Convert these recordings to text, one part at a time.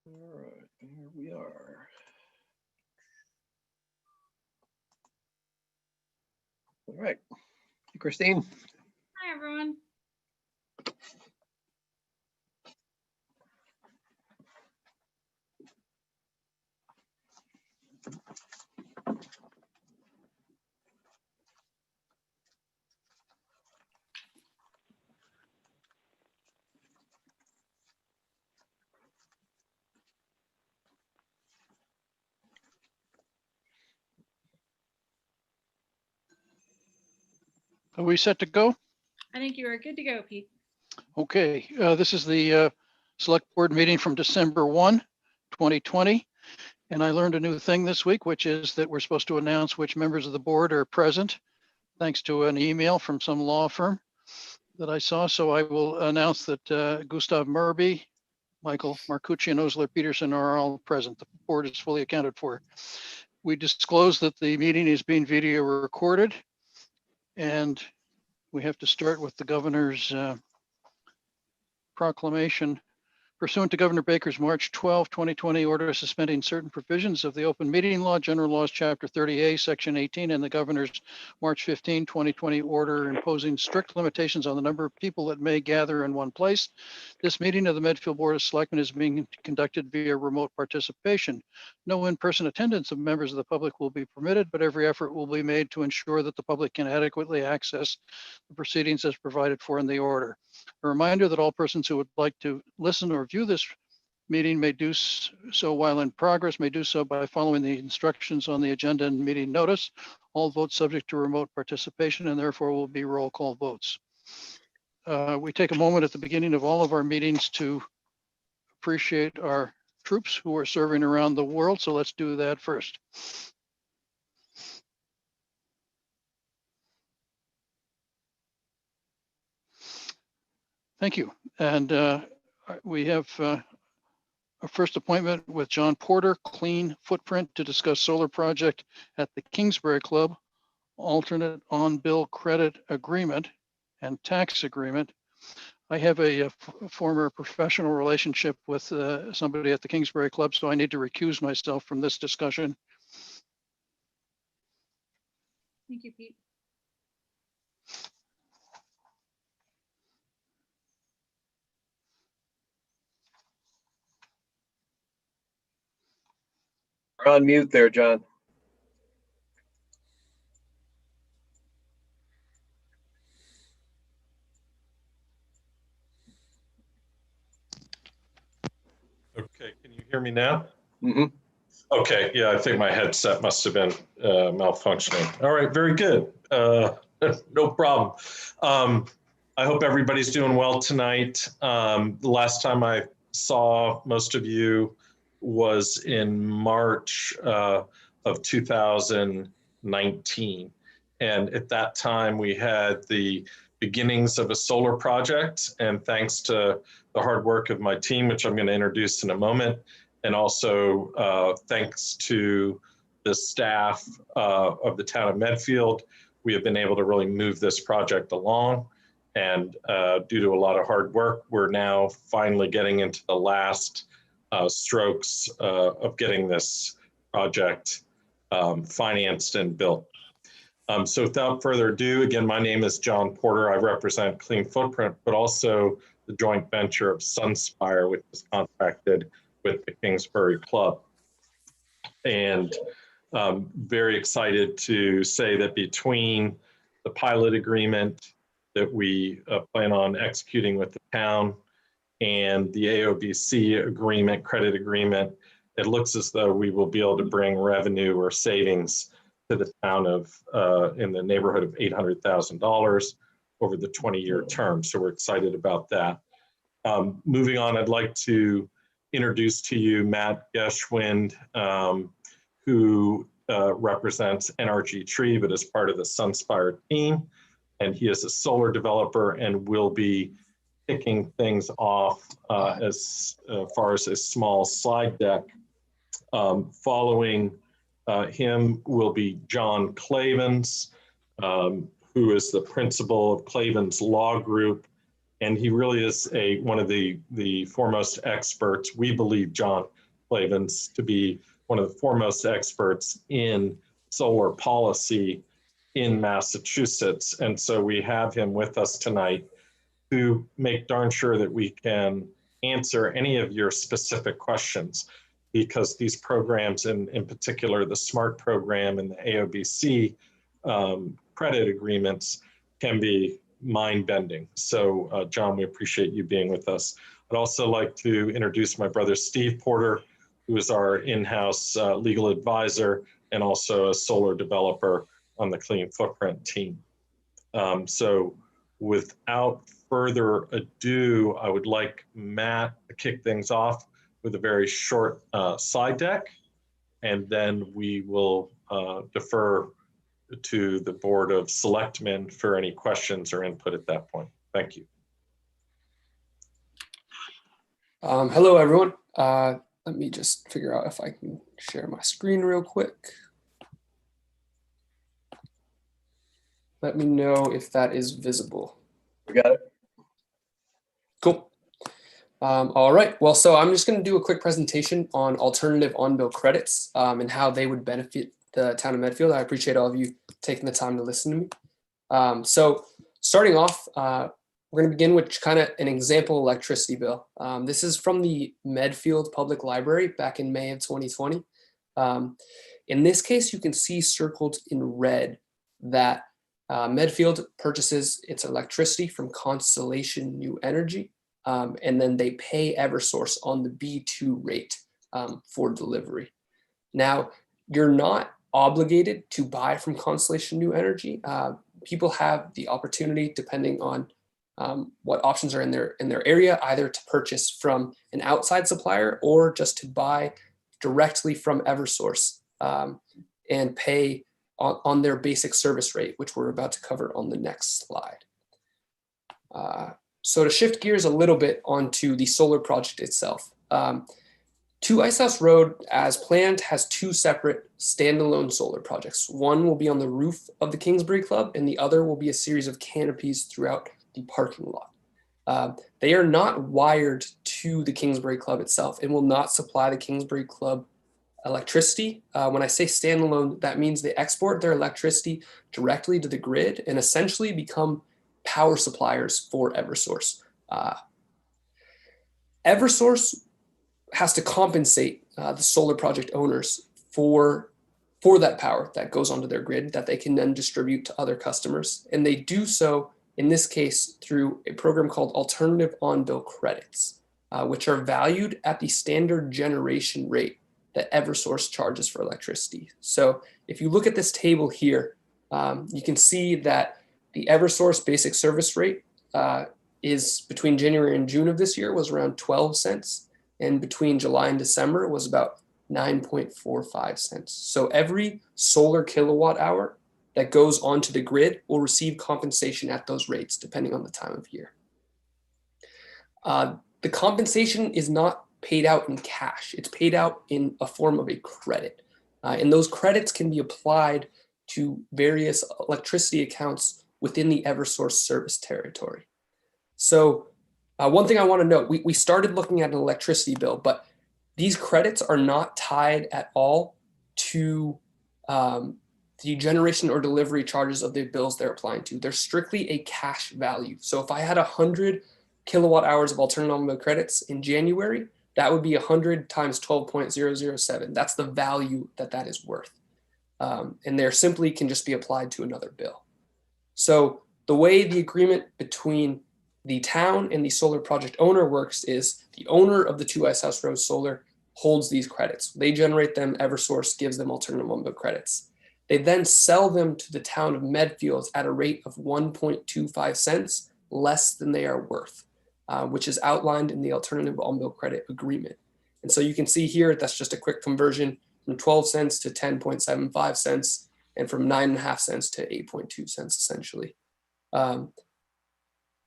All right, here we are. All right, hey, Christine. Hi, everyone. Are we set to go? I think you are good to go, Pete. Okay, this is the select board meeting from December 1, 2020. And I learned a new thing this week, which is that we're supposed to announce which members of the board are present, thanks to an email from some law firm that I saw. So I will announce that Gustav Murby, Michael Marcucci, and Osler Peterson are all present. The board is fully accounted for. We disclose that the meeting is being video recorded, and we have to start with the governor's proclamation. Pursuant to Governor Baker's March 12, 2020 order suspending certain provisions of the open meeting law, general laws, chapter 30A, section 18, and the governor's March 15, 2020 order imposing strict limitations on the number of people that may gather in one place. This meeting of the Medfield Board of Selectmen is being conducted via remote participation. No in-person attendance of members of the public will be permitted, but every effort will be made to ensure that the public can adequately access the proceedings as provided for in the order. A reminder that all persons who would like to listen or view this meeting may do so while in progress, may do so by following the instructions on the agenda and meeting notice. All votes subject to remote participation and therefore will be roll call votes. We take a moment at the beginning of all of our meetings to appreciate our troops who are serving around the world. So let's do that first. Thank you. And we have a first appointment with John Porter, Clean Footprint, to discuss solar project at the Kingsbury Club, alternate on-bill credit agreement and tax agreement. I have a former professional relationship with somebody at the Kingsbury Club, so I need to recuse myself from this discussion. Thank you, Pete. You're on mute there, John. Okay, can you hear me now? Mm-hmm. Okay, yeah, I think my headset must have been malfunctioning. All right, very good. No problem. I hope everybody's doing well tonight. The last time I saw most of you was in March of 2019. And at that time, we had the beginnings of a solar project. And thanks to the hard work of my team, which I'm going to introduce in a moment, and also thanks to the staff of the town of Medfield, we have been able to really move this project along. And due to a lot of hard work, we're now finally getting into the last strokes of getting this project financed and built. So without further ado, again, my name is John Porter. I represent Clean Footprint, but also the joint venture of Sunspire, which is contracted with the Kingsbury Club. And very excited to say that between the pilot agreement that we plan on executing with the town and the AOBC agreement, credit agreement, it looks as though we will be able to bring revenue or savings to the town of in the neighborhood of $800,000 over the 20-year term. So we're excited about that. Moving on, I'd like to introduce to you Matt Gashwind, who represents NRG Tree, but is part of the Sunspire team. And he is a solar developer and will be kicking things off as far as a small slide deck. Following him will be John Clavens, who is the principal of Clavens Law Group And he really is one of the foremost experts. We believe John Clavens to be one of the foremost experts in solar policy in Massachusetts. And so we have him with us tonight to make darn sure that we can answer any of your specific questions, because these programs, in particular, the SMART program and the AOBC credit agreements, can be mind-bending. So John, we appreciate you being with us. I'd also like to introduce my brother, Steve Porter, who is our in-house legal advisor and also a solar developer on the Clean Footprint team. So without further ado, I would like Matt to kick things off with a very short slide deck, and then we will defer to the Board of Selectmen for any questions or input at that point. Thank you. Hello, everyone. Let me just figure out if I can share my screen real quick. Let me know if that is visible. We got it. Cool. All right. Well, so I'm just going to do a quick presentation on alternative on-bill credits and how they would benefit the town of Medfield. I appreciate all of you taking the time to listen to me. So starting off, we're going to begin with kind of an example electricity bill. This is from the Medfield Public Library back in May of 2020. In this case, you can see circled in red that Medfield purchases its electricity from Constellation New Energy, and then they pay Eversource on the B2 rate for delivery. Now, you're not obligated to buy from Constellation New Energy. People have the opportunity, depending on what options are in their area, either to purchase from an outside supplier or just to buy directly from Eversource and pay on their basic service rate, which we're about to cover on the next slide. So to shift gears a little bit onto the solar project itself, 2 Icehouse Road, as planned, has 2 separate standalone solar projects. One will be on the roof of the Kingsbury Club, and the other will be a series of canopies throughout the parking lot. They are not wired to the Kingsbury Club itself and will not supply the Kingsbury Club electricity. When I say standalone, that means they export their electricity directly to the grid and essentially become power suppliers for Eversource. Eversource has to compensate the solar project owners for that power that goes onto their grid that they can then distribute to other customers. And they do so, in this case, through a program called Alternative On-Bill Credits, which are valued at the standard generation rate that Eversource charges for electricity. So if you look at this table here, you can see that the Eversource basic service rate is between January and June of this year was around 12 cents. And between July and December, it was about 9.45 cents. So every solar kilowatt hour that goes onto the grid will receive compensation at those rates, depending on the time of year. The compensation is not paid out in cash. It's paid out in a form of a credit. And those credits can be applied to various electricity accounts within the Eversource service territory. So one thing I want to note, we started looking at an electricity bill, but these credits are not tied at all to the generation or delivery charges of the bills they're applying to. They're strictly a cash value. So if I had 100 kilowatt hours of alternative on-bill credits in January, that would be 100 times 12.007. That's the value that is worth. And there simply can just be applied to another bill. So the way the agreement between the town and the solar project owner works is the owner of the 2 Icehouse Road Solar holds these credits. They generate them, Eversource gives them alternative on-bill credits. They then sell them to the town of Medfield at a rate of 1.25 cents less than they are worth, which is outlined in the alternative on-bill credit agreement. And so you can see here, that's just a quick conversion from 12 cents to 10.75 cents and from 9.5 cents to 8.2 cents essentially.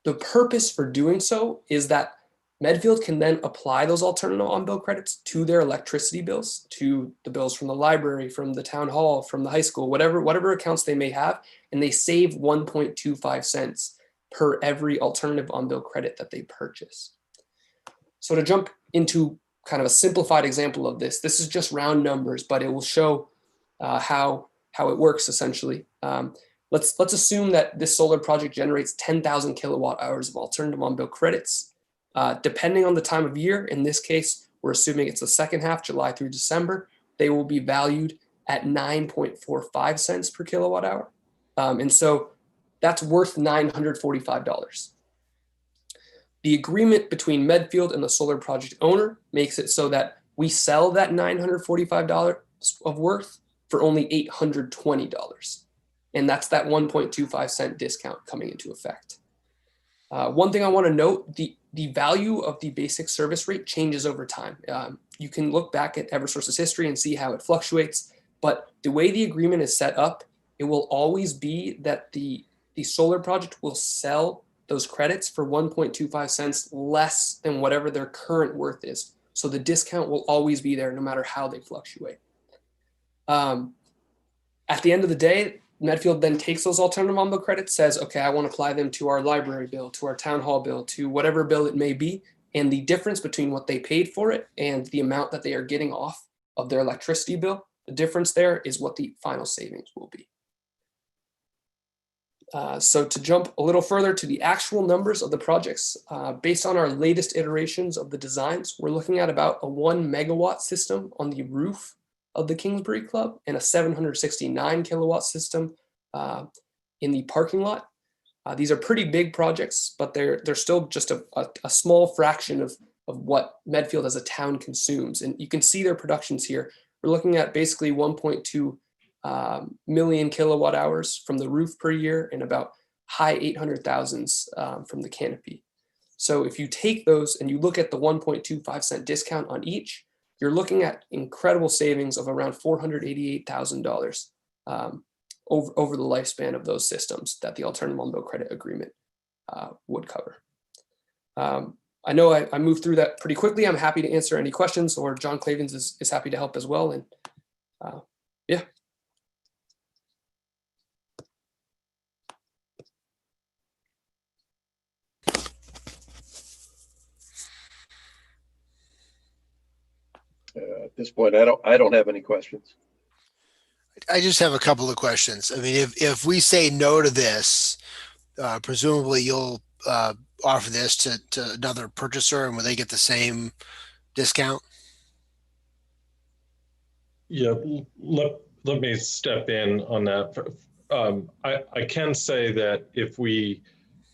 The purpose for doing so is that Medfield can then apply those alternative on-bill credits to their electricity bills, to the bills from the library, from the town hall, from the high school, whatever accounts they may have, and they save 1.25 cents per every alternative on-bill credit that they purchase. So to jump into kind of a simplified example of this is just round numbers, but it will show how it works essentially. Let's assume that this solar project generates 10,000 kilowatt hours of alternative on-bill credits. Depending on the time of year, in this case, we're assuming it's the second half, July through December, they will be valued at 9.45 cents per kilowatt hour. And so that's worth $945. The agreement between Medfield and the solar project owner makes it so that we sell that $945 of worth for only $820. And that's that 1.25 cent discount coming into effect. One thing I want to note, the value of the basic service rate changes over time. You can look back at Eversource's history and see how it fluctuates, but the way the agreement is set up, it will always be that the solar project will sell those credits for 1.25 cents less than whatever their current worth is. So the discount will always be there no matter how they fluctuate. At the end of the day, Medfield then takes those alternative on-bill credits, says, okay, I want to apply them to our library bill, to our town hall bill, to whatever bill it may be. And the difference between what they paid for it and the amount that they are getting off of their electricity bill, the difference there is what the final savings will be. So to jump a little further to the actual numbers of the projects, based on our latest iterations of the designs, we're looking at about a 1 megawatt system on the roof of the Kingsbury Club and a 769 kilowatt system in the parking lot. These are pretty big projects, but they're still just a small fraction of what Medfield as a town consumes. And you can see their productions here. We're looking at basically 1.2 million kilowatt hours from the roof per year and about high 800,000s from the canopy. So if you take those and you look at the 1.25 cent discount on each, you're looking at incredible savings of around $488,000 over the lifespan of those systems that the alternative on-bill credit agreement would cover. I know I moved through that pretty quickly. I'm happy to answer any questions, or John Clavens is happy to help as well. And yeah. At this point, I don't have any questions. I just have a couple of questions. I mean, if we say no to this, presumably you'll offer this to another purchaser, and will they get the same discount? Yeah, let me step in on that. I can say that if we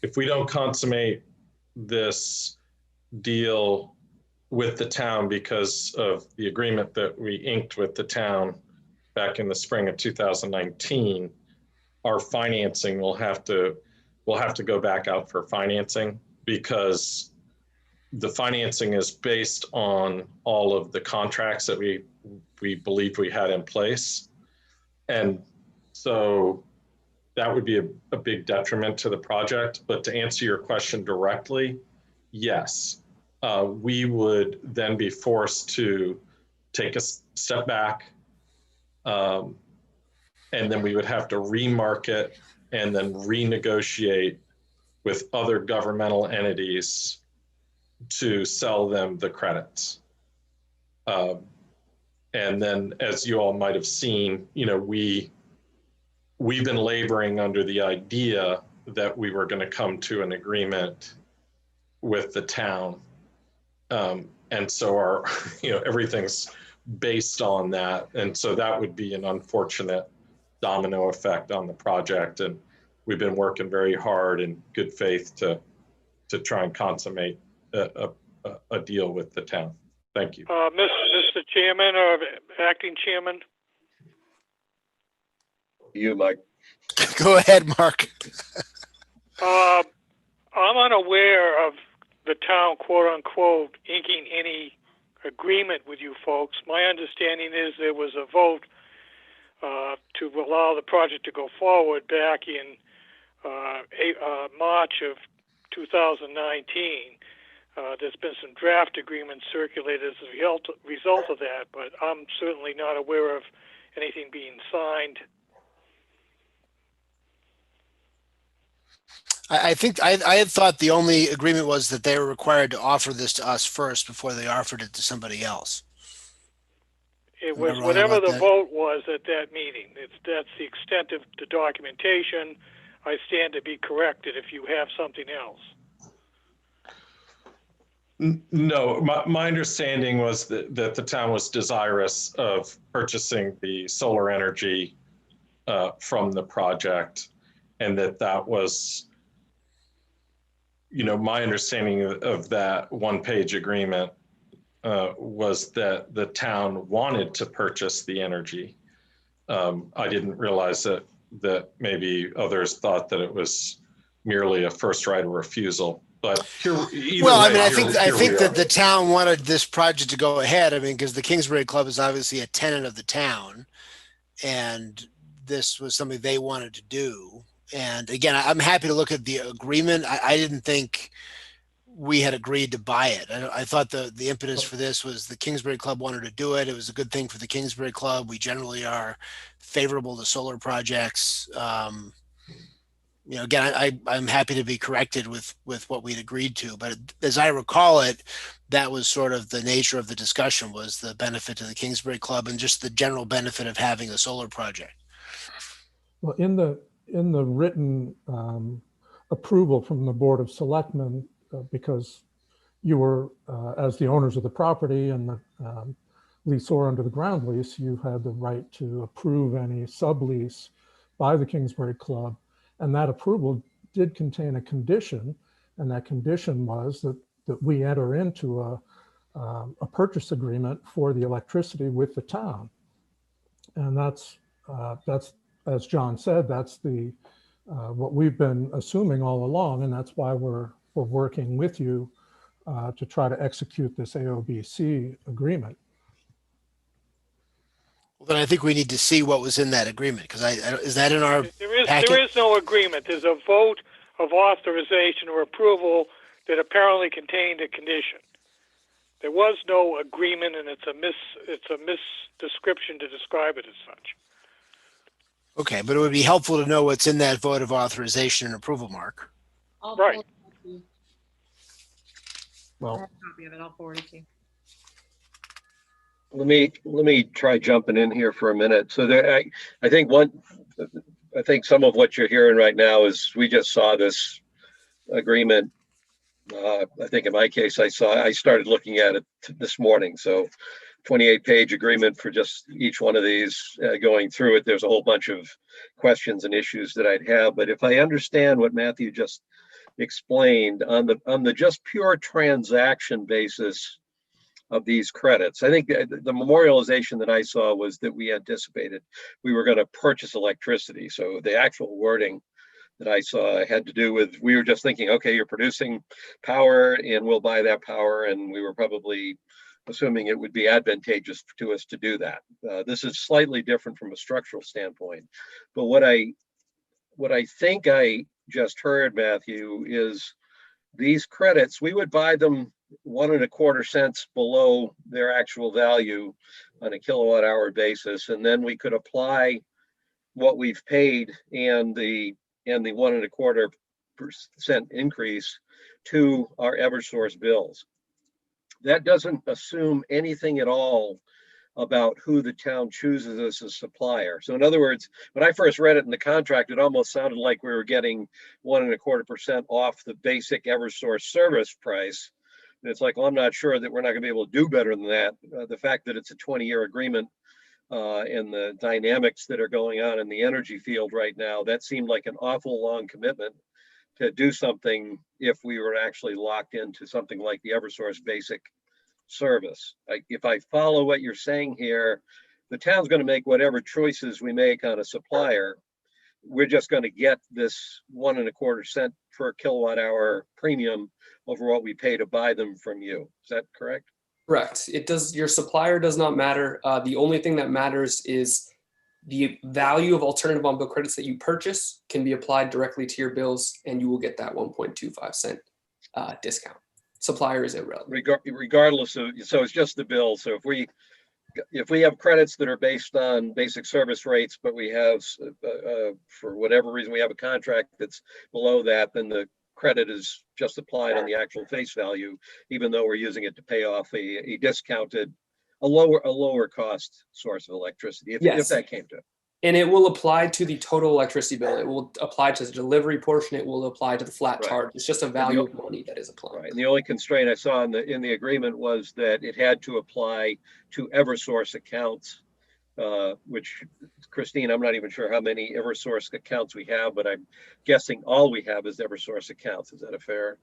don't consummate this deal with the town because of the agreement that we inked with the town back in the spring of 2019, our financing we'll have to go back out for financing, because the financing is based on all of the contracts that we believe we had in place. And so that would be a big detriment to the project. But to answer your question directly, yes, we would then be forced to take a step back, and then we would have to remarket and then renegotiate with other governmental entities to sell them the credits. And then, as you all might have seen, we've been laboring under the idea that we were going to come to an agreement with the town. And so our, everything's based on that. And so that would be an unfortunate domino effect on the project. And we've been working very hard in good faith to try and consummate a deal with the town. Thank you. Mr. Chairman or Acting Chairman? You, Mike. Go ahead, Mark. I'm unaware of the town, quote unquote, inking any agreement with you folks. My understanding is there was a vote to allow the project to go forward back in March of 2019. There's been some draft agreements circulated as a result of that, but I'm certainly not aware of anything being signed. I think I had thought the only agreement was that they were required to offer this to us first before they offered it to somebody else. It Am I was wrong whatever about the that? vote was at that meeting. That's the extent of the documentation. I stand to be corrected if you have something else. No, my understanding was that the town was desirous of purchasing the solar energy from the project, and that was, my understanding of that one-page agreement was that the town wanted to purchase the energy. I didn't realize that maybe others thought that it was merely a first right of refusal. But Well, I mean, I think that the town wanted this project to go ahead. I mean, because the Kingsbury Club is obviously a tenant of the town, and this was something they wanted to do. And again, I'm happy to look at the agreement. I didn't think we had agreed to buy it. I thought the impetus for this was the Kingsbury Club wanted to do it. It was a good thing for the Kingsbury Club. We generally are favorable to solar projects. Again, I'm happy to be corrected with what we'd agreed to, but as I recall it, that was sort of the nature of the discussion, was the benefit to the Kingsbury Club and just the general benefit of having a solar project. Well, in the written approval from the Board of Selectmen, because you were, as the owners of the property and the leaseor under the ground lease, you had the right to approve any sublease by the Kingsbury Club. And that approval did contain a condition, and that condition was that we enter into a purchase agreement for the electricity with the town. And that's as John said, that's what we've been assuming all along, and that's why we're working with you to try to execute this AOBC agreement. Well, then I think we need to see what was in that agreement, because is that in our packet? There is no agreement. There's a vote of authorization or approval that apparently contained a condition. There was no agreement, and it's a misdescription to describe it as such. Okay, but it would be helpful to know what's in that vote of authorization and approval, Mark. Right. I have a copy of it. I'll forward it to you. Let me try jumping in here for a minute. So I think some of what you're hearing right now is we just saw this agreement. I think in my case, I started looking at it this morning. So 28-page agreement for just each one of these. Going through it, there's a whole bunch of questions and issues that I'd have. But if I understand what Matthew just explained on the just pure transaction basis of these credits, I think the memorialization that I saw was that we anticipated we were going to purchase electricity. So the actual wording that I saw had to do with, we were just thinking, okay, you're producing power and we'll buy that power, and we were probably assuming it would be advantageous to us to do that. This is slightly different from a structural standpoint, but what I think I just heard, Matthew, is these credits, we would buy them 1.25 cents below their actual value on a kilowatt hour basis, and then we could apply what we've paid and the 1.25% increase to our Eversource bills. That doesn't assume anything at all about who the town chooses as a supplier. So in other words, when I first read it in the contract, it almost sounded like we were getting 1.25% off the basic Eversource service price. And it's like, well, I'm not sure that we're not going to be able to do better than that. The fact that it's a 20-year agreement and the dynamics that are going on in the energy field right now, that seemed like an awful long commitment to do something if we were actually locked into something like the Eversource basic service. If I follow what you're saying here, the town's going to make whatever choices we make on a supplier. We're just going to get this 1.25 cent per kilowatt hour premium over what we pay to buy them from you. Is that correct? Correct. It does. Your supplier does not matter. The only thing that matters is the value of alternative on-bill credits that you purchase can be applied directly to your bills, and you will get that 1.25 cent discount. Supplier is irrelevant. Regardless of, so it's just the bill. So if if we have credits that are based on basic service rates, but we have, for whatever reason, we have a contract that's below that, then the credit is just applied on the actual face value, even though we're using it to pay off a discounted, a lower cost source of electricity, if Yes. that came to it. And it will apply to the total electricity bill. It will apply to the delivery portion. It will apply to the flat Right. charge. It's just a value of money that is applied. Right, and the only constraint I saw in the agreement was that it had to apply to Eversource accounts, which, Christine, I'm not even sure how many Eversource accounts we have, but I'm guessing all we have is Eversource accounts. Is that a fair?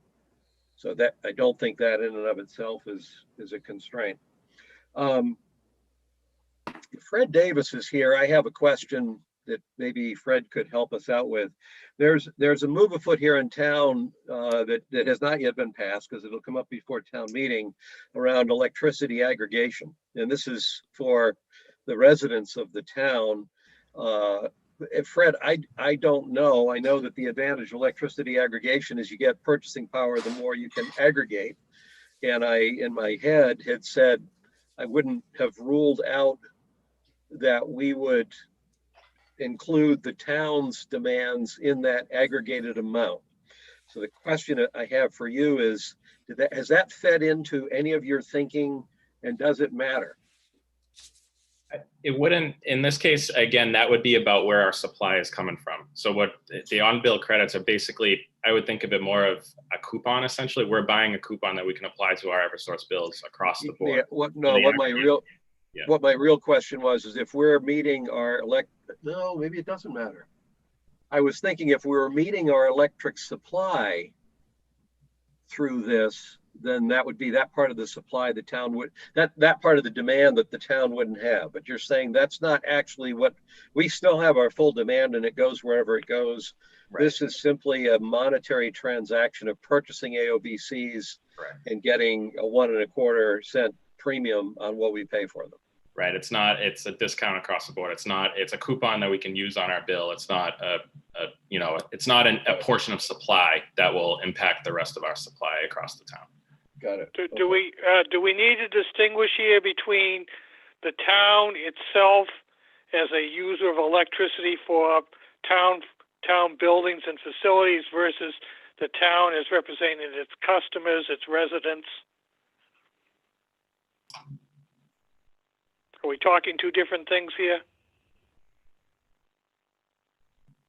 So that, I don't think that in and of itself is a constraint. Fred Davis is here. I have a question that maybe Fred could help us out with. There's a move afoot here in town that has not yet been passed, because it'll come up before town meeting, around electricity aggregation. And this is for the residents of the town. Fred, I don't know. I know that the advantage of electricity aggregation is you get purchasing power the more you can aggregate. And I, in my head, had said I wouldn't have ruled out that we would include the town's demands in that aggregated amount. So the question I have for you is, has that fed into any of your thinking, and does it matter? It wouldn't, in this case, again, that would be about where our supply is coming from. So what the on-bill credits are basically, I would think of it more of a coupon, essentially. We're buying a coupon that we can apply to our Eversource bills across the board. Yeah, what my real question was is if we're meeting our no, maybe it doesn't matter. I was thinking if we were meeting our electric supply through this, then that would be that part of the supply the town would, that part of the demand that the town wouldn't have. But you're saying that's not actually what, we still have our full demand and it goes wherever it goes. Right. This is simply a monetary transaction of purchasing AOBCs. Correct. And getting a 1.25 cent premium on what we pay for them. Right. It's a discount across the board. It's a coupon that we can use on our bill. It's not it's not a portion of supply that will impact the rest of our supply across the town. Got it. Do we need to distinguish here between the town itself as a user of electricity for town buildings and facilities versus the town as representing its customers, its residents? Are we talking two different things here?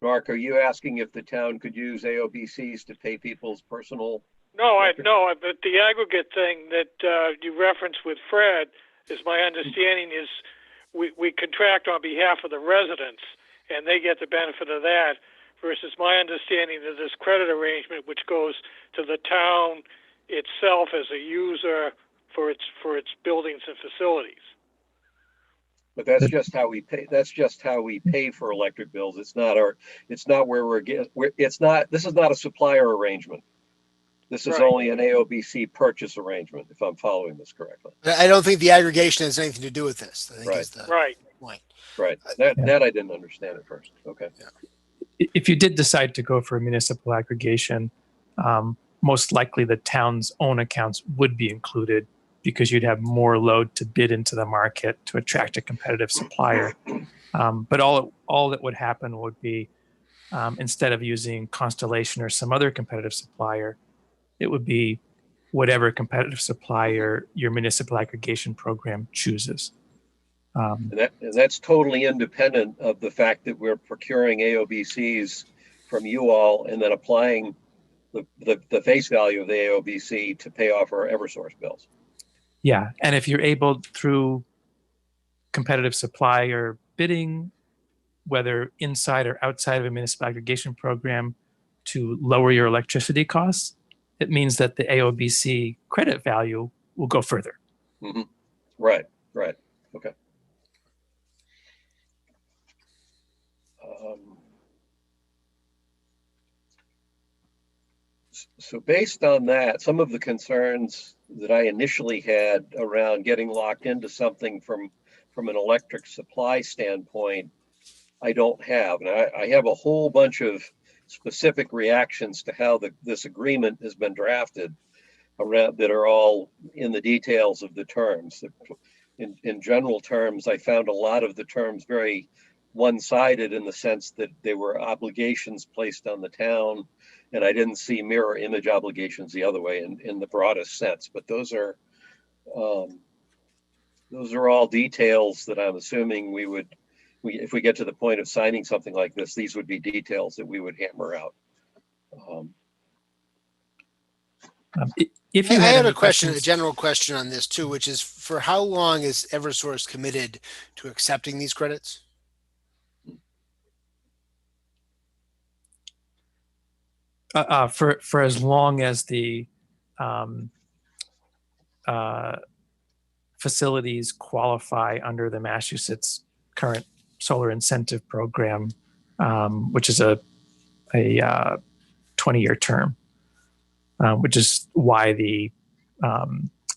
Mark, are you asking if the town could use AOBCs to pay people's personal? No, but the aggregate thing that you referenced with Fred, is my understanding is we contract on behalf of the residents and they get the benefit of that, versus my understanding of this credit arrangement, which goes to the town itself as a user for its buildings and facilities. But that's just how we pay. That's just how we pay for electric bills. It's not where we're getting. This is not a supplier arrangement. This is only an AOBC purchase arrangement, if I'm following this correctly. I don't think the aggregation has anything to do with this. I think is the point. Right. That I didn't understand at first. Okay. Yeah. If you did decide to go for a municipal aggregation, most likely the town's own accounts would be included, because you'd have more load to bid into the market to attract a competitive supplier. But all that would happen would be, instead of using Constellation or some other competitive supplier, it would be whatever competitive supplier your municipal aggregation program chooses. And that's totally independent of the fact that we're procuring AOBCs from you all and then applying the face value of the AOBC to pay off our Eversource bills. Yeah, and if you're able through competitive supply or bidding, whether inside or outside of a municipal aggregation program, to lower your electricity costs, it means that the AOBC credit value will go further. Mm-hmm. Right. Okay. So based on that, some of the concerns that I initially had around getting locked into something from an electric supply standpoint, I don't have. And I have a whole bunch of specific reactions to how this agreement has been drafted around that are all in the details of the terms. in general terms, I found a lot of the terms very one-sided in the sense that they were obligations placed on the town, and I didn't see mirror image obligations the other way in the broadest sense. But those are all details that I'm assuming if we get to the point of signing something like this, these would be details that we would hammer out. If you I had any a question, a questions- general question on this too, which is for how long is Eversource committed to accepting these credits? for as long as the facilities qualify under the Massachusetts current solar incentive program, which is a 20-year term, which is why the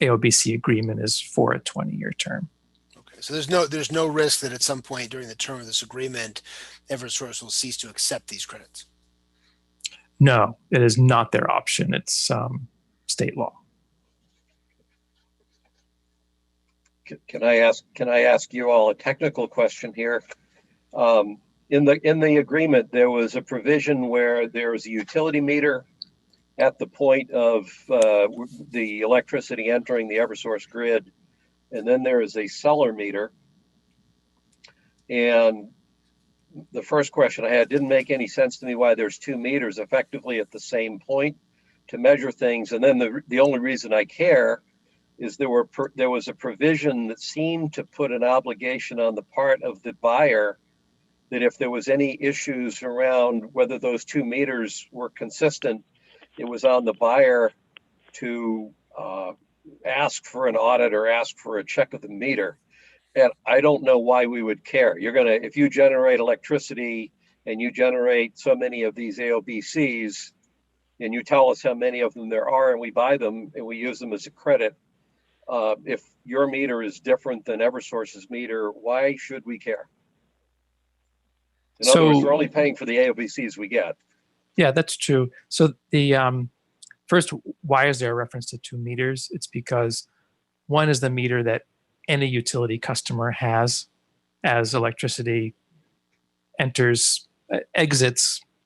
AOBC agreement is for a 20-year term. Okay, so there's no risk that at some point during the term of this agreement, Eversource will cease to accept these credits. No, it is not their option. It's state law. Can I ask you all a technical question here? In the agreement, there was a provision where there was a utility meter at the point of the electricity entering the Eversource grid, and then there is a seller meter. And the first question I had didn't make any sense to me why there's two meters effectively at the same point to measure things. And then the only reason I care is there was a provision that seemed to put an obligation on the part of the buyer that if there was any issues around whether those 2 meters were consistent, it was on the buyer to ask for an audit or ask for a check of the meter. And I don't know why we would care. If you generate electricity and you generate so many of these AOBCs and you tell us how many of them there are and we buy them and we use them as a credit, if your meter is different than Eversource's meter, why should we care? In other words, we're only paying for the AOBCs we get. Yeah, that's true. So the first, why is there a reference to 2 meters? It's because one is the meter that any utility customer has as electricity exits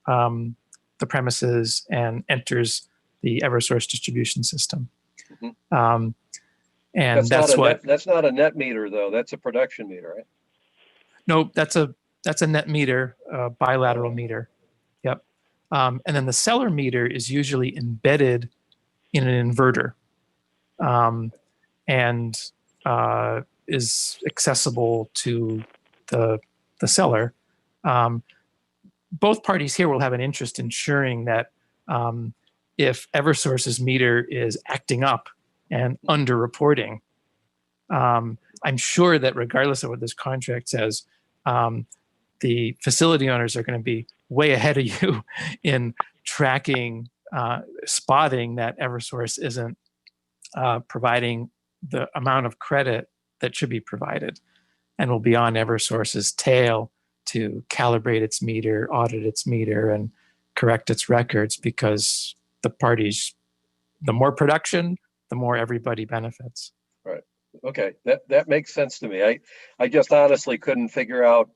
the premises and enters the Eversource distribution system. Mm-hmm. And that's not a net meter though. That's a production meter, right? No, that's a net meter, bilateral meter. Yep. And then the seller meter is usually embedded in an inverter, and is accessible to the seller. Both parties here will have an interest in ensuring that if Eversource's meter is acting up and underreporting, I'm sure that regardless of what this contract says, the facility owners are going to be way ahead of you in tracking, spotting that Eversource isn't providing the amount of credit that should be provided, and will be on Eversource's tail to calibrate its meter, audit its meter, and correct its records, because the more production, the more everybody benefits. Right. Okay, that makes sense to me. I just honestly couldn't figure out.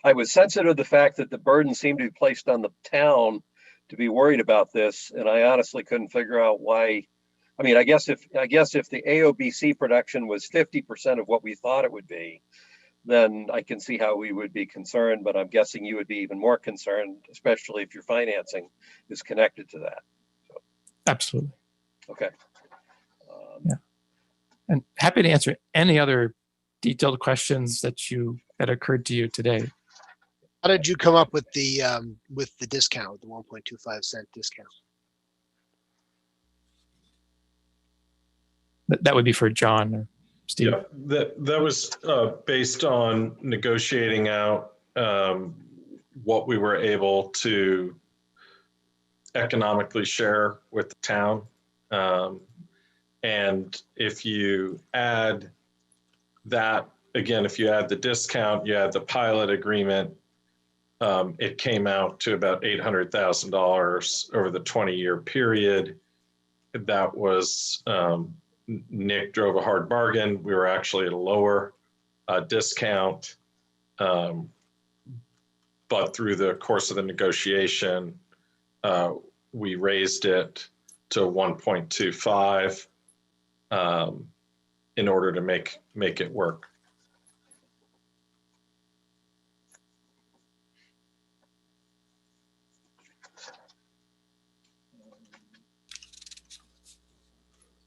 I was sensitive to the fact that the burden seemed to be placed on the town to be worried about this, and I honestly couldn't figure out why. I mean, I guess if the AOBC production was 50% of what we thought it would be, then I can see how we would be concerned. But I'm guessing you would be even more concerned, especially if your financing is connected to that. So. Absolutely. Okay. Yeah. And happy to answer any other detailed questions that occurred to you today. How did you come up with the discount, the 1.25 cent discount? That would be for John or Steve. Yeah, that was based on negotiating out what we were able to economically share with the town. And if you add that, again, if you add the discount, you add the pilot agreement, it came out to about $800,000 over the 20-year period. That was Nick drove a hard bargain. We were actually at a lower discount. But through the course of the negotiation, we raised it to 1.25 in order to make it work.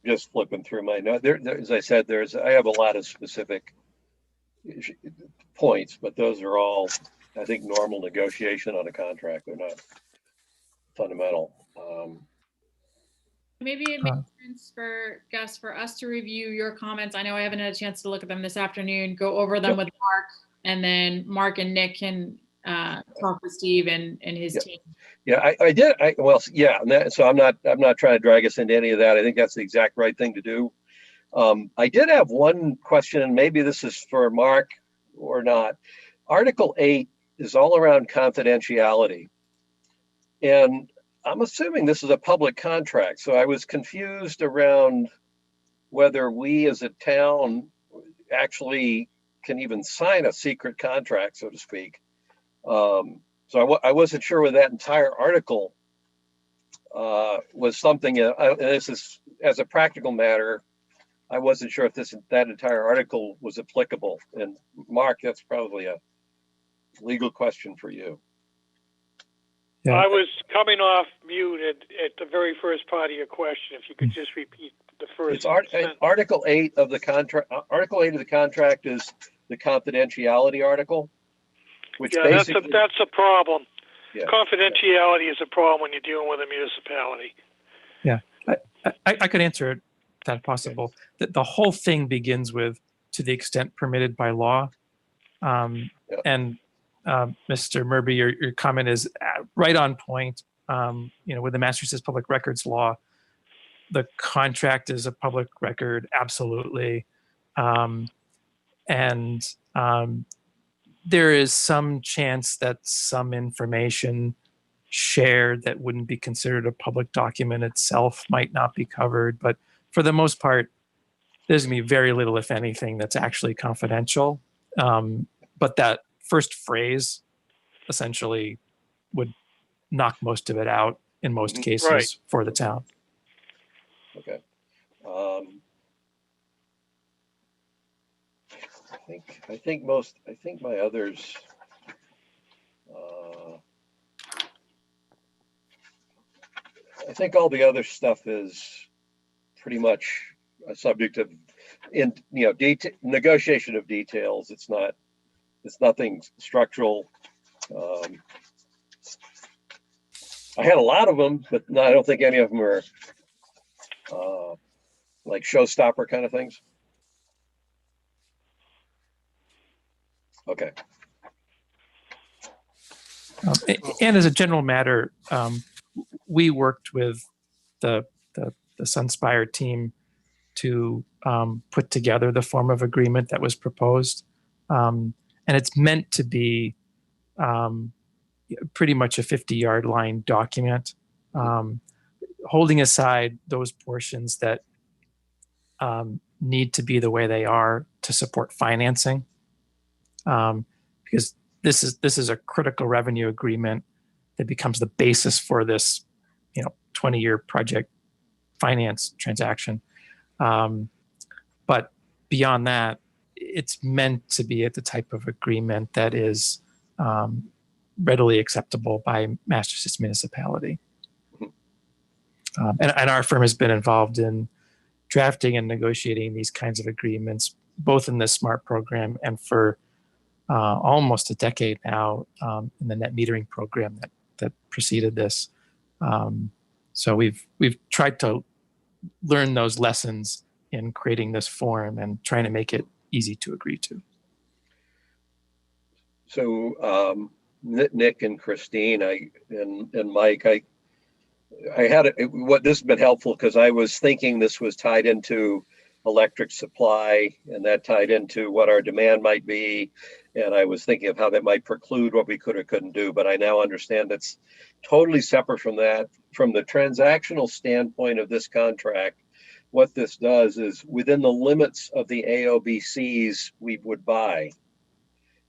Just flipping through my note there, as I said, I have a lot of specific points, but those are all, I think, normal negotiation on a contract. They're not fundamental. Maybe it makes sense for Gus, for us to review your comments. I know I haven't had a chance to look at them this afternoon, go over them with Mark, and then Mark and Nick can talk with Steve and his team. Yeah, I did. Well, yeah. So I'm not trying to drag us into any of that. I think that's the exact right thing to do. I did have one question, and maybe this is for Mark or not. Article 8 is all around confidentiality. And I'm assuming this is a public contract. So I was confused around whether we as a town actually can even sign a secret contract, so to speak. So I wasn't sure whether that entire article was something, this is, as a practical matter, I wasn't sure if that entire article was applicable. And Mark, that's probably a legal question for you. Yeah. I was coming off mute at the very first part of your question. If you could just repeat the first. It's Article 8 of the contract. Article 8 of the contract is the confidentiality article. Which that's a problem. Yeah. Confidentiality is a problem when you're dealing with a municipality. Yeah, I could answer that possible. The whole thing begins with, to the extent permitted by law. And Mr. Murby, your comment is right on point. With the Massachusetts Public Records Law, the contract is a public record, absolutely. There is some chance that some information shared that wouldn't be considered a public document itself might not be covered. But for the most part, there's going to be very little, if anything, that's actually confidential. But that first phrase essentially would knock most of it out in most cases for the town. Okay. I think my others, I think all the other stuff is pretty much a subject of negotiation of details. It's nothing structural. I had a lot of them, but no, I don't think any of them are like showstopper kind of things. Okay. And as a general matter, we worked with the Sunspire team to put together the form of agreement that was proposed. And it's meant to be pretty much a 50-yard line document, holding aside those portions that need to be the way they are to support financing. Because this is a critical revenue agreement that becomes the basis for this, 20-year project finance transaction. But beyond that, it's meant to be at the type of agreement that is readily acceptable by Massachusetts municipality. And our firm has been involved in drafting and negotiating these kinds of agreements, both in the SMART program and for almost a decade now in the net metering program that preceded this. So we've tried to learn those lessons in creating this form and trying to make it easy to agree to. So Nick and Christine, and Mike, I had this has been helpful because I was thinking this was tied into electric supply, and that tied into what our demand might be. And I was thinking of how that might preclude what we could or couldn't do. But I now understand it's totally separate from that. From the transactional standpoint of this contract, what this does is within the limits of the AOBCs we would buy,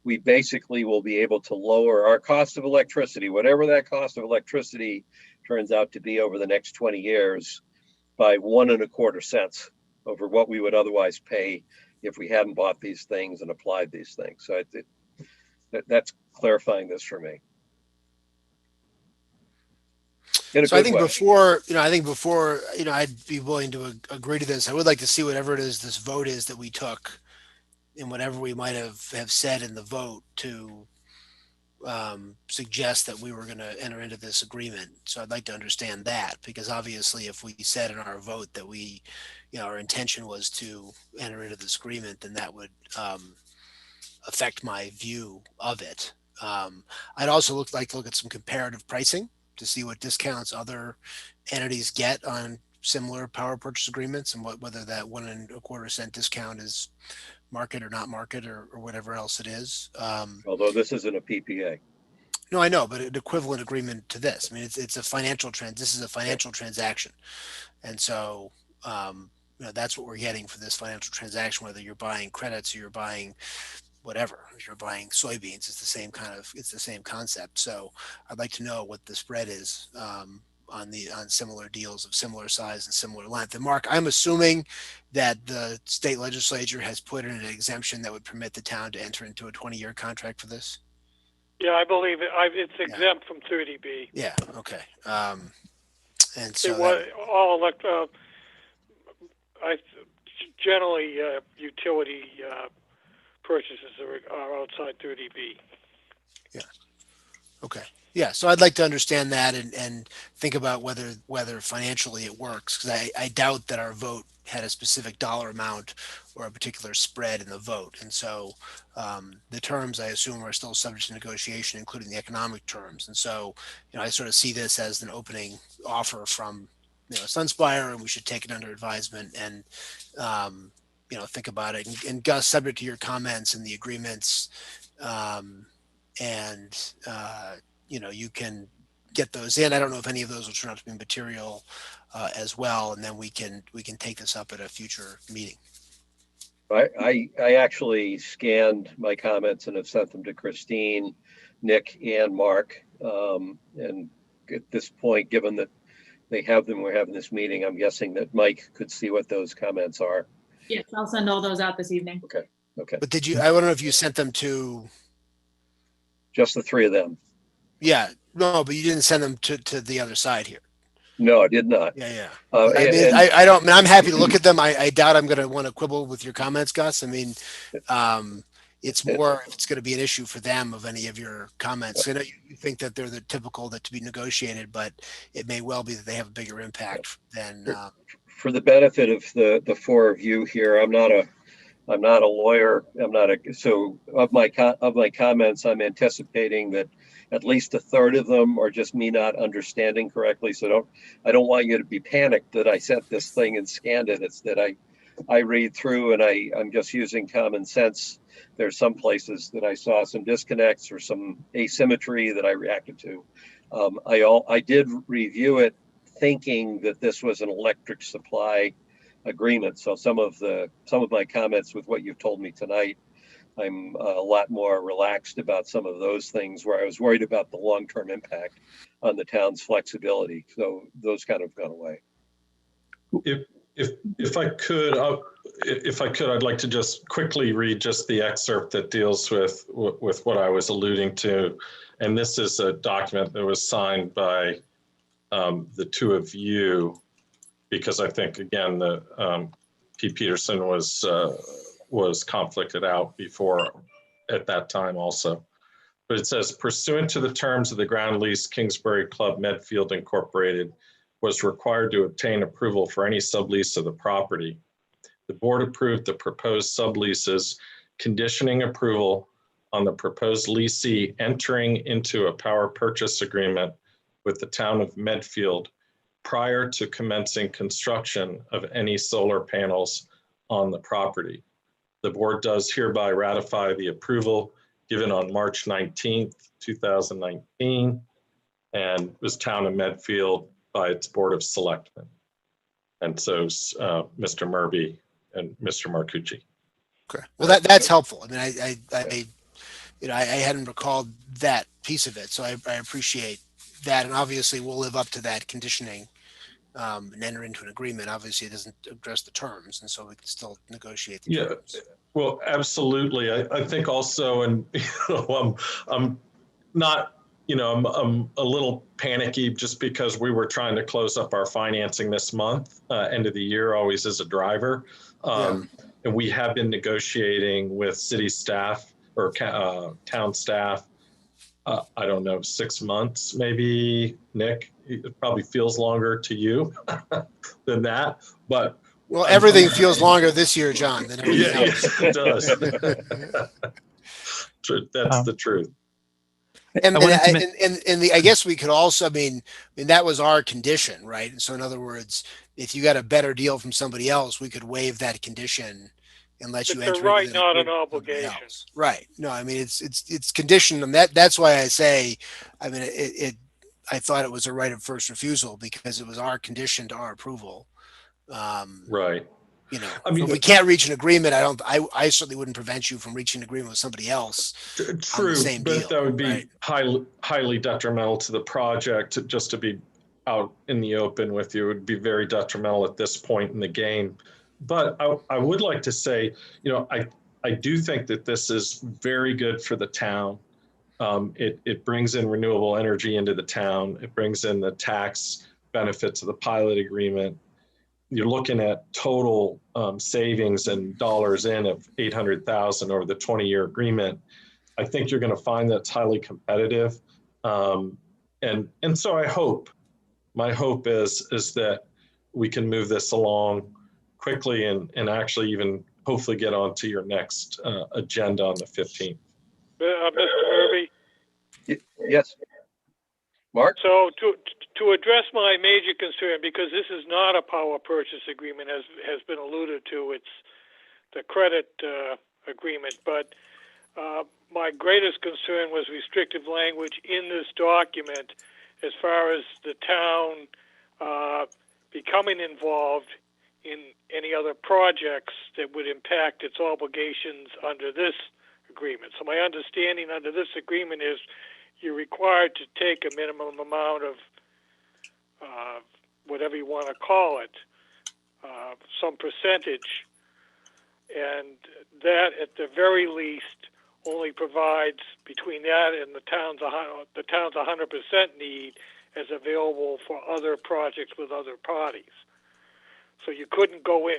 we basically will be able to lower our cost of electricity, whatever that cost of electricity turns out to be over the next 20 years, by 1.25 cents over what we would otherwise pay if we hadn't bought these things and applied these things. So that's clarifying this for me. So I think before, I'd be willing to agree to this. I would like to see whatever it is this vote is that we took, and whatever we might have said in the vote to suggest that we were going to enter into this agreement. So I'd like to understand that, because obviously if we said in our vote that we, our intention was to enter into this agreement, then that would affect my view of it. I'd also like to look at some comparative pricing to see what discounts other entities get on similar power purchase agreements, and whether that 1.25 cent discount is market or not market, or whatever else it is. Although this isn't a PPA. No, I know, but an equivalent agreement to this. I mean, it's a financial this is a financial transaction. And so, that's what we're getting for this financial transaction, whether you're buying credits or you're buying whatever, if you're buying soybeans, it's the same concept. So I'd like to know what the spread is on similar deals of similar size and similar length. And Mark, I'm assuming that the state legislature has put in an exemption that would permit the town to enter into a 20-year contract for this. Yeah, I believe it. It's exempt from 30B. Yeah. Okay. And so it was all generally utility purchases are outside 30B. Yeah. Okay. Yeah. So I'd like to understand that and think about whether financially it works, because I doubt that our vote had a specific dollar amount or a particular spread in the vote. And so the terms, I assume, are still subject to negotiation, including the economic terms. And so, I sort of see this as an opening offer from, Sunspire, and we should take it under advisement and, think about it. And Gus, subject to your comments and the agreements, you can get those in. I don't know if any of those will turn out to be material as well, and then we can take this up at a future meeting. I actually scanned my comments and have sent them to Christine, Nick, and Mark. And at this point, given that they have them, we're having this meeting, I'm guessing that Mike could see what those comments are. Yes, I'll send all those out this evening. Okay. But I don't know if you sent them to just the three of them. Yeah, no, but you didn't send them to the other side here. No, I did not. Yeah. I'm happy to look at them. I doubt I'm going to want to quibble with your comments, Gus. I mean, it's more if it's going to be an issue for them of any of your comments. I know you think that they're the typical that to be negotiated, but it may well be that they have a bigger impact than. For the benefit of the four of you here, I'm not a lawyer. So of my comments, I'm anticipating that at least a third of them are just me not understanding correctly. So I don't want you to be panicked that I sent this thing and scanned it. It's that I read through and I'm just using common sense. There's some places that I saw some disconnects or some asymmetry that I reacted to. I did review it thinking that this was an electric supply agreement. So some of my comments with what you've told me tonight, I'm a lot more relaxed about some of those things where I was worried about the long-term impact on the town's flexibility. So those kind of gone away. If I could, I'd like to just quickly read just the excerpt that deals with what I was alluding to. And this is a document that was signed by the two of you, because I think, again, the P. Peterson was conflicted out before at that time also. But it says, pursuant to the terms of the ground lease, Kingsbury Club Medfield Incorporated was required to obtain approval for any sublease of the property. The board approved the proposed subleases, conditioning approval on the proposed leasee entering into a power purchase agreement with the town of Medfield prior to commencing construction of any solar panels on the property. The board does hereby ratify the approval given on March 19th, 2019, and was town of Medfield by its Board of Selectmen. And so Mr. Murby and Mr. Marcucci. Okay. Well, that's helpful. I mean, I hadn't recalled that piece of it, so I appreciate that. And obviously, we'll live up to that conditioning and enter into an agreement. Obviously, it doesn't address the terms, and so we can still negotiate the terms. Well, absolutely. I think also, and I'm not. I'm a little panicky just because we were trying to close up our financing this month. End of the year always is a driver. And we have been negotiating with city staff or town staff. I don't know, 6 months, maybe, Nick. It probably feels longer to you than that. But well, everything feels longer this year, John, than everything else. It does. That's the truth. I guess we could also, I mean, that was our condition, right? And so in other words, if you got a better deal from somebody else, we could waive that condition and let you enter. It's a right, not an obligation. Right. No, I mean, it's conditioned, and that's why I say, I mean, I thought it was a right of first refusal because it was our condition to our approval. Right. I mean, if we can't reach an agreement, I certainly wouldn't prevent you from reaching an agreement with somebody else. True, but deal, that would be highly detrimental to the project. Just to be out in the open with you, it would be very detrimental at this point in the game. But I would like to say, I do think that this is very good for the town. It brings in renewable energy into the town. It brings in the tax benefits of the pilot agreement. You're looking at total savings and dollars in of $800,000 over the 20-year agreement. I think you're going to find that's highly competitive, and so my hope is that we can move this along quickly and actually even hopefully get onto your next agenda on the 15th. Mr. Murby. Yes. Mark? So to address my major concern, because this is not a power purchase agreement, as has been alluded to, it's the credit agreement. But my greatest concern was restrictive language in this document as far as the town becoming involved in any other projects that would impact its obligations under this agreement. So my understanding under this agreement is you're required to take a minimum amount of whatever you want to call it, some percentage, and that at the very least only provides between that and the town's 100% need as available for other projects with other parties. So you couldn't go in,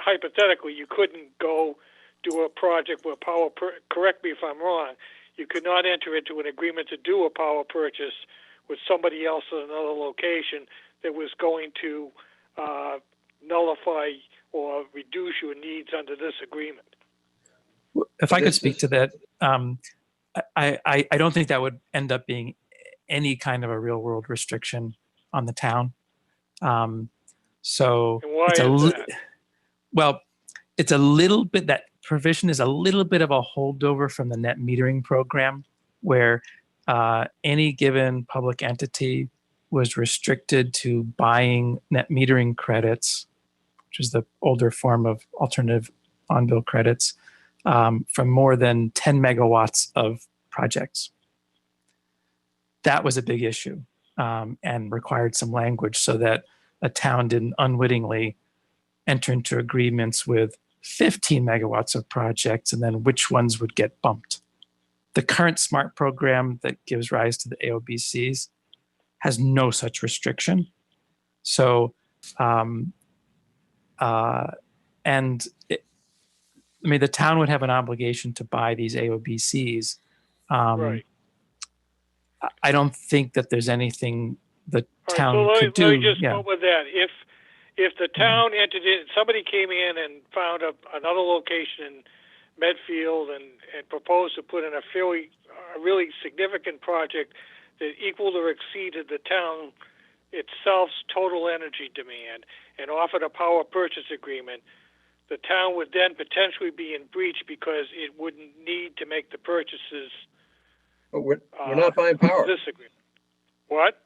hypothetically, you couldn't go do a project where correct me if I'm wrong, you could not enter into an agreement to do a power purchase with somebody else in another location that was going to nullify or reduce your needs under this agreement. If I could speak to that, I don't think that would end up being any kind of a real world restriction on the town. So it's it's a little bit, that provision is a little bit of a holdover from the net metering program, where any given public entity was restricted to buying net metering credits, which is the older form of alternative on-bill credits, from more than 10 megawatts of projects. That was a big issue and required some language so that a town didn't unwittingly enter into agreements with 15 megawatts of projects and then which ones would get bumped. The current SMART program that gives rise to the AOBCs has no such restriction. So, the town would have an obligation to buy these AOBCs. Right. I don't think that there's anything the town so could do. Let me just go with that. If the town entered in, somebody came in and found another location in Medfield and proposed to put in a really significant project that equaled or exceeded the town itself's total energy demand and offered a power purchase agreement, the town would then potentially be in breach because it wouldn't need to make the purchases. But we're not buying power. This agreement. What?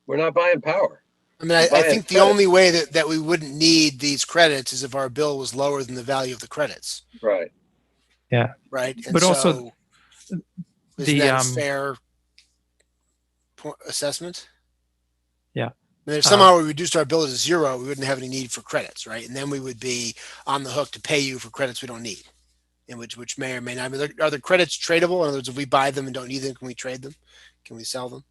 We're not buying power. I mean, I Buying think the credits. only way that we wouldn't need these credits is if our bill was lower than the value of the credits, Right. right? And But also so, isn't the that a fair assessment? Yeah. I mean, if somehow we reduced our bill to zero, we wouldn't have any need for credits, right? And then we would be on the hook to pay you for credits we don't need, and which may or may not. I mean, are the credits tradable? In other words, if we buy them and don't need them, can we trade them? Can we sell them?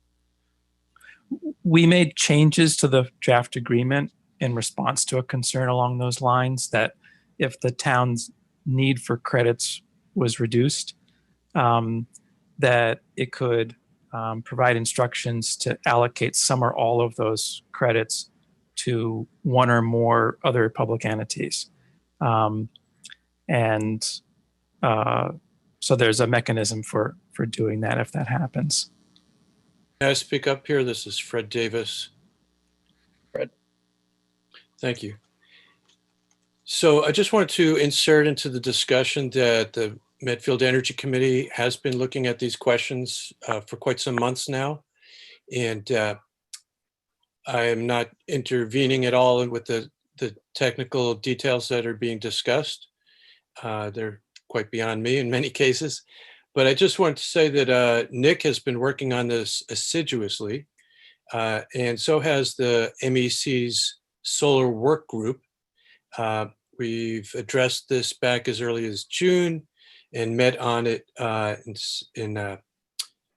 we made changes to the draft agreement in response to a concern along those lines that if the town's need for credits was reduced, that it could provide instructions to allocate some or all of those credits to one or more other public entities. So there's a mechanism for doing that if that happens. Can I speak up here? This is Fred Davis. Fred. Thank you. So I just wanted to insert into the discussion that the Medfield Energy Committee has been looking at these questions for quite some months now. And I am not intervening at all with the technical details that are being discussed. They're quite beyond me in many cases. But I just wanted to say that Nick has been working on this assiduously, and so has the MEC's solar work group. We've addressed this back as early as June and met on it in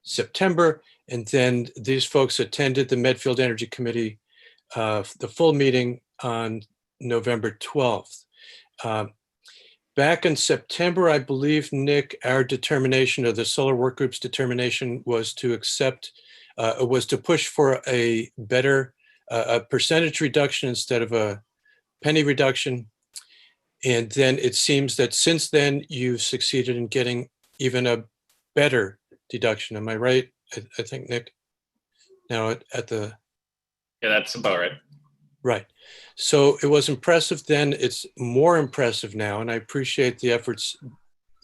September. And then these folks attended the Medfield Energy Committee, the full meeting on November 12th. Back in September, I believe, Nick, our determination, or the solar work group's determination, was to accept, was to push for a better a percentage reduction instead of a penny reduction. And then it seems that since then you've succeeded in getting even a better deduction. Am I right? I think, Nick, now at the... Yeah, that's about right. Right. So it was impressive then. It's more impressive now. And I appreciate the efforts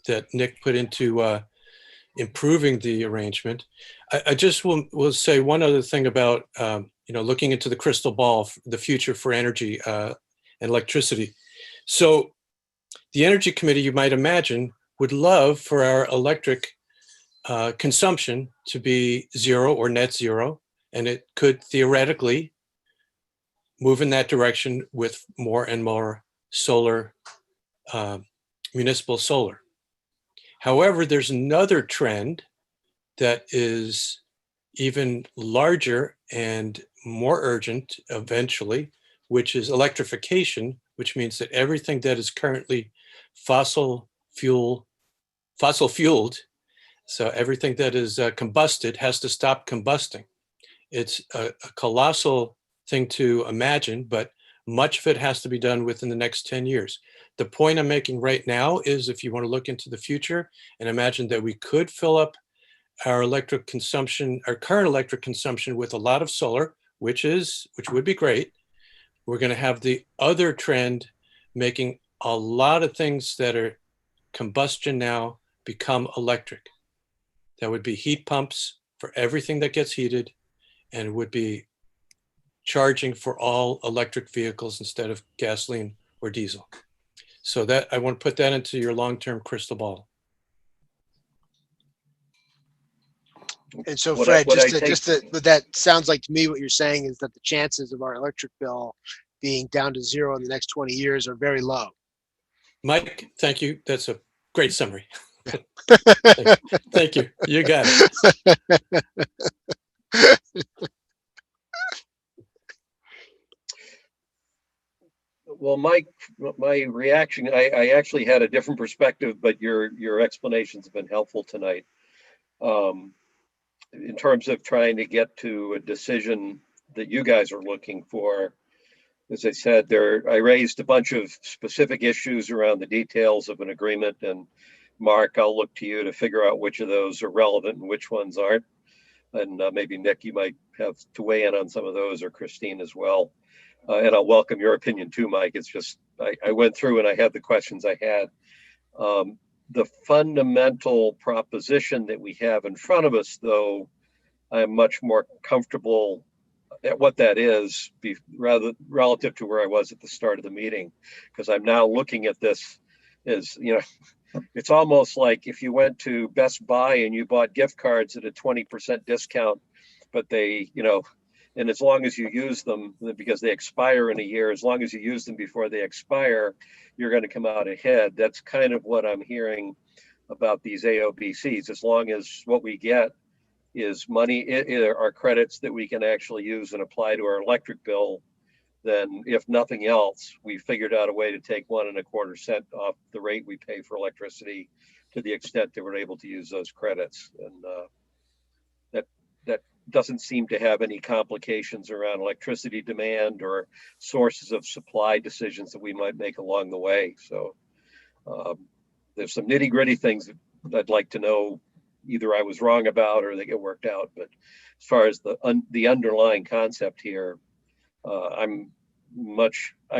that Nick put into improving the arrangement. I just will say one other thing about, looking into the crystal ball, the future for energy and electricity. So the Energy Committee, you might imagine, would love for our electric consumption to be zero or net zero. And it could theoretically move in that direction with more and more solar, municipal solar. However, there's another trend that is even larger and more urgent eventually, which is electrification, which means that everything that is currently fossil fueled, so everything that is combusted has to stop combusting. It's a colossal thing to imagine, but much of it has to be done within the next 10 years. The point I'm making right now is if you want to look into the future and imagine that we could fill up our electric consumption, our current electric consumption with a lot of solar, which would be great. We're going to have the other trend making a lot of things that are combustion now become electric. That would be heat pumps for everything that gets heated, and would be charging for all electric vehicles instead of gasoline or diesel. So that I want to put that into your long-term crystal ball. And so, Fred, but that sounds like to me what you're saying is that the chances of our electric bill being down to zero in the next 20 years are very low. Mike, thank you. That's a great summary. Thank you. You got it. Well, Mike, my reaction, I actually had a different perspective, but your explanations have been helpful tonight. In terms of trying to get to a decision that you guys are looking for, as I said, I raised a bunch of specific issues around the details of an agreement, and Mark, I'll look to you to figure out which of those are relevant and which ones aren't. And maybe Nick, you might have to weigh in on some of those, or Christine as well. And I'll welcome your opinion too, Mike. It's just, I went through and I had the questions I had. The fundamental proposition that we have in front of us, though, I'm much more comfortable at what that is, rather relative to where I was at the start of the meeting, because I'm now looking at this as, it's almost like if you went to Best Buy and you bought gift cards at a 20% discount, but they, and as long as you use them, because they expire in a year, as long as you use them before they expire, you're going to come out ahead. That's kind of what I'm hearing about these AOBCs. As long as what we get is money, are credits that we can actually use and apply to our electric bill, then if nothing else, we figured out a way to take 1.25 cents off the rate we pay for electricity to the extent that we're able to use those credits. And that doesn't seem to have any complications around electricity demand or sources of supply decisions that we might make along the way. So there's some nitty gritty things that I'd like to know either I was wrong about or they get worked out. But as far as the underlying concept here, I'm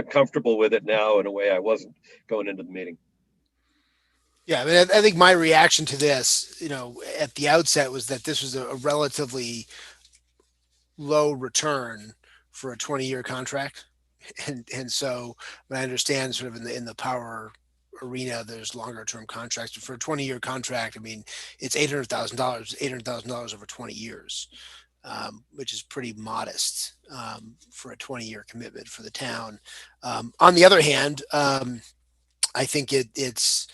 comfortable with it now in a way I wasn't going into the meeting. Yeah, I mean, I think my reaction to this, at the outset was that this was a relatively low return for a 20-year contract. And so I understand sort of in the power arena, there's longer term contracts, but for a 20-year contract, I mean, it's $800,000 over 20 years, which is pretty modest for a 20-year commitment for the town. On the other hand, I think it's,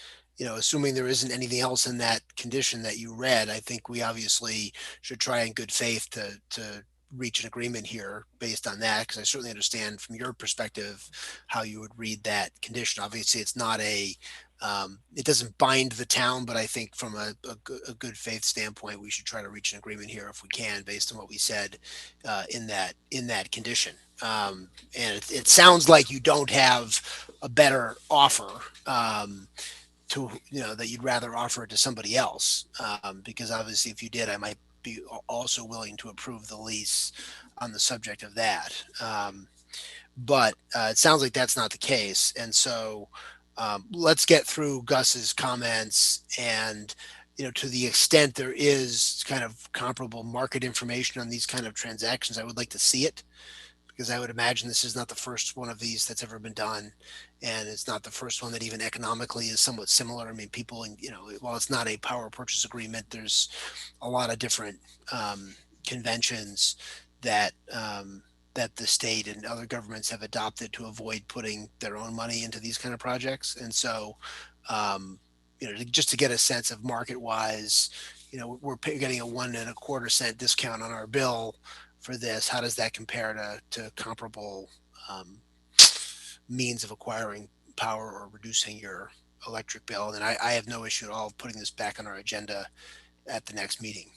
assuming there isn't anything else in that condition that you read, I think we obviously should try in good faith to reach an agreement here based on that, because I certainly understand from your perspective how you would read that condition. Obviously, it's not it doesn't bind the town, but I think from a good faith standpoint, we should try to reach an agreement here if we can, based on what we said in that condition. And it sounds like you don't have a better offer. That you'd rather offer it to somebody else, because obviously if you did, I might be also willing to approve the lease on the subject of that. But it sounds like that's not the case. And so let's get through Gus's comments, and to the extent there is kind of comparable market information on these kind of transactions, I would like to see it, because I would imagine this is not the first one of these that's ever been done. And it's not the first one that even economically is somewhat similar. I mean, people, while it's not a power purchase agreement, there's a lot of different conventions that the state and other governments have adopted to avoid putting their own money into these kind of projects. And so, just to get a sense of market wise, we're getting a 1.25 cent discount on our bill for this. How does that compare to comparable means of acquiring power or reducing your electric bill? And I have no issue at all putting this back on our agenda at the next meeting.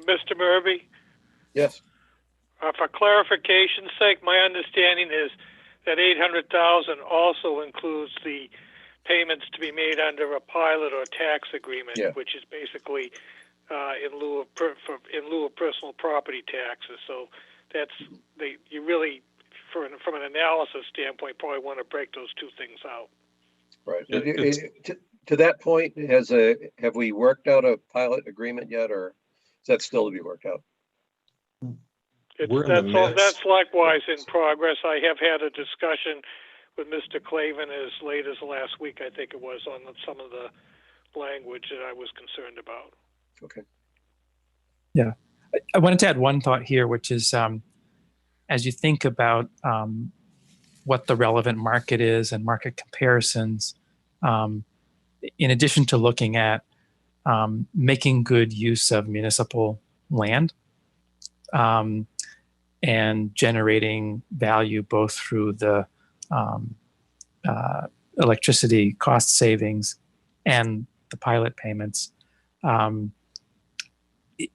Mr. Murphy? Yes. For clarification's sake, my understanding is that $800,000 also includes the payments to be made under a pilot or tax agreement, which is basically in lieu of personal property taxes. So you really, from an analysis standpoint, probably want to break those two things out. Right. To that point, have we worked out a pilot agreement yet, or is that still to be worked out? That's likewise in progress. I have had a discussion with Mr. Clavin as late as last week, I think it was, on some of the language that I was concerned about. Okay. Yeah. I wanted to add one thought here, which is as you think about what the relevant market is and market comparisons, in addition to looking at making good use of municipal land and generating value both through the electricity cost savings and the pilot payments,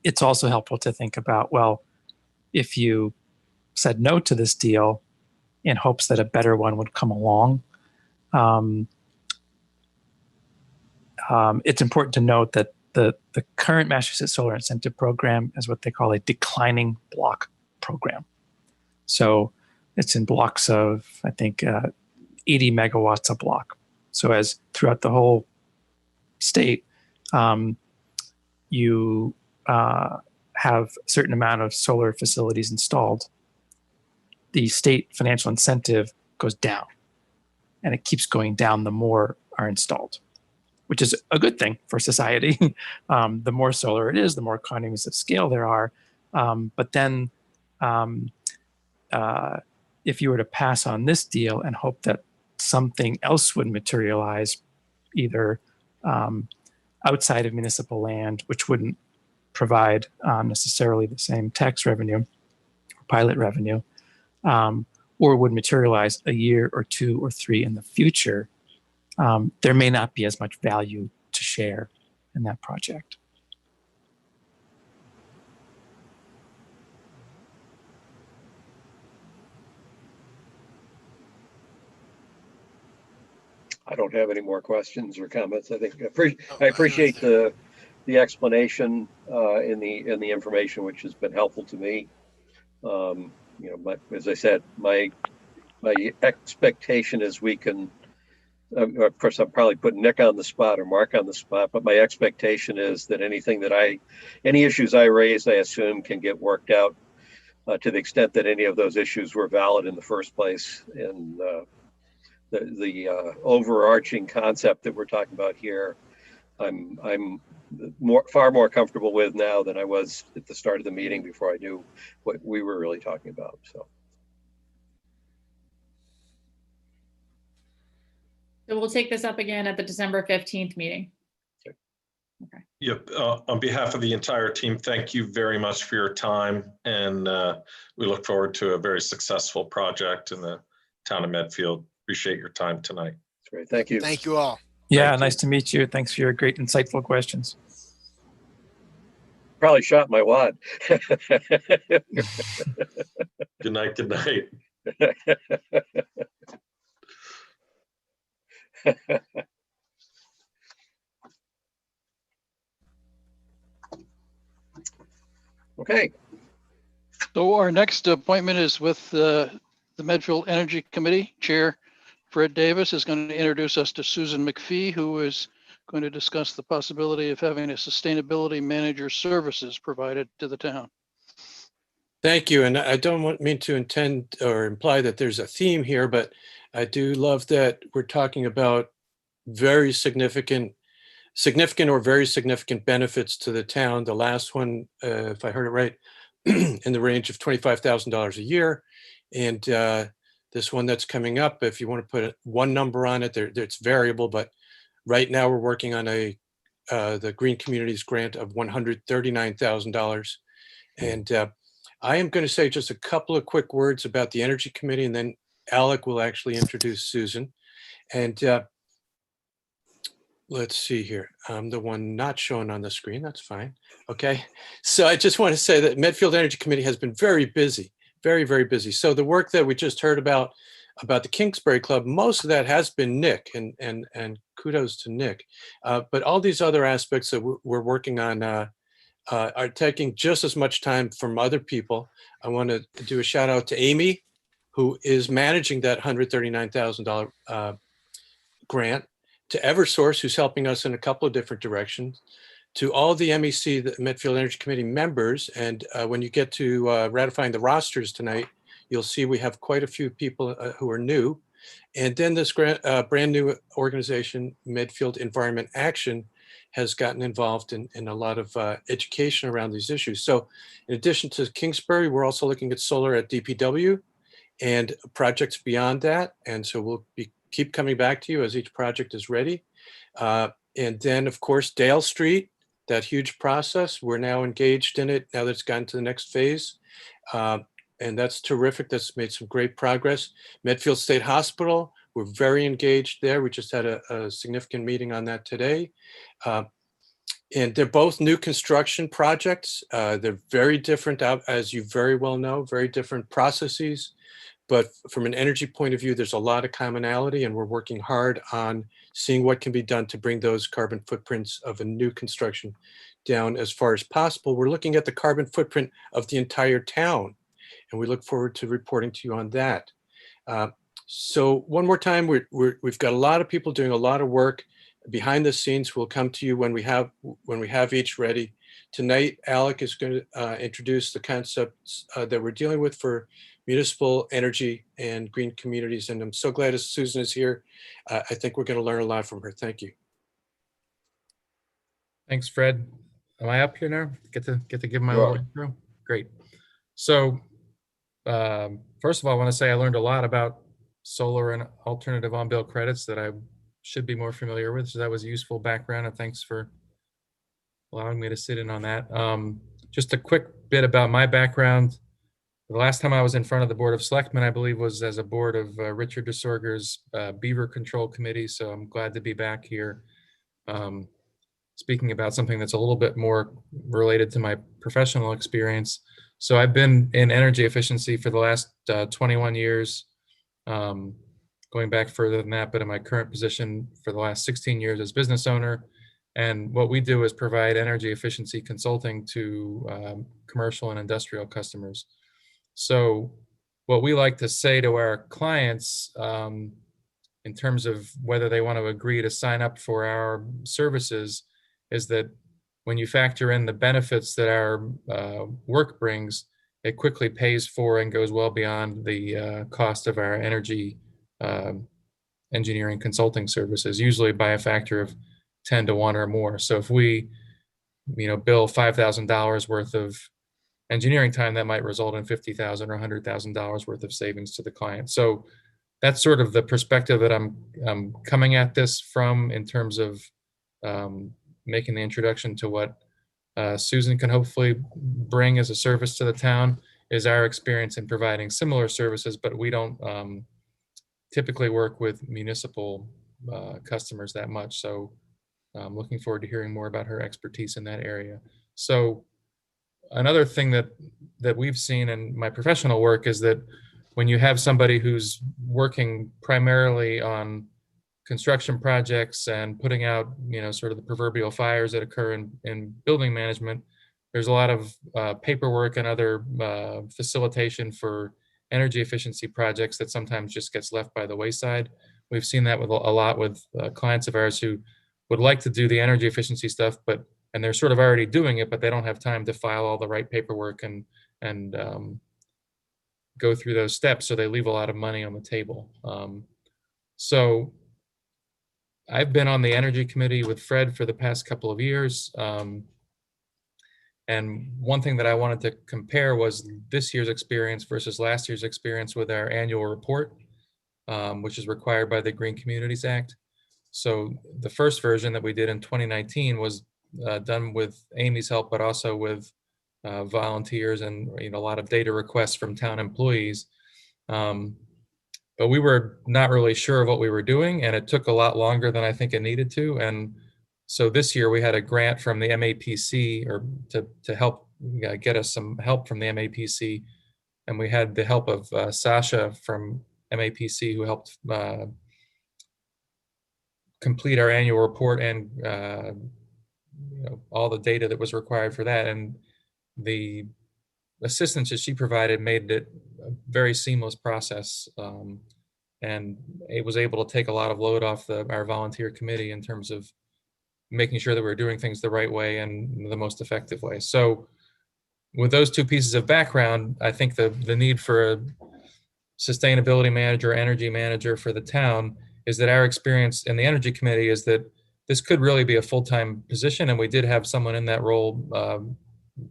it's also helpful to think about, well, if you said no to this deal in hopes that a better one would come along, it's important to note that the current Massachusetts Solar Incentive Program is what they call a declining block program. So it's in blocks of, I think, 80 megawatts a block. So as throughout the whole state, you have a certain amount of solar facilities installed, the state financial incentive goes down, and it keeps going down the more are installed, which is a good thing for society. The more solar it is, the more economies of scale there are. But then if you were to pass on this deal and hope that something else would materialize, either outside of municipal land, which wouldn't provide necessarily the same tax revenue or pilot revenue, or would materialize a year or 2 or 3 in the future, there may not be as much value to share in that project. I don't have any more questions or comments. I think I appreciate the explanation in the information, which has been helpful to me. As I said, my expectation is we can. Of course, I'm probably putting Nick on the spot or Mark on the spot, but my expectation is that any issues I raise, I assume can get worked out to the extent that any of those issues were valid in the first place. And the overarching concept that we're talking about here, I'm far more comfortable with now than I was at the start of the meeting before I knew what we were really talking about. So we'll take this up again at the December 15th meeting. Okay. Yep. On behalf of the entire team, thank you very much for your time. And we look forward to a very successful project in the town of Medfield. Appreciate your time tonight. That's great. Thank you. Thank you all. Yeah, nice to meet you. Thanks for your great, insightful questions. Probably shot my wad. Good night. Good night. Okay. So our next appointment is with the Medfield Energy Committee. Chair Fred Davis is going to introduce us to Susan McPhee, who is going to discuss the possibility of having a sustainability manager services provided to the town. Thank you. And I don't mean to intend or imply that there's a theme here, but I do love that we're talking about very significant or very significant benefits to the town. The last one, if I heard it right, in the range of $25,000 a year. And this one that's coming up, if you want to put one number on it, it's variable, but right now we're working on the Green Communities grant of $139,000. And I am going to say just a couple of quick words about the Energy Committee, and then Alec will actually introduce Susan. And let's see here. I'm the one not shown on the screen. That's fine. Okay. So I just want to say that Medfield Energy Committee has been very busy, very, very busy. So the work that we just heard about the Kingsbury Club, most of that has been Nick, and kudos to Nick. But all these other aspects that we're working on are taking just as much time from other people. I want to do a shout out to Amy, who is managing that $139,000 grant, to Eversource, who's helping us in a couple of different directions, to all the MEC, the Medfield Energy Committee members. And when you get to ratifying the rosters tonight, you'll see we have quite a few people who are new. And then this brand new organization, Medfield Environment Action, has gotten involved in a lot of education around these issues. So in addition to Kingsbury, we're also looking at solar at DPW and projects beyond that. And so we'll keep coming back to you as each project is ready. And then, of course, Dale Street, that huge process, we're now engaged in it now that it's gotten to the next phase. And that's terrific. That's made some great progress. Medfield State Hospital, we're very engaged there. We just had a significant meeting on that today. And they're both new construction projects. They're very different, as you very well know, very different processes. But from an energy point of view, there's a lot of commonality, and we're working hard on seeing what can be done to bring those carbon footprints of a new construction down as far as possible. We're looking at the carbon footprint of the entire town, and we look forward to reporting to you on that. So one more time, we've got a lot of people doing a lot of work behind the scenes. We'll come to you when we have each ready. Tonight, Alec is going to introduce the concepts that we're dealing with for municipal energy and green communities. And I'm so glad as Susan is here. I think we're going to learn a lot from her. Thank you. Thanks, Fred. Am I up here now? Get to give my You little are. intro? Great. So first of all, I want to say I learned a lot about solar and alternative on-bill credits that I should be more familiar with. So that was a useful background, and thanks for allowing me to sit in on that. Just a quick bit about my background. The last time I was in front of the Board of Selectmen, I believe, was as a board of Richard DeSorger's Beaver Control Committee. So I'm glad to be back here speaking about something that's a little bit more related to my professional experience. So I've been in energy efficiency for the last 21 years, going back further than that, but in my current position for the last 16 years as business owner. And what we do is provide energy efficiency consulting to commercial and industrial customers. So what we like to say to our clients in terms of whether they want to agree to sign up for our services is that when you factor in the benefits that our work brings, it quickly pays for and goes well beyond the cost of our energy engineering consulting services, usually by a factor of 10 to 1 or more. So if we, bill $5,000 worth of engineering time, that might result in $50,000 or $100,000 worth of savings to the client. So that's sort of the perspective that I'm coming at this from in terms of making the introduction to what Susan can hopefully bring as a service to the town is our experience in providing similar services, but we don't typically work with municipal customers that much. So I'm looking forward to hearing more about her expertise in that area. So another thing that we've seen in my professional work is that when you have somebody who's working primarily on construction projects and putting out, sort of the proverbial fires that occur in building management, there's a lot of paperwork and other facilitation for energy efficiency projects that sometimes just gets left by the wayside. We've seen that with a lot with clients of ours who would like to do the energy efficiency stuff, and they're sort of already doing it, but they don't have time to file all the right paperwork and go through those steps. So they leave a lot of money on the table. So I've been on the energy committee with Fred for the past couple of years. And one thing that I wanted to compare was this year's experience versus last year's experience with our annual report, which is required by the Green Communities Act. So the first version that we did in 2019 was done with Amy's help, but also with volunteers and a lot of data requests from town employees. But we were not really sure of what we were doing, and it took a lot longer than I think it needed to. And so this year we had a grant from the MAPC to help get us some help from the MAPC. And we had the help of Sasha from MAPC, who helped complete our annual report and all the data that was required for that. And the assistance that she provided made it a very seamless process. And it was able to take a lot of load off our volunteer committee in terms of making sure that we're doing things the right way and the most effective way. So with those two pieces of background, I think the need for a sustainability manager, energy manager for the town is that our experience in the energy committee is that this could really be a full-time position. And we did have someone in that role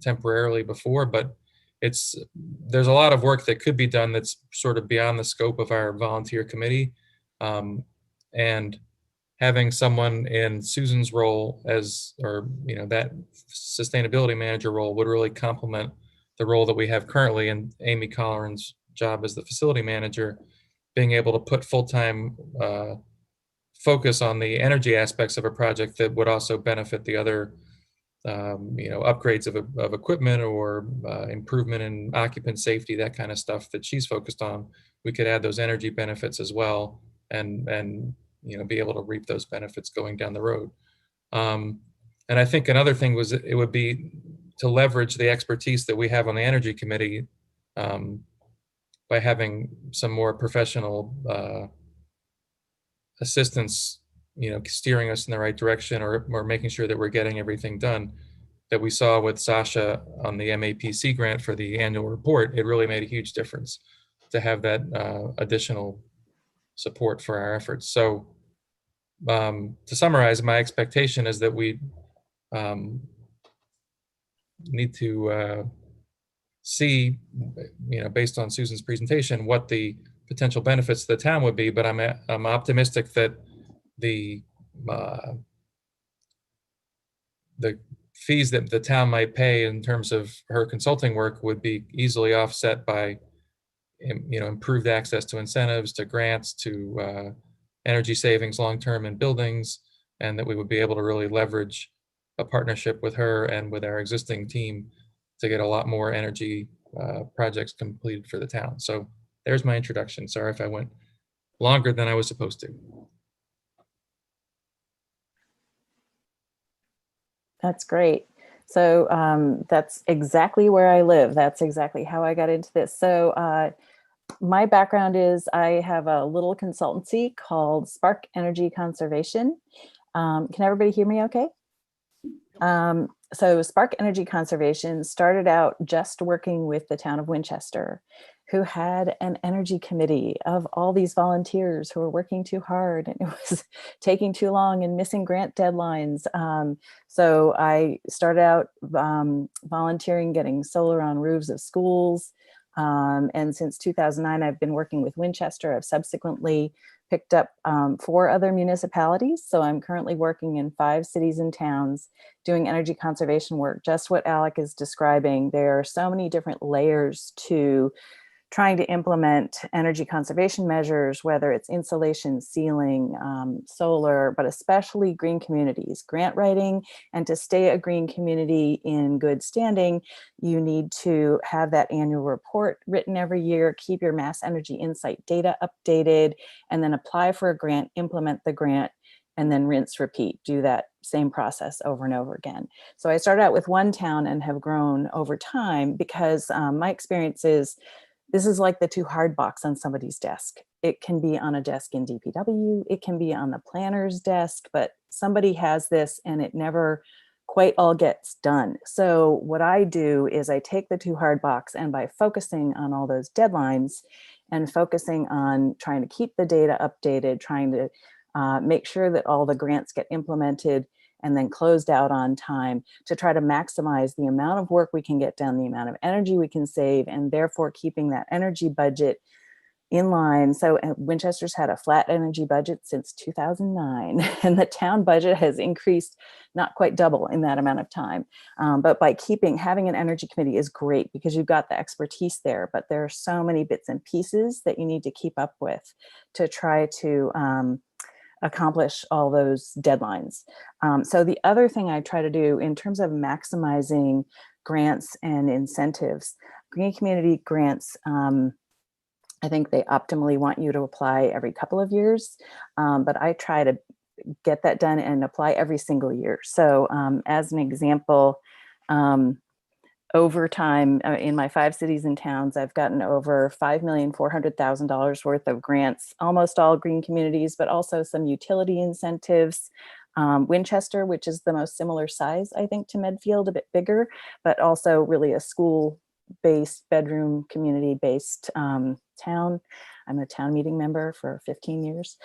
temporarily before, but there's a lot of work that could be done that's sort of beyond the scope of our volunteer committee. And having someone in Susan's role that sustainability manager role would really complement the role that we have currently in Amy Colleran's job as the facility manager, being able to put full-time focus on the energy aspects of a project that would also benefit the other upgrades of equipment or improvement in occupant safety, that kind of stuff that she's focused on. We could add those energy benefits as well and be able to reap those benefits going down the road. And I think another thing was it would be to leverage the expertise that we have on the energy committee by having some more professional assistance, steering us in the right direction or making sure that we're getting everything done. that we saw with Sasha on the MAPC grant for the annual report, it really made a huge difference to have that additional support for our efforts. So to summarize, my expectation is that we need to see, based on Susan's presentation, what the potential benefits to the town would be. But I'm optimistic that the fees that the town might pay in terms of her consulting work would be easily offset by, improved access to incentives, to grants, to energy savings long-term in buildings, and that we would be able to really leverage a partnership with her and with our existing team to get a lot more energy projects completed for the town. So there's my introduction. Sorry if I went longer than I was supposed to. That's great. So that's exactly where I live. That's exactly how I got into this. So my background is I have a little consultancy called Spark Energy Conservation. Can everybody hear me okay? So Spark Energy Conservation started out just working with the town of Winchester, who had an energy committee of all these volunteers who were working too hard, and it was taking too long and missing grant deadlines. So I started out volunteering, getting solar on roofs of schools. And since 2009, I've been working with Winchester. I've subsequently picked up 4 other municipalities. So I'm currently working in 5 cities and towns doing energy conservation work, just what Alec is describing. There are so many different layers to trying to implement energy conservation measures, whether it's insulation, ceiling, solar, but especially green communities, grant writing. And to stay a green community in good standing, you need to have that annual report written every year, keep your mass energy insight data updated, and then apply for a grant, implement the grant, and then rinse, repeat, do that same process over and over again. So I started out with one town and have grown over time because my experience is this is like the too hard box on somebody's desk. It can be on a desk in DPW, it can be on the planner's desk, but somebody has this and it never quite all gets done. So what I do is I take the too hard box, and by focusing on all those deadlines and focusing on trying to keep the data updated, trying to make sure that all the grants get implemented and then closed out on time, to try to maximize the amount of work we can get done, the amount of energy we can save, and therefore keeping that energy budget in line. So Winchester's had a flat energy budget since 2009, and the town budget has increased not quite double in that amount of time. But by having an energy committee is great because you've got the expertise there, but there are so many bits and pieces that you need to keep up with to try to accomplish all those deadlines. So the other thing I try to do in terms of maximizing grants and incentives, green community grants, I think they optimally want you to apply every couple of years, but I try to get that done and apply every single year. So as an example, over time in my 5 cities and towns, I've gotten over $5,400,000 worth of grants, almost all green communities, but also some utility incentives. Winchester, which is the most similar size, I think, to Medfield, a bit bigger, but also really a school-based, bedroom community-based town. I'm a town meeting member for 15 years.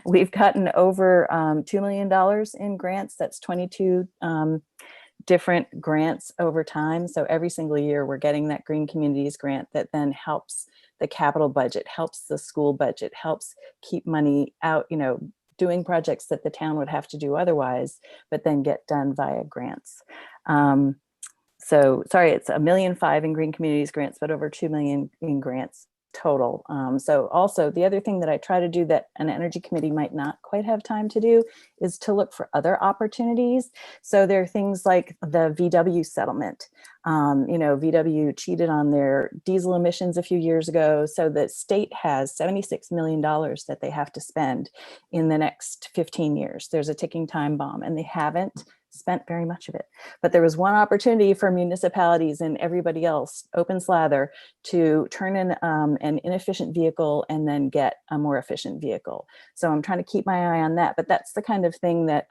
We've gotten over $2 million in grants. That's 22 different grants over time. So every single year we're getting that Green Communities grant that then helps the capital budget, helps the school budget, helps keep money out, doing projects that the town would have to do otherwise, but then get done via grants. So sorry, it's $1.5 million in Green Communities grants, but over $2 million in grants total. So also the other thing that I try to do that an energy committee might not quite have time to do is to look for other opportunities. So there are things like the VW settlement. VW cheated on their diesel emissions a few years ago. So the state has $76 million that they have to spend in the next 15 years. There's a ticking time bomb, and they haven't spent very much of it. But there was one opportunity for municipalities and everybody else, open slather, to turn in an inefficient vehicle and then get a more efficient vehicle. So I'm trying to keep my eye on that. But that's the kind of thing that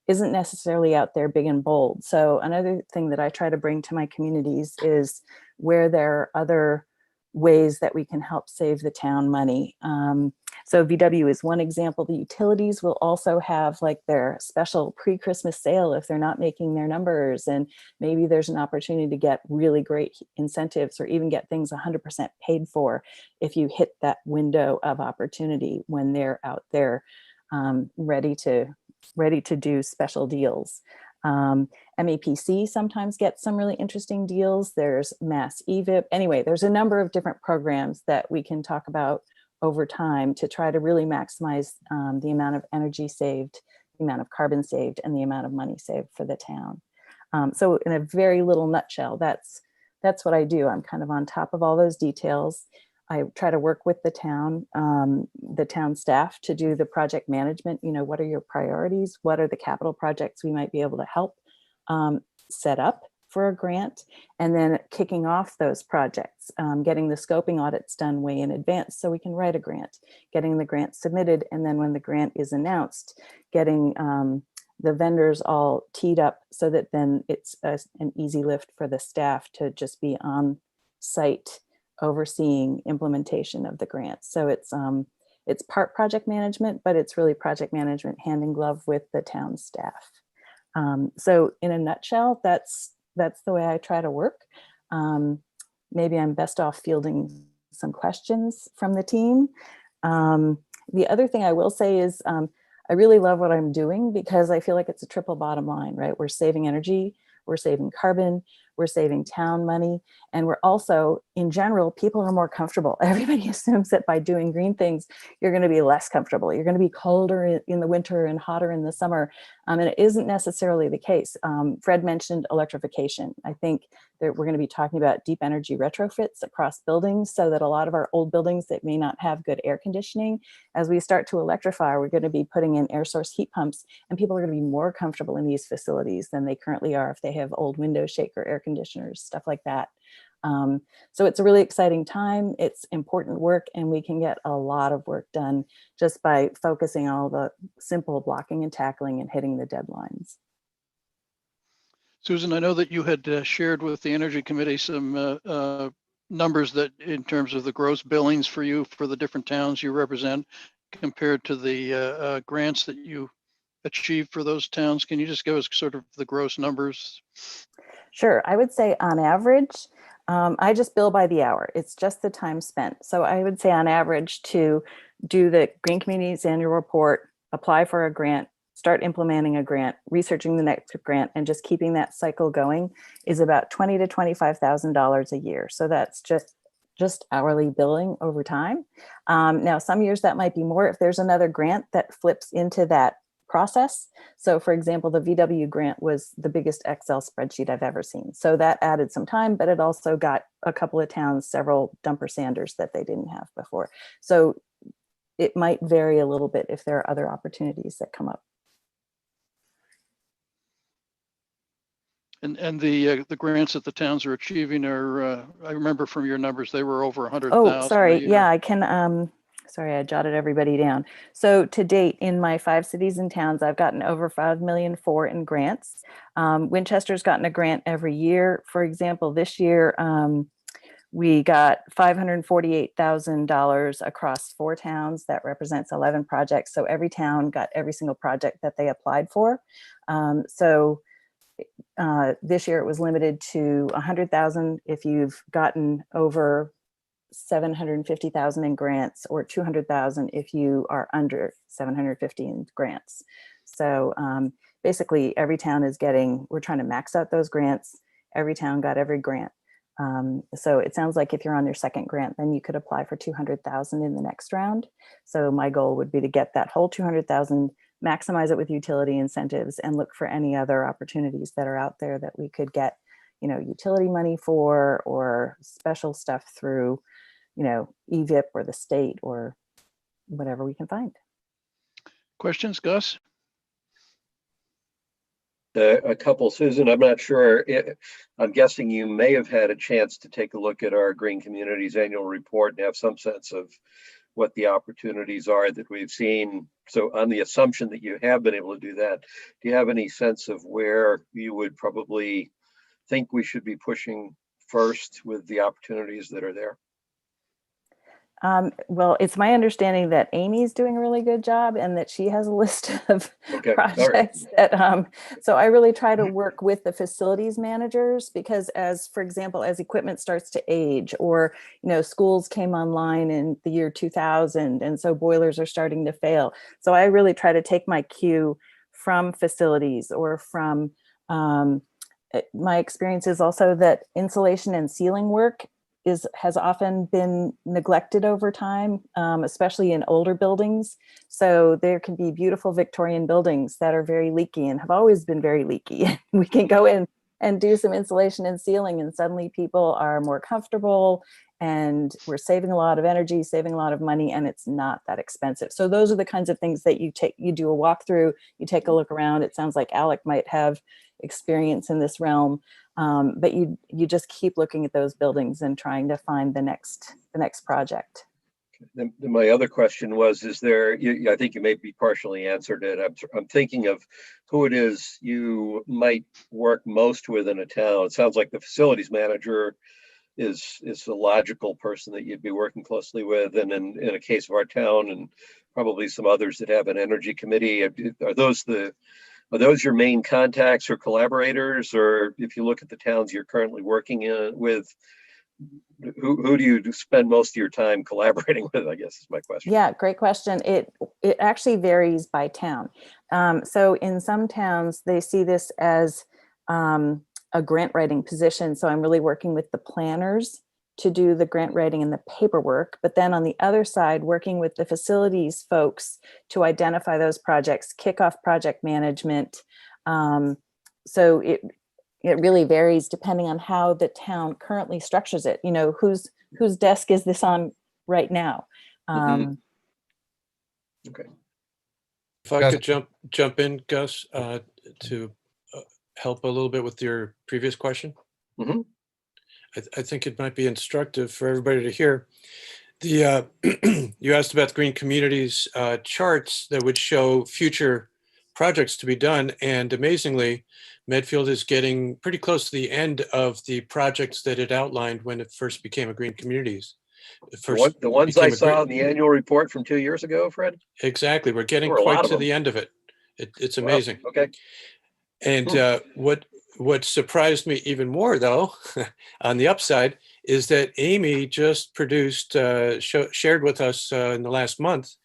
isn't necessarily out there big and bold. So another thing that I try to bring to my communities is where there are other ways that we can help save the town money. So VW is one example. The utilities will also have like their special pre-Christmas sale if they're not making their numbers, and maybe there's an opportunity to get really great incentives or even get things 100% paid for if you hit that window of opportunity when they're out there ready to do special deals. MEPC sometimes gets some really interesting deals. There's Mass EVIP. Anyway, there's a number of different programs that we can talk about over time to try to really maximize the amount of energy saved, the amount of carbon saved, and the amount of money saved for the town. So in a very little nutshell, that's what I do. I'm kind of on top of all those details. I try to work with the town staff to do the project management. You know, what are your priorities? What are the capital projects we might be able to help set up for a grant? And then kicking off those projects, getting the scoping audits done way in advance so we can write a grant, getting the grant submitted. And then when the grant is announced, getting the vendors all teed up so that then it's an easy lift for the staff to just be on site overseeing implementation of the grant. So it's part project management, but it's really project management hand in glove with the town staff. So in a nutshell, that's the way I try to work. Maybe I'm best off fielding some questions from the team. The other thing I will say is I really love what I'm doing because I feel like it's a triple bottom line, right? We're saving energy, we're saving carbon, we're saving town money, and we're also, in general, people are more comfortable. Everybody assumes that by doing green things, you're going to be less comfortable. You're going to be colder in the winter and hotter in the summer, and it isn't necessarily the case. Fred mentioned electrification. I think that we're going to be talking about deep energy retrofits across buildings so that a lot of our old buildings that may not have good air conditioning, as we start to electrify, we're going to be putting in air source heat pumps, and people are going to be more comfortable in these facilities than they currently are if they have old window shaker air conditioners, stuff like that. So it's a really exciting time. It's important work, and we can get a lot of work done just by focusing on all the simple blocking and tackling and hitting the deadlines. Susan, I know that you had shared with the Energy Committee some numbers that in terms of the gross billings for you for the different towns you represent compared to the grants that you achieved for those towns. Can you just give us sort of the gross numbers? Sure. I would say on average, I just bill by the hour. It's just the time spent. So I would say on average to do the Green Communities annual report, apply for a grant, start implementing a grant, researching the next grant, and just keeping that cycle going is about $20,000 to $25,000 a year. So that's just hourly billing over time. Now, some years that might be more if there's another grant that flips into that process. So for example, the VW grant was the biggest Excel spreadsheet I've ever seen. So that added some time, but it also got a couple of towns several dumper sanders that they didn't have before. So it might vary a little bit if there are other opportunities that come up. And the grants that the towns are achieving are, I remember from your numbers, they were over 100,000. Oh, sorry. Yeah, I can, sorry, I jotted everybody down. So to date, in my 5 cities and towns, I've gotten over $5 million in grants. Winchester's gotten a grant every year. For example, this year, we got $548,000 across 4 towns. That represents 11 projects. So every town got every single project that they applied for. This year it was limited to 100,000 if you've gotten over 750,000 in grants, or 200,000 if you are under 750 in grants. So basically every town is we're trying to max out those grants. Every town got every grant. So it sounds like if you're on your second grant, then you could apply for 200,000 in the next round. So my goal would be to get that whole 200,000, maximize it with utility incentives, and look for any other opportunities that are out there that we could get, utility money for, or special stuff through, EVIP or the state or whatever we can find. Questions, Gus? A couple, Susan. I'm not sure. I'm guessing you may have had a chance to take a look at our Green Communities annual report and have some sense of what the opportunities are that we've seen. So on the assumption that you have been able to do that, do you have any sense of where you would probably think we should be pushing first with the opportunities that are there? Well, it's my understanding that Amy's doing a really good job and that she has a list of Okay, all right. projects that, so I really try to work with the facilities managers because as, for example, as equipment starts to age or, schools came online in the year 2000 and so boilers are starting to fail. So I really try to take my cue from facilities or from, my experience is also that insulation and ceiling work has often been neglected over time, especially in older buildings. So there can be beautiful Victorian buildings that are very leaky and have always been very leaky. We can go in and do some insulation and ceiling and suddenly people are more comfortable and we're saving a lot of energy, saving a lot of money, and it's not that expensive. So those are the kinds of things that you do a walkthrough, you take a look around. It sounds like Alec might have experience in this realm. But you just keep looking at those buildings and trying to find the next project. Then my other question was, is there, I think you maybe partially answered it. I'm thinking of who it is you might work most with in a town. It sounds like the facilities manager is the logical person that you'd be working closely with. And in a case of our town and probably some others that have an energy committee, are those your main contacts or collaborators? Or if you look at the towns you're currently working with, who do you spend most of your time collaborating with, I guess is my question. Yeah, great question. It actually varies by town. So in some towns, they see this as a grant writing position. So I'm really working with the planners to do the grant writing and the paperwork. But then on the other side, working with the facilities folks to identify those projects, kick off project management. So it really varies depending on how the town currently structures it. Whose desk is this on right now? Okay. If I could jump in, Gus, to help a little bit with your previous question. Mm-hmm. I think it might be instructive for everybody to hear. You asked about the Green Communities charts that would show future projects to be done. And amazingly, Medfield is getting pretty close to the end of the projects that it outlined when it first became a Green Communities. The ones I saw in the annual report from 2 years ago, Fred? Exactly. We're getting quite to the end of it. It's amazing. Wow. Okay. And what surprised me even more, though, on the upside, is that Amy just produced, shared with us in the last month,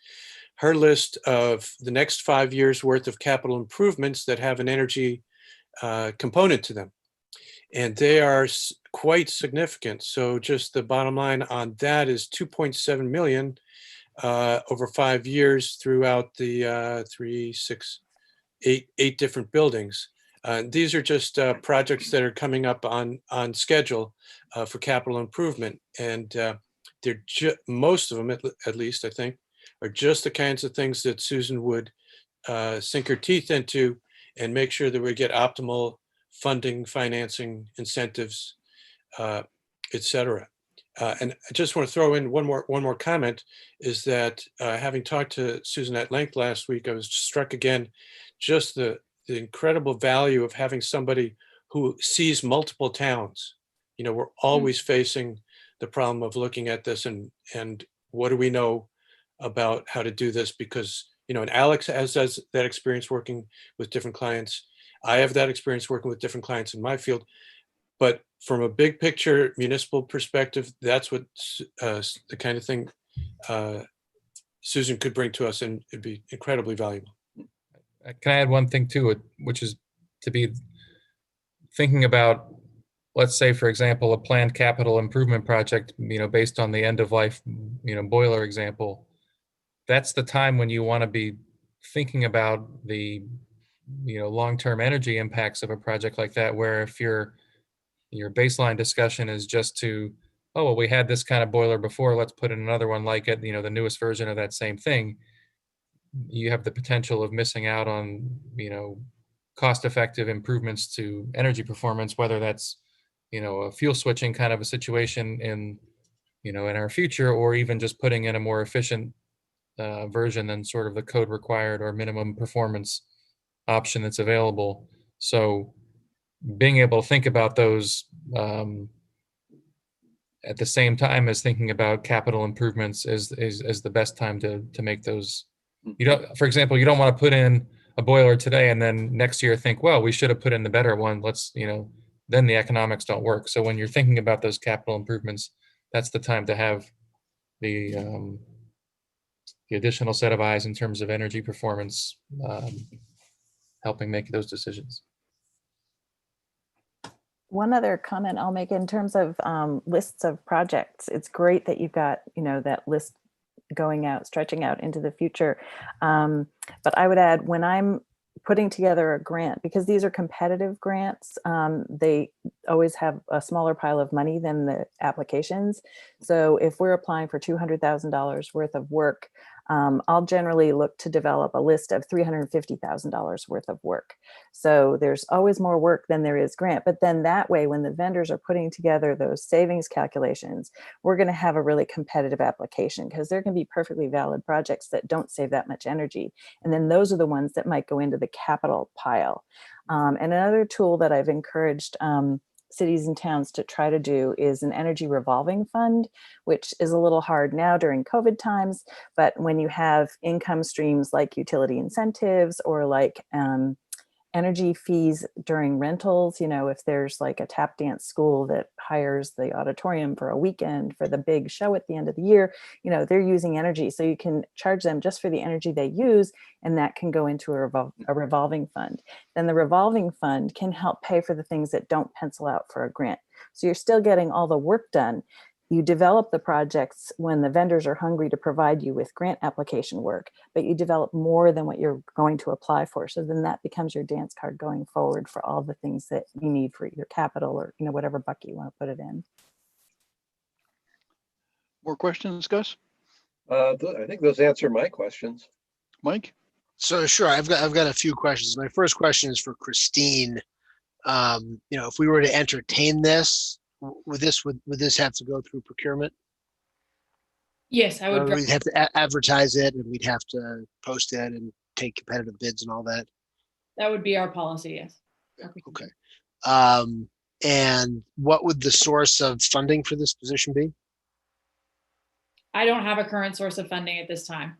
her list of the next 5 years worth of capital improvements that have an energy component to them. And they are quite significant. So just the bottom line on that is 2.7 million over 5 years throughout the 8 different buildings. These are just projects that are coming up on schedule for capital improvement. And they're most of them, at least I think, are just the kinds of things that Susan would sink her teeth into and make sure that we get optimal funding, financing, incentives, et cetera. And I just want to throw in one more comment is that having talked to Susan at length last week, I was struck again, just the incredible value of having somebody who sees multiple towns. We're always facing the problem of looking at this and what do we know about how to do this? Because, and Alex has that experience working with different clients. I have that experience working with different clients in my field. But from a big picture municipal perspective, that's what the kind of thing Susan could bring to us, and it'd be incredibly valuable. Can I add one thing to it, which is to be thinking about, let's say, for example, a planned capital improvement project, based on the end of life, boiler example. That's the time when you want to be thinking about the, long-term energy impacts of a project like that, where if your baseline discussion is just to, oh, well, we had this kind of boiler before, let's put in another one like it, the newest version of that same thing, you have the potential of missing out on, cost-effective improvements to energy performance, whether that's, a fuel switching kind of a situation in in our future, or even just putting in a more efficient version than sort of the code required or minimum performance option that's available. So being able to think about those at the same time as thinking about capital improvements is the best time to make those. For example, you don't want to put in a boiler today and then next year think, well, we should have put in the better one. Let's, then the economics don't work. So when you're thinking about those capital improvements, that's the time to have the additional set of eyes in terms of energy performance, helping make those decisions. One other comment I'll make in terms of lists of projects. It's great that you've got, that list going out, stretching out into the future. But I would add, when I'm putting together a grant, because these are competitive grants, they always have a smaller pile of money than the applications. So if we're applying for $200,000 worth of work, I'll generally look to develop a list of $350,000 worth of work. So there's always more work than there is grant. But then that way, when the vendors are putting together those savings calculations, we're going to have a really competitive application, because there can be perfectly valid projects that don't save that much energy. And then those are the ones that might go into the capital pile. And another tool that I've encouraged cities and towns to try to do is an energy revolving fund, which is a little hard now during COVID times. But when you have income streams like utility incentives or like energy fees during rentals, if there's like a tap dance school that hires the auditorium for a weekend for the big show at the end of the year, they're using energy. So you can charge them just for the energy they use, and that can go into a revolving fund. Then the revolving fund can help pay for the things that don't pencil out for a grant. So you're still getting all the work done. You develop the projects when the vendors are hungry to provide you with grant application work, but you develop more than what you're going to apply for. So then that becomes your dance card going forward for all the things that you need for your capital, or whatever bucket you want to put it in. More questions, Gus? I think those answer my questions. Mike? So sure, I've got a few questions. My first question is for Christine. If we were to entertain this, would this have to go through procurement? Yes, I would. We'd have to advertise it, and we'd have to post it and take competitive bids and all that. That would be our policy, yes. Okay. And what would the source of funding for this position be? I don't have a current source of funding at this time.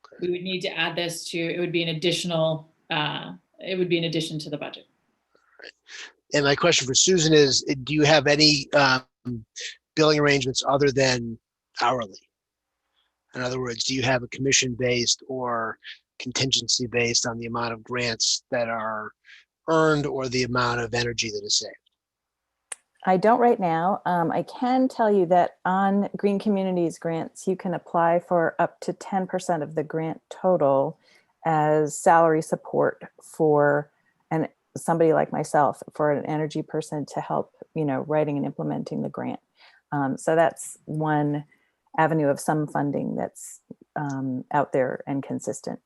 Okay. We would need to add this to, it would be an additional, it would be in addition to the budget. Right. And my question for Susan is, do you have any billing arrangements other than hourly? In other words, do you have a commission-based or contingency-based on the amount of grants that are earned or the amount of energy that is saved? I don't right now. I can tell you that on Green Communities grants, you can apply for up to 10% of the grant total as salary support for somebody like myself, for an energy person to help, writing and implementing the grant. So that's one avenue of some funding that's out there and consistent.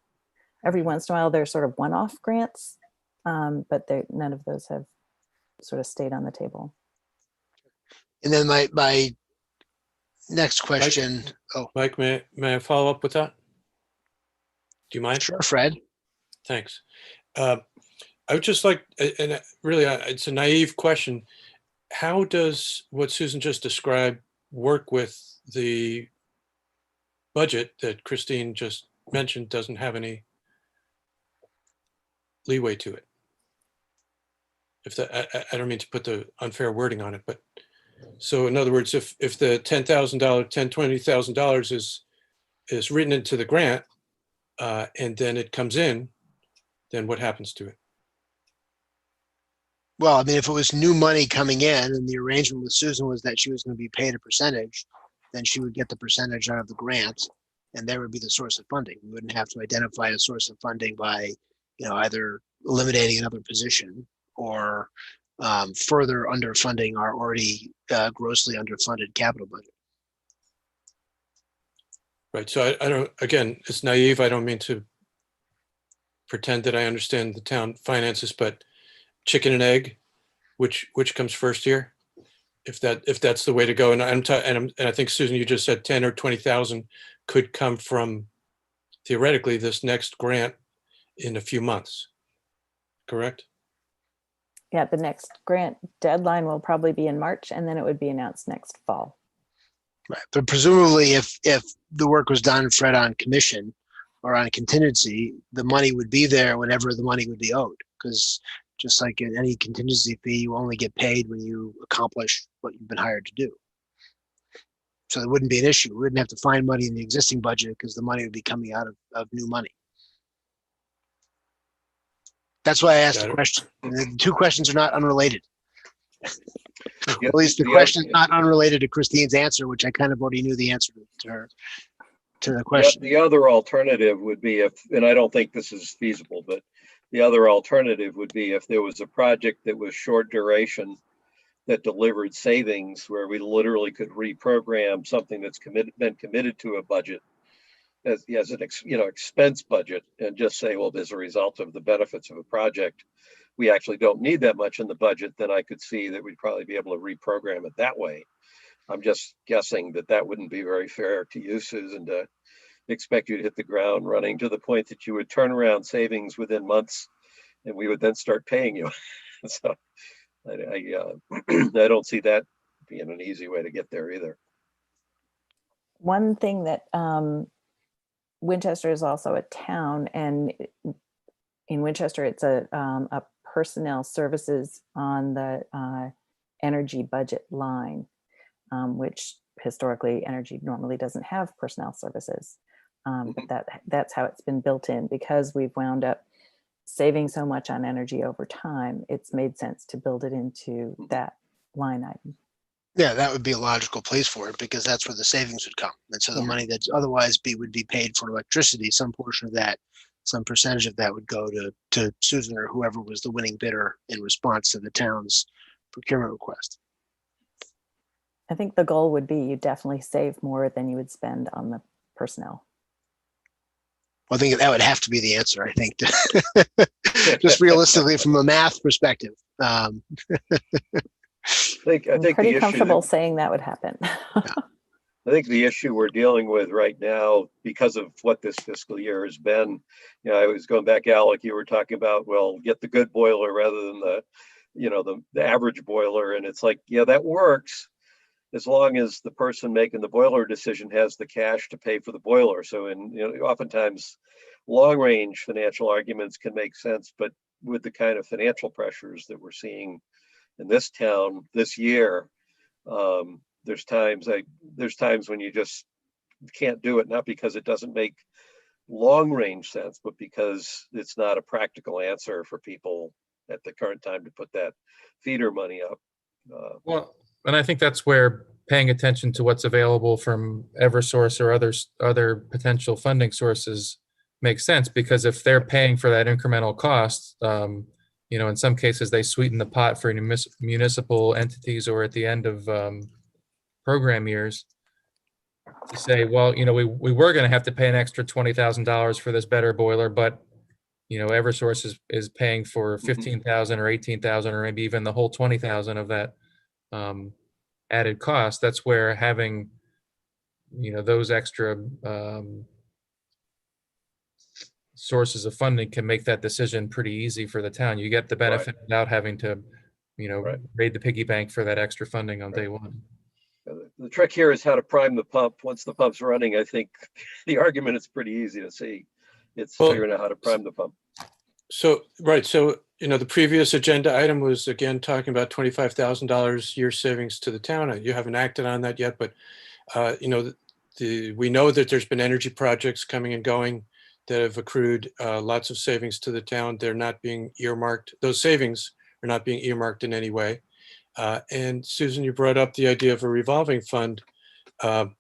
Every once in a while, there's sort of one-off grants, but none of those have sort of stayed on the table. And then my next question. Mike, may I follow up with that? Do you mind? Sure, Fred. Thanks. I would just like, and really, it's a naive question. How does what Susan just described work with the budget that Christine just mentioned doesn't have any leeway to it? I don't mean to put the unfair wording on it, but so in other words, if the $20,000 is written into the grant and then it comes in, then what happens to it? Well, I mean, if it was new money coming in and the arrangement with Susan was that she was going to be paid a percentage, then she would get the percentage out of the grant, and there would be the source of funding. We wouldn't have to identify a source of funding by, either eliminating another position or further underfunding our already grossly underfunded capital budget. Right. So I don't, again, it's naive. I don't mean to pretend that I understand the town finances, but chicken and egg, which comes first here? if that's the way to go. And and I think, Susan, you just said 10 or 20,000 could come from theoretically this next grant in a few months, correct? Yeah, the next grant deadline will probably be in March, and then it would be announced next fall. Right. But presumably if the work was done, Fred, on commission or on contingency, the money would be there whenever the money would be owed. Because just like in any contingency fee, you only get paid when you accomplish what you've been hired to do. So it wouldn't be an issue. We wouldn't have to find money in the existing budget because the money would be coming out of new money. That's why I asked the question. And the two questions are not unrelated. Yeah, At least the question is not unrelated to Christine's answer, which I kind of already knew the answer to her, to the question. The other alternative would be if, and I don't think this is feasible, but the other alternative would be if there was a project that was short duration that delivered savings where we literally could reprogram something that's been committed to a budget as an expense budget, and just say, well, as a result of the benefits of a project, we actually don't need that much in the budget. Then I could see that we'd probably be able to reprogram it that way. I'm just guessing that wouldn't be very fair to you, Susan, to expect you to hit the ground running to the point that you would turn around savings within months and we would then start paying you. So I don't see that being an easy way to get there either. One thing that Winchester is also a town, and in Winchester, it's a personnel services on the energy budget line, which historically energy normally doesn't have personnel services. But that's how it's been built in, because we've wound up saving so much on energy over time. It's made sense to build it into that line item. Yeah, that would be a logical place for it because that's where the savings would come. And so the money that's otherwise would be paid for electricity, some portion of that, some percentage of that would go to Susan or whoever was the winning bidder in response to the town's procurement request. I think the goal would be you definitely save more than you would spend on the personnel. Well, I think that would have to be the answer, I think, just realistically from a math perspective. I think I'm pretty comfortable saying that would happen. I think the issue we're dealing with right now, because of what this fiscal year has been, I was going back, Alec, you were talking about, well, get the good boiler rather than the average boiler. And it's like, yeah, that works as long as the person making the boiler decision has the cash to pay for the boiler. So oftentimes long range financial arguments can make sense, but with the kind of financial pressures that we're seeing in this town this year, there's times when you just can't do it, not because it doesn't make long range sense, but because it's not a practical answer for people at the current time to put that feeder money up. Well, and I think that's where paying attention to what's available from Eversource or other potential funding sources makes sense, because if they're paying for that incremental cost, in some cases they sweeten the pot for municipal entities or at the end of program years to say, well, we were going to have to pay an extra $20,000 for this better boiler, but Eversource is paying for 15,000 or 18,000 or maybe even the whole 20,000 of that added cost. That's where having those extra sources of funding can make that decision pretty easy for the town. You get the benefit without having to raid the piggy bank for that extra funding on day one. The trick here is how to prime the pump. Once the pump's running, I think the argument is pretty easy to see. It's figuring out how to prime the pump. So, right. So, the previous agenda item was, again, talking about $25,000 year savings to the town. You haven't acted on that yet, but, we know that there's been energy projects coming and going that have accrued lots of savings to the town. They're not being earmarked. Those savings are not being earmarked in any way. And Susan, you brought up the idea of a revolving fund. And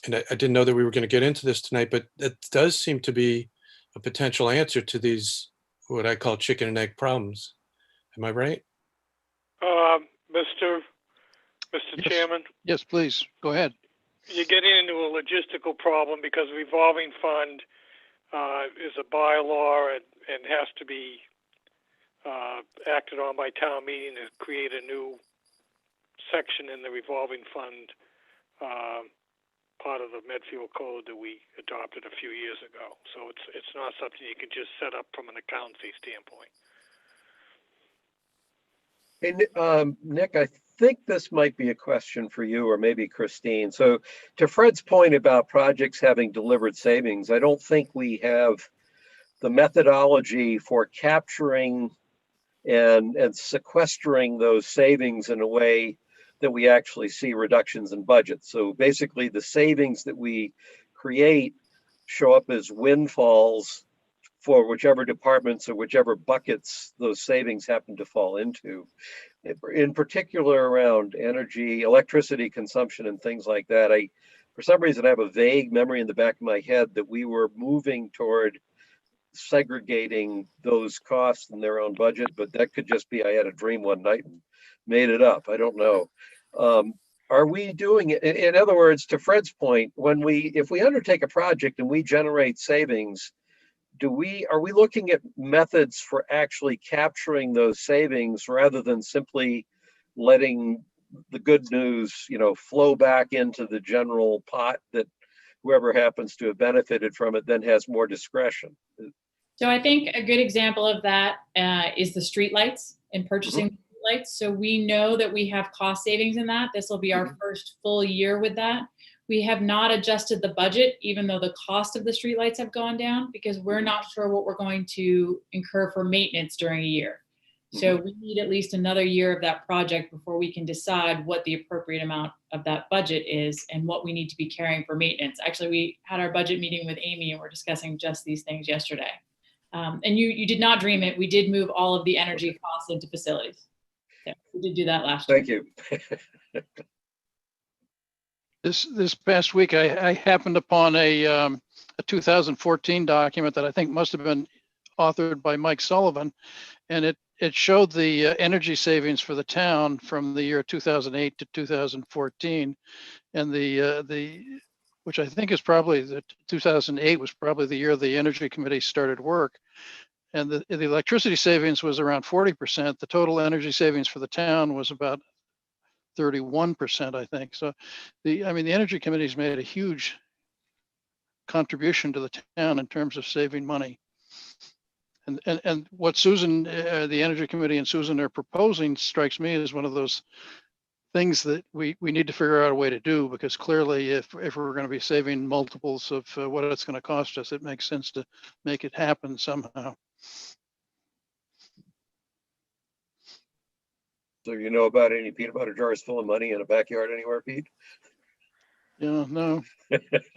I didn't know that we were going to get into this tonight, but that does seem to be a potential answer to these, what I call chicken and egg problems. Am I right? Mr. Chairman? Yes, please. Go ahead. You're getting into a logistical problem because revolving fund is a bylaw and has to be acted on by town meeting to create a new section in the revolving fund part of the Medfield code that we adopted a few years ago. So it's not something you can just set up from an accountancy standpoint. Hey, Nick, I think this might be a question for you or maybe Christine. So to Fred's point about projects having delivered savings, I don't think we have the methodology for capturing and sequestering those savings in a way that we actually see reductions in budget. So basically the savings that we create show up as windfalls for whichever departments or whichever buckets those savings happen to fall into. In particular around energy, electricity consumption and things like that. For some reason, I have a vague memory in the back of my head that we were moving toward segregating those costs in their own budget, but that could just be I had a dream one night and made it up. I don't know. Are we doing it? In other words, to Fred's point, if we undertake a project and we generate savings, are we looking at methods for actually capturing those savings rather than simply letting the good news, flow back into the general pot that whoever happens to have benefited from it then has more discretion? So I think a good example of that is the streetlights and purchasing lights. So we know that we have cost savings in that. This will be our first full year with that. We have not adjusted the budget, even though the cost of the streetlights have gone down, because we're not sure what we're going to incur for maintenance during a year. So we need at least another year of that project before we can decide what the appropriate amount of that budget is and what we need to be carrying for maintenance. Actually, we had our budget meeting with Amy and we're discussing just these things yesterday. And you did not dream it. We did move all of the energy costs into facilities. Yeah, we did do that last year. Thank you. This past week, I happened upon a 2014 document that I think must have been authored by Mike Sullivan, and it showed the energy savings for the town from the year 2008 to 2014, and which I think is probably the 2008 was probably the year the Energy Committee started work, and the electricity savings was around 40%. The total energy savings for the town was about 31%, I think. So the Energy Committee's made a huge contribution to the town in terms of saving money. And what Susan, the Energy Committee and Susan are proposing strikes me as one of those things that we need to figure out a way to do, because clearly if we're going to be saving multiples of what it's going to cost us, it makes sense to make it happen somehow. So you know about any peanut butter jars full of money in a backyard anywhere, Pete? Yeah, no.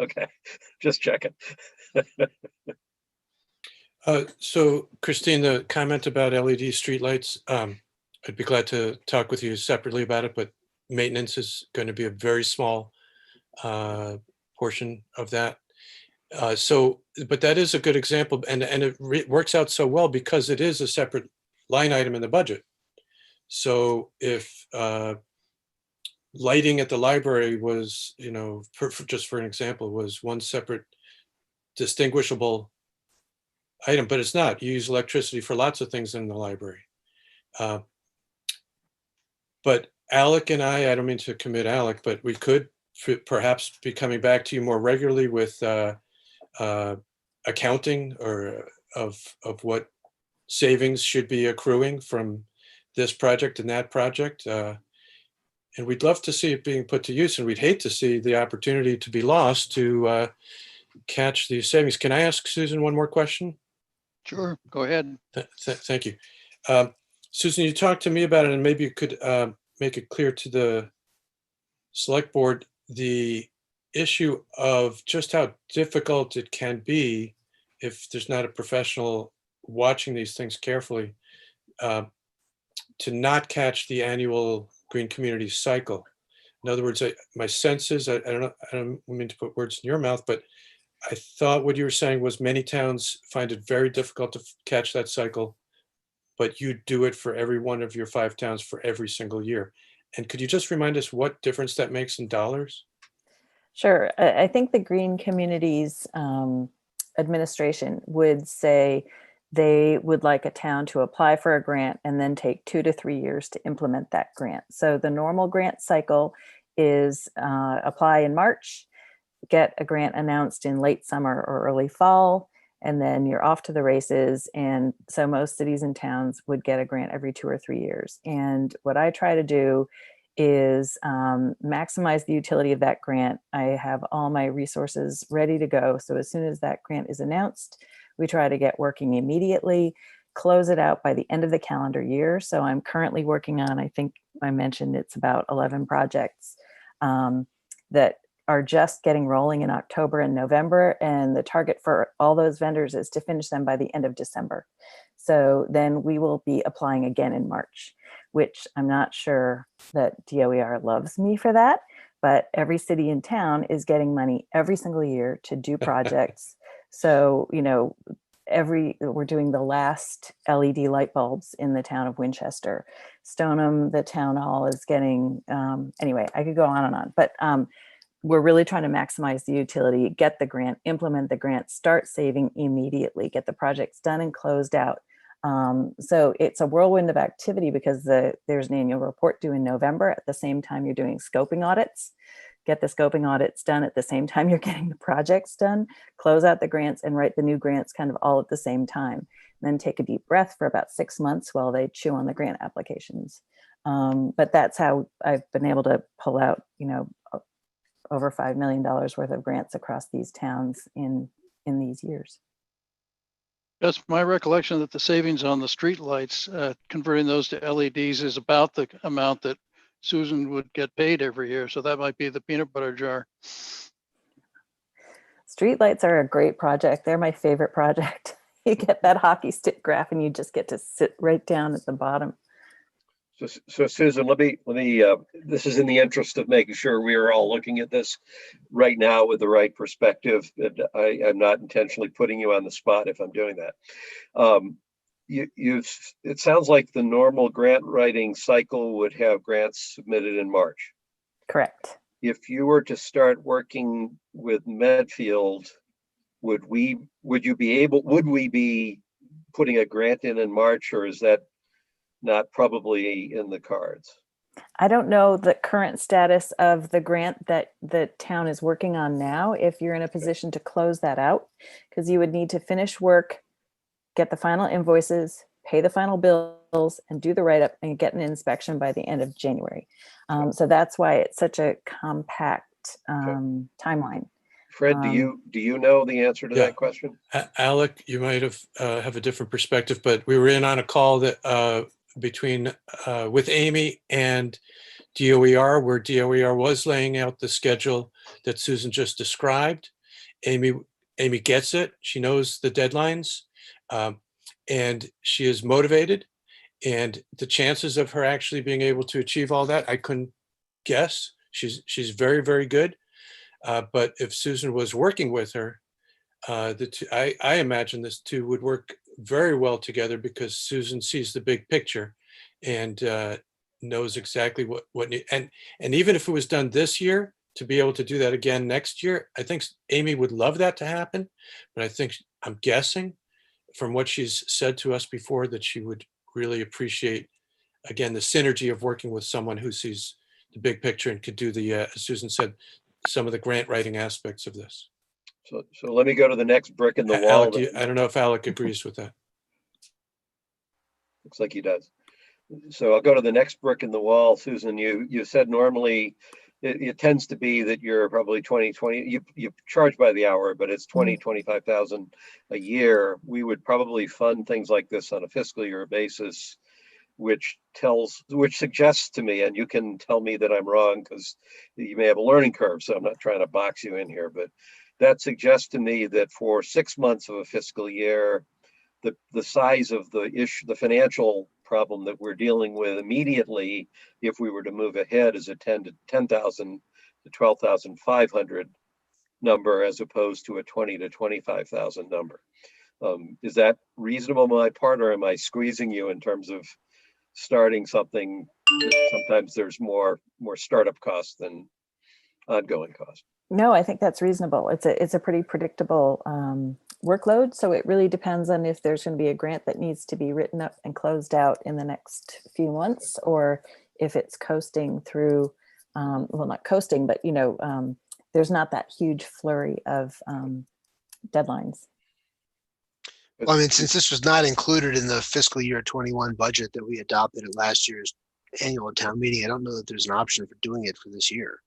Okay, just checking. So Christine, the comment about LED streetlights, I'd be glad to talk with you separately about it, but maintenance is going to be a very small portion of that. But that is a good example, and it works out so well because it is a separate line item in the budget. So if lighting at the library was, just for an example, was one separate distinguishable item, but it's not. You use electricity for lots of things in the library. But Alec and I don't mean to commit Alec, but we could perhaps be coming back to you more regularly with accounting or of what savings should be accruing from this project and that project. And we'd love to see it being put to use, and we'd hate to see the opportunity to be lost to catch these savings. Can I ask Susan one more question? Sure, go ahead. Thank you. Susan, you talked to me about it, and maybe you could make it clear to the select board the issue of just how difficult it can be if there's not a professional watching these things carefully to not catch the annual green community cycle. In other words, my sense is, I don't mean to put words in your mouth, but I thought what you were saying was many towns find it very difficult to catch that cycle, but you do it for every one of your 5 towns for every single year. And could you just remind us what difference that makes in dollars? Sure. I think the Green Communities Administration would say they would like a town to apply for a grant and then take 2 to 3 years to implement that grant. So the normal grant cycle is apply in March, get a grant announced in late summer or early fall, and then you're off to the races. And so most cities and towns would get a grant every 2 or 3 years. And what I try to do is maximize the utility of that grant. I have all my resources ready to go. So as soon as that grant is announced, we try to get working immediately, close it out by the end of the calendar year. So I'm currently working on, I think I mentioned it's about 11 projects that are just getting rolling in October and November. And the target for all those vendors is to finish them by the end of December. So then we will be applying again in March, which I'm not sure that DOER loves me for that, but every city and town is getting money every single year to do projects. So, you know, we're doing the last LED light bulbs in the town of Winchester. Stoneham, the town hall is getting, anyway, I could go on and on, but we're really trying to maximize the utility, get the grant, implement the grant, start saving immediately, get the projects done and closed out. So it's a whirlwind of activity because there's an annual report due in November. At the same time, you're doing scoping audits. Get the scoping audits done at the same time you're getting the projects done, close out the grants and write the new grants kind of all at the same time. And then take a deep breath for about 6 months while they chew on the grant applications. But that's how I've been able to pull out, you know, over $5 million worth of grants across these towns in these years. That's my recollection that the savings on the street lights, converting those to LEDs is about the amount that Susan would get paid every year. So that might be the peanut butter jar. Streetlights are a great project. They're my favorite project. You get that hockey stick graph and you just get to sit right down at the bottom. So Susan, let me, this is in the interest of making sure we are all looking at this right now with the right perspective. And I'm not intentionally putting you on the spot if I'm doing that. It sounds like the normal grant writing cycle would have grants submitted in March. Correct. If you were to start working with Medfield, would we be putting a grant in March, or is that not probably in the cards? I don't know the current status of the grant that the town is working on now, if you're in a position to close that out, because you would need to finish work, get the final invoices, pay the final bills, and do the write-up and get an inspection by the end of January. So that's why it's such a compact timeline. Fred, do you know the answer to that question? Alec, you might have a different perspective, but we were in on a call that with Amy and DOER, where DOER was laying out the schedule that Susan just described. Amy gets it. She knows the deadlines, and she is motivated. And the chances of her actually being able to achieve all that, I couldn't guess. She's very, very good. But if Susan was working with her, I imagine this two would work very well together, because Susan sees the big picture and knows exactly what and even if it was done this year, to be able to do that again next year, I think Amy would love that to happen. But I'm guessing from what she's said to us before that she would really appreciate, again, the synergy of working with someone who sees the big picture and could do the, as Susan said, some of the grant writing aspects of this. So let me go to the next brick in the wall. Alec, I don't know if Alec agrees with that. Looks like he does. So I'll go to the next brick in the wall. Susan, you said normally it tends to be that you're probably 20, you charge by the hour, but it's 20, 25,000 a year. We would probably fund things like this on a fiscal year basis, which suggests to me, and you can tell me that I'm wrong because you may have a learning curve, so I'm not trying to box you in here, but that suggests to me that for 6 months of a fiscal year, the size of the issue, the financial problem that we're dealing with immediately, if we were to move ahead, is a 10,000 to 12,500 number, as opposed to a 20 to 25,000 number. Is that reasonable on my part, or am I squeezing you in terms of starting something? Sometimes there's more startup costs than ongoing costs. No, I think that's reasonable. It's a pretty predictable workload. So it really depends on if there's going to be a grant that needs to be written up and closed out in the next few months, or if it's coasting through, well, not coasting, but, there's not that huge flurry of deadlines. Well, I mean, since this was not included in the fiscal year 21 budget that we adopted at last year's annual town meeting, I don't know that there's an option for doing it for this year.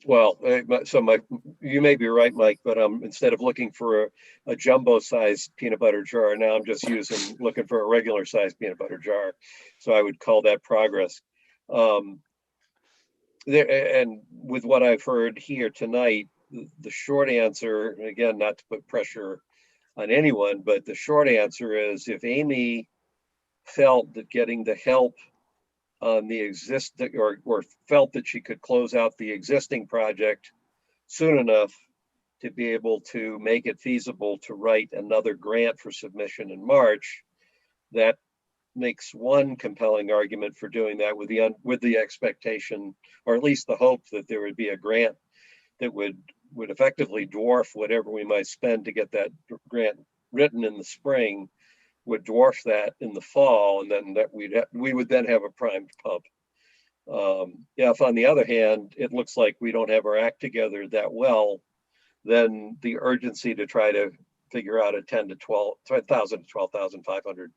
Well, you may be right, Mike, but instead of looking for a jumbo-sized peanut butter jar, now I'm just looking for a regular-sized peanut butter jar. So I would call that progress. And with what I've heard here tonight, the short answer, again, not to put pressure on anyone, but the short answer is if Amy felt that getting the help on the existing, or felt that she could close out the existing project soon enough to be able to make it feasible to write another grant for submission in March, that makes one compelling argument for doing that with the expectation, or at least the hope, that there would be a grant that would effectively dwarf whatever we might spend to get that grant written in the spring, would dwarf that in the fall, and then that we would then have a primed pump. If on the other hand, it looks like we don't have our act together that well, then the urgency to try to figure out a 10,000 to 12,500,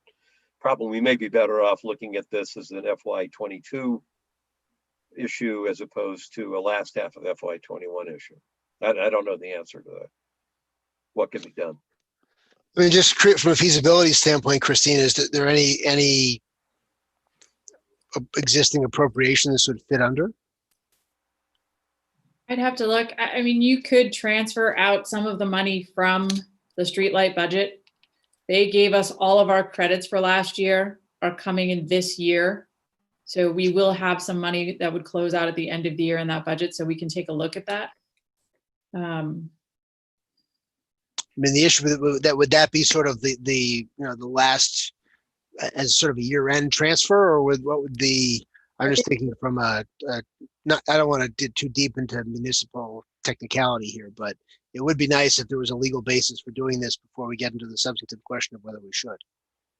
probably we may be better off looking at this as an FY22 issue as opposed to a last half of FY21 issue. I don't know the answer to that. What can be done? I mean, just from a feasibility standpoint, Christine, is there any existing appropriation this would fit under? I'd have to look. I mean, you could transfer out some of the money from the streetlight budget. They gave us all of our credits for last year are coming in this year. So we will have some money that would close out at the end of the year in that budget. So we can take a look at that. I mean, the issue with that, would that be sort of the last as sort of a year-end transfer, or what would be? I'm just thinking from I don't want to get too deep into municipal technicality here, but it would be nice if there was a legal basis for doing this before we get into the substantive question of whether we should.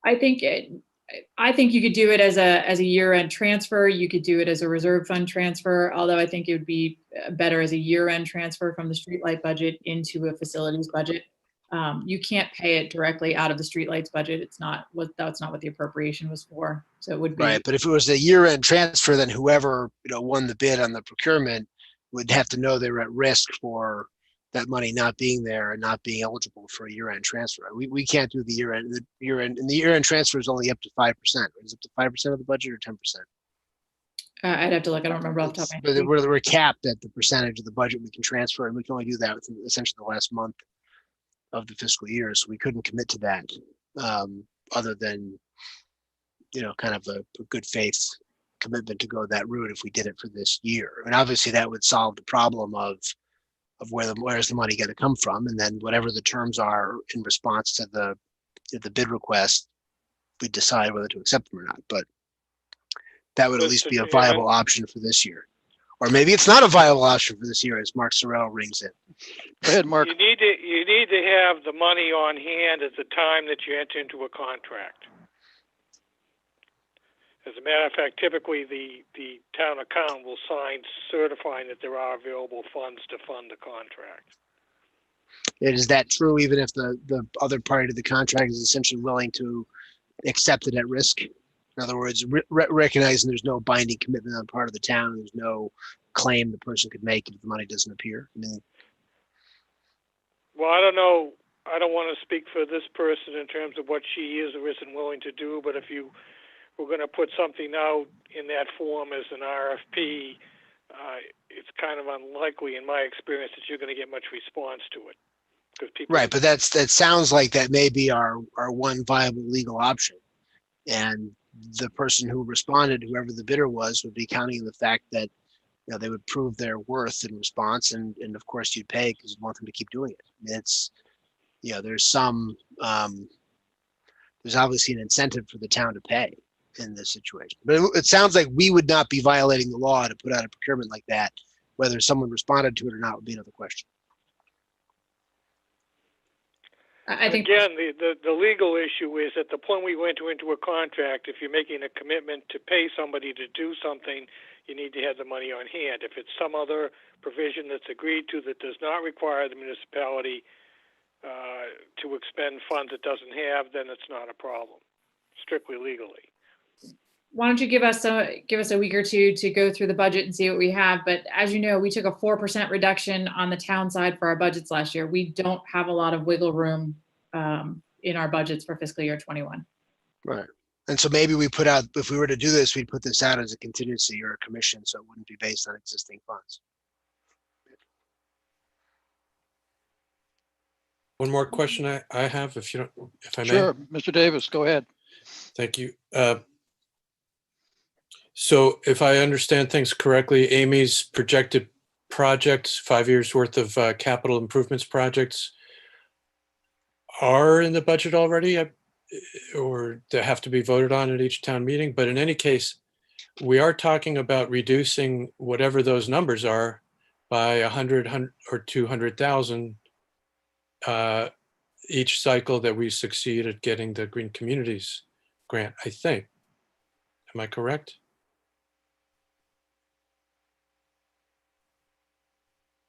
I think you could do it as a year-end transfer. You could do it as a reserve fund transfer, although I think it would be better as a year-end transfer from the streetlight budget into a facilities budget. You can't pay it directly out of the streetlights budget. That's not what the appropriation was for. So it would be right. But if it was a year-end transfer, then whoever won the bid on the procurement would have to know they were at risk for that money not being there and not being eligible for a year-end transfer. We can't do the year-end. The year-end transfer is only up to 5%. Is it up to 5% of the budget or 10%? I'd have to look. I don't remember off the top of my head. But we're capped at the percentage of the budget we can transfer, and we can only do that within essentially the last month of the fiscal year. So we couldn't commit to that other than, kind of a good faith commitment to go that route if we did it for this year. And obviously that would solve the problem of where's the money going to come from, and then whatever the terms are in response to the bid request, we decide whether to accept them or not. But that would at least be a viable option for this year. Or maybe it's not a viable option for this year, as Mark Sorrell rings in. Go ahead, Mark. You need to have the money on hand at the time that you enter into a contract. As a matter of fact, typically the town accountant will sign certifying that there are available funds to fund the contract. And is that true even if the other party to the contract is essentially willing to accept it at risk? In other words, recognizing there's no binding commitment on the part of the town, there's no claim the person could make if the money doesn't appear. Well, I don't know. I don't want to speak for this person in terms of what she is or isn't willing to do, but if you were going to put something out in that form as an RFP, it's kind of unlikely, in my experience, that you're going to get much response to it. Right, but that sounds like that may be our one viable legal option. And the person who responded, whoever the bidder was, would be counting on the fact that they would prove their worth in response, and of course you'd pay because you want them to keep doing it. I mean, it's there's some there's obviously an incentive for the town to pay in this situation. But it sounds like we would not be violating the law to put out a procurement like that. Whether someone responded to it or not would be another question. I think Again, the legal issue is at the point we went into a contract, if you're making a commitment to pay somebody to do something, you need to have the money on hand. If it's some other provision that's agreed to that does not require the municipality to expend funds it doesn't have, then it's not a problem, strictly legally. why don't you give us a week or two to go through the budget and see what we have? But as you know, we took a 4% reduction on the town side for our budgets last year. We don't have a lot of wiggle room in our budgets for fiscal year 21. Right. And so maybe we put out, if we were to do this, we'd put this out as a contingency or a commission, so it wouldn't be based on existing funds. One more question I have, if you don't, if I may. Sure, Mr. Davis, go ahead. Thank you. So if I understand things correctly, Amy's projected projects, 5 years worth of capital improvements projects are in the budget already, or they have to be voted on at each town meeting. But in any case, we are talking about reducing whatever those numbers are by 100 or 200,000 each cycle that we succeed at getting the Green Communities grant, I think. Am I correct?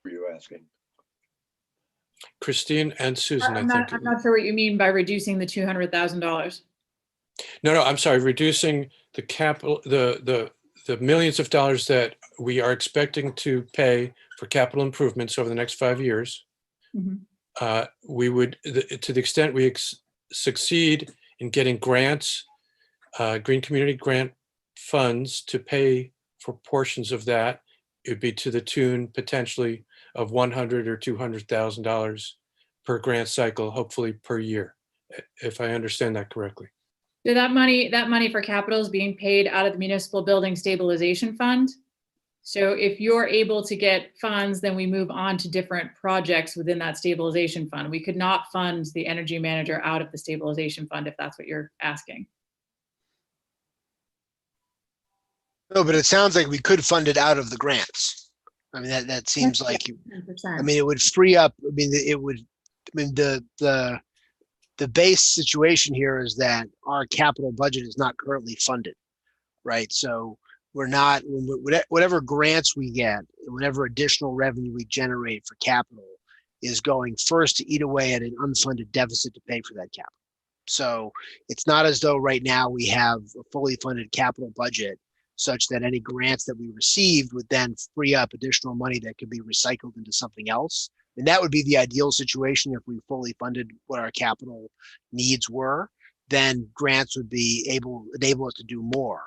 Were you asking? Christine and Susan, I'm not sure what you mean by reducing the $200,000. No, I'm sorry, reducing the capital, the millions of dollars that we are expecting to pay for capital improvements over the next 5 years. Mhm. We would, to the extent we succeed in getting grants, Green Community Grant funds to pay for portions of that, it would be to the tune potentially of $100,000 or $200,000 per grant cycle, hopefully per year, if I understand that correctly. So that money for capital is being paid out of the Municipal Building Stabilization Fund. So if you're able to get funds, then we move on to different projects within that stabilization fund. We could not fund the energy manager out of the stabilization fund, if that's what you're asking. No, but it sounds like we could fund it out of the grants. I mean, that seems like, 10%. I mean, it would free up, I mean, the base situation here is that our capital budget is not currently funded, right? So we're not, whatever grants we get, whatever additional revenue we generate for capital is going first to eat away at an unfunded deficit to pay for that capital. So it's not as though right now we have a fully funded capital budget such that any grants that we received would then free up additional money that could be recycled into something else. And that would be the ideal situation if we fully funded what our capital needs were, then grants would be enable us to do more.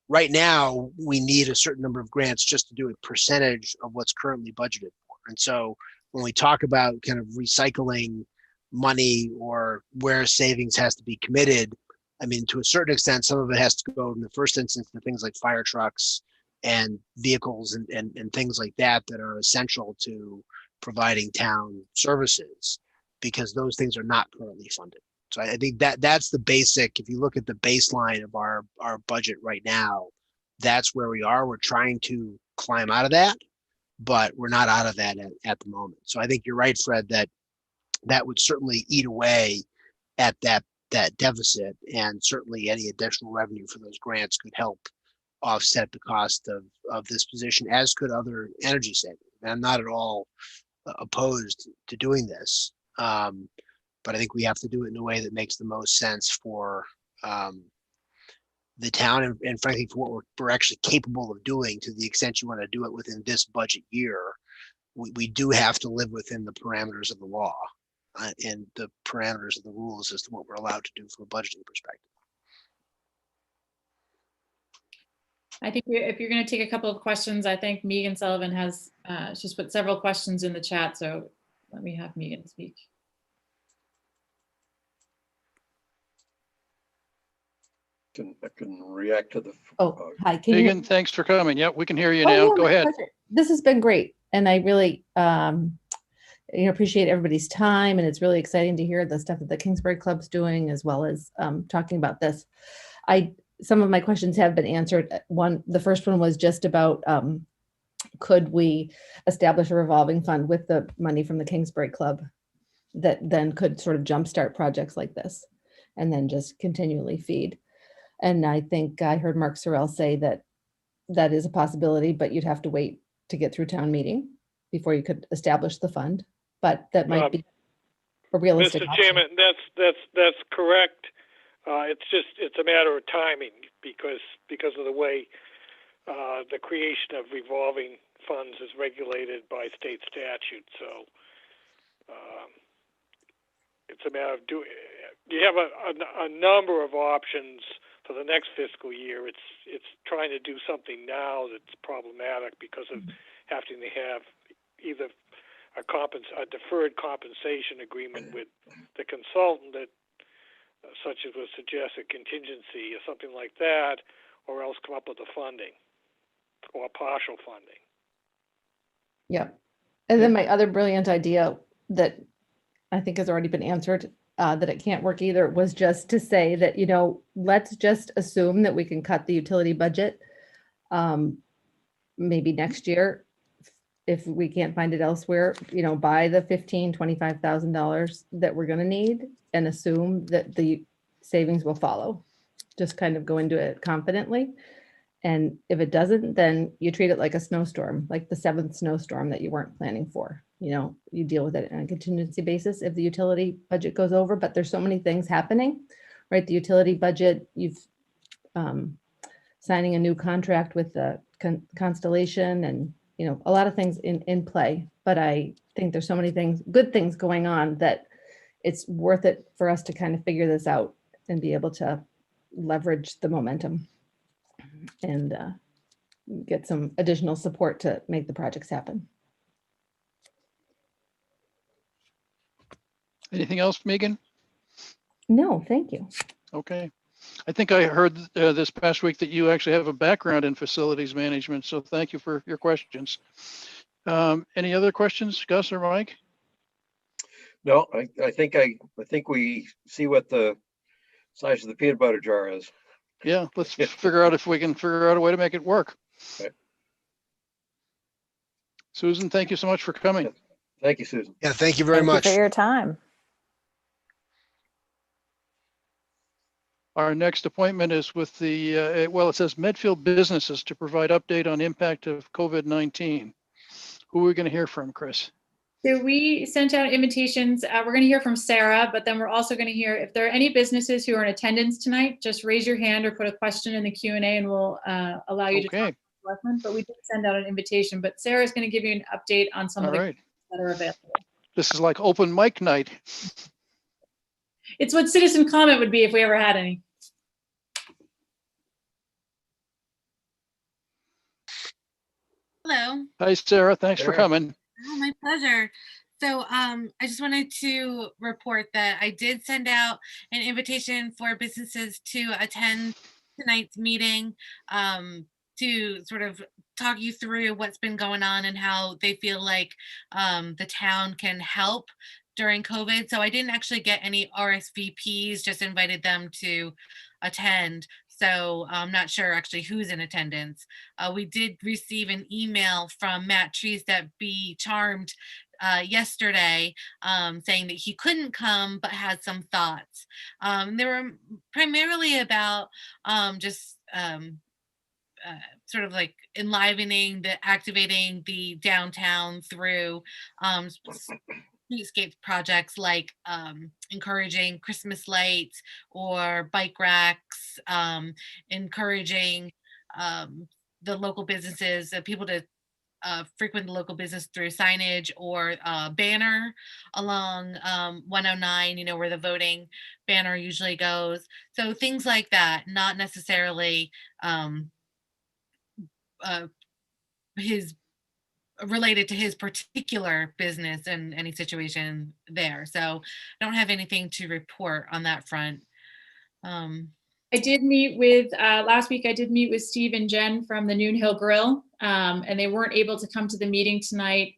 Right now, we need a certain number of grants just to do a percentage of what's currently budgeted for. And so when we talk about kind of recycling money or where savings has to be committed, I mean, to a certain extent, some of it has to go in the first instance to things like fire trucks and vehicles and things like that that are essential to providing town services, because those things are not currently funded. So I think that's the basic, if you look at the baseline of our budget right now, that's where we are. We're trying to climb out of that, but we're not out of that at the moment. So I think you're right, Fred, that would certainly eat away at that deficit, and certainly any additional revenue for those grants could help offset the cost of this position, as could other energy savings. And I'm not at all opposed to doing this, but I think we have to do it in a way that makes the most sense for the town and frankly for what we're actually capable of doing. To the extent you want to do it within this budget year, we do have to live within the parameters of the law and the parameters of the rules as to what we're allowed to do from a budgeting perspective. I think if you're going to take a couple of questions, I think Megan Sullivan has she's put several questions in the chat. So let me have Megan speak. I can react to the. Oh, hi. Can you? Megan, thanks for coming. Yep, we can hear you Oh, now. yeah, Go my ahead. pleasure. This has been great, and I really, appreciate everybody's time, and it's really exciting to hear the stuff that the Kingsbury Club's doing, as well as talking about this. Some of my questions have been answered. The first one was just about could we establish a revolving fund with the money from the Kingsbury Club? that then could sort of jumpstart projects like this and then just continually feed. And I think I heard Mark Sorrell say that that is a possibility, but you'd have to wait to get through town meeting before you could establish the fund. But that might be a realistic Mr. option. Chairman, that's correct. It's a matter of timing because of the way the creation of revolving funds is regulated by state statute. So it's a matter of you have a number of options for the next fiscal year. It's trying to do something now that's problematic because of having to have either a deferred compensation agreement with the consultant that such as would suggest a contingency or something like that, or else come up with the funding or partial funding. Yeah. And then my other brilliant idea that I think has already been answered, that it can't work either, was just to say that, let's just assume that we can cut the utility budget maybe next year if we can't find it elsewhere, by the $25,000 that we're going to need, and assume that the savings will follow. Just kind of go into it confidently. And if it doesn't, then you treat it like a snowstorm, like the 7th snowstorm that you weren't planning for. You deal with it on a contingency basis if the utility budget goes over, but there's so many things happening, right? The utility budget, you've signing a new contract with the Constellation, and a lot of things in play. But I think there's so many good things going on, that it's worth it for us to kind of figure this out and be able to leverage the momentum and get some additional support to make the projects happen. Anything else, Megan? No, thank you. Okay. I think I heard this past week that you actually have a background in facilities management, so thank you for your questions. Any other questions, Gus or Mike? No, I think we see what the size of the peanut butter jar is. Yeah, let's figure out if we can figure out a way to make it work. Right. Susan, thank you so much for coming. Thank you, Susan. Yeah, thank you very Thank much. you for your time. Our next appointment is with the, it says Medfield businesses to provide update on impact of COVID-19. Who are we going to hear from, Chris? So we sent out invitations. We're going to hear from Sarah, but then we're also going to hear if there are any businesses who are in attendance tonight, just raise your hand or put a question in the Q&A and we'll allow you to talk to the selectmen. But we did send out an invitation, but Sarah's going to give you an update on some of the that are available. This is like open mic night. It's what citizen comment would be if we ever had any. Hello. Hi, Sarah. Thanks for coming. Oh, my pleasure. So I just wanted to report that I did send out an invitation for businesses to attend tonight's meeting to sort of talk you through what's been going on and how they feel like the town can help during COVID. So I didn't actually get any RSVPs, just invited them to attend. So I'm not sure actually who's in attendance. We did receive an email from Matt Trees that Be Charmed yesterday saying that he couldn't come but had some thoughts. They were primarily about sort of like enlivening, activating the downtown through streetscape projects like encouraging Christmas lights or bike racks, encouraging the local businesses, people to frequent the local business through signage or banner along 109, where the voting banner usually goes. So things like that, not necessarily related to his particular business and any situation there. So I don't have anything to report on that front. I did meet with, last week I did meet with Steve and Jen from the Noon Hill Grill, and they weren't able to come to the meeting tonight.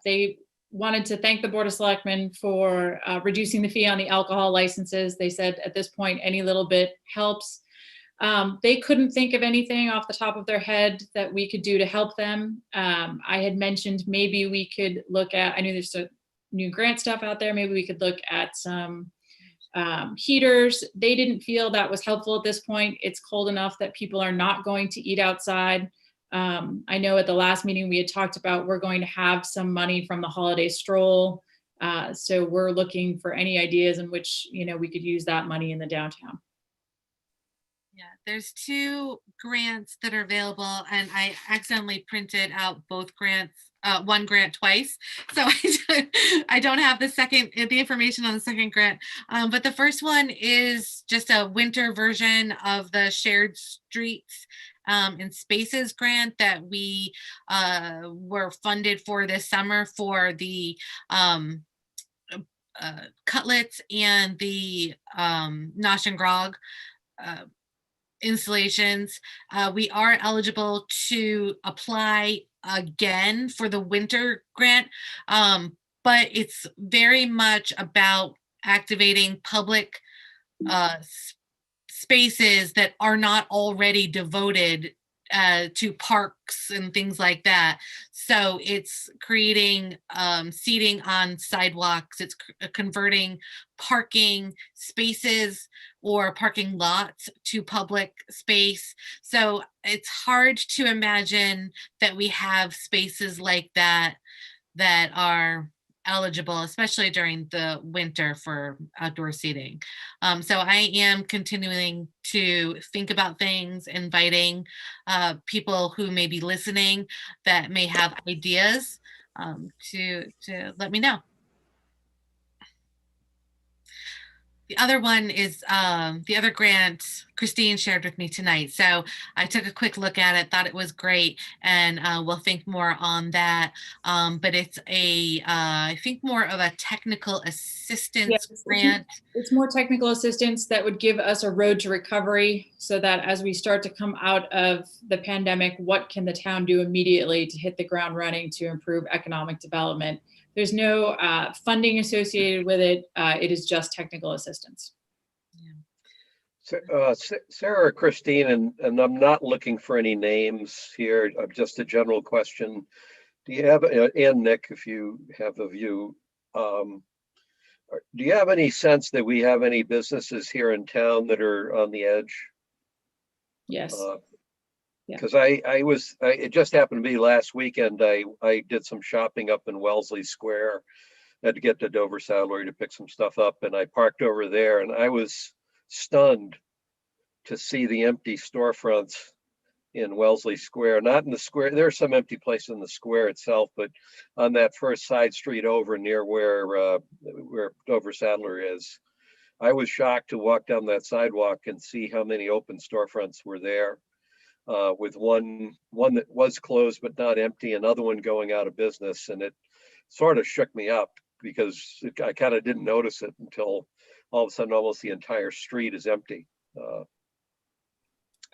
They wanted to thank the Board of Selectmen for reducing the fee on the alcohol licenses. They said at this point, any little bit helps. They couldn't think of anything off the top of their head that we could do to help them. I had mentioned maybe we could look at, I knew there's new grant stuff out there. Maybe we could look at some heaters. They didn't feel that was helpful at this point. It's cold enough that people are not going to eat outside. I know at the last meeting we had talked about we're going to have some money from the holiday stroll. So we're looking for any ideas in which, we could use that money in the downtown. Yeah, there's 2 grants that are available, and I accidentally printed out both grants, one grant twice. So I don't have the information on the second grant. But the first one is just a winter version of the Shared Streets and Spaces grant that we were funded for this summer for the cutlets and the Nosh and Grog installations. We are eligible to apply again for the winter grant, but it's very much about activating public spaces that are not already devoted to parks and things like that. So it's creating seating on sidewalks. It's converting parking spaces or parking lots to public space. So it's hard to imagine that we have spaces like that that are eligible, especially during the winter for outdoor seating. So I am continuing to think about things, inviting people who may be listening that may have ideas to let me know. The other one is the other grant Christine shared with me tonight. So I took a quick look at it, thought it was great, and we'll think more on that. But it's I think more of a technical assistance grant. It's more technical assistance that would give us a road to recovery so that as we start to come out of the pandemic, what can the town do immediately to hit the ground running to improve economic development? There's no funding associated with it. It is just technical assistance. Sarah or Christine, and I'm not looking for any names here, just a general question. Do you have, and Nick, if you have a view, do you have any sense that we have any businesses here in town that are on the edge? Yes. Because it just happened to be last weekend, I did some shopping up in Wellesley Square. I had to get to Dover Saddlery to pick some stuff up, and I parked over there, and I was stunned to see the empty storefronts in Wellesley Square. Not in the square, there's some empty places in the square itself, but on that first side street over near where Dover Saddlery is. I was shocked to walk down that sidewalk and see how many open storefronts were there. With one that was closed but not empty, another one going out of business, and it sort of shook me up because I kind of didn't notice it until all of a sudden almost the entire street is empty.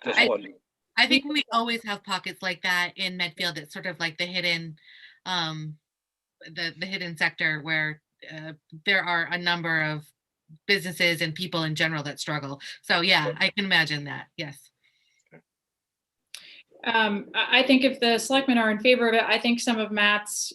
Just wondering. I think we always have pockets like that in Medfield. It's sort of like the hidden, the hidden sector where there are a number of businesses and people in general that struggle. So yeah, I can imagine that. Yes. I think if the selectmen are in favor of it, I think some of Matt's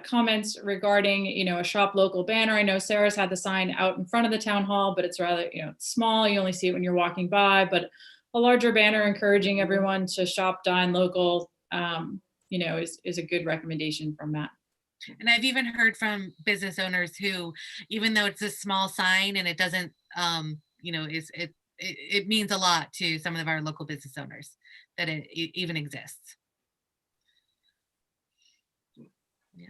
comments regarding, a shop local banner. I know Sarah's had the sign out in front of the town hall, but it's rather, it's small. You only see it when you're walking by, but a larger banner encouraging everyone to shop, dine local, is a good recommendation from Matt. And I've even heard from business owners who, even though it's a small sign and it doesn't, it means a lot to some of our local business owners that it even exists. Yeah.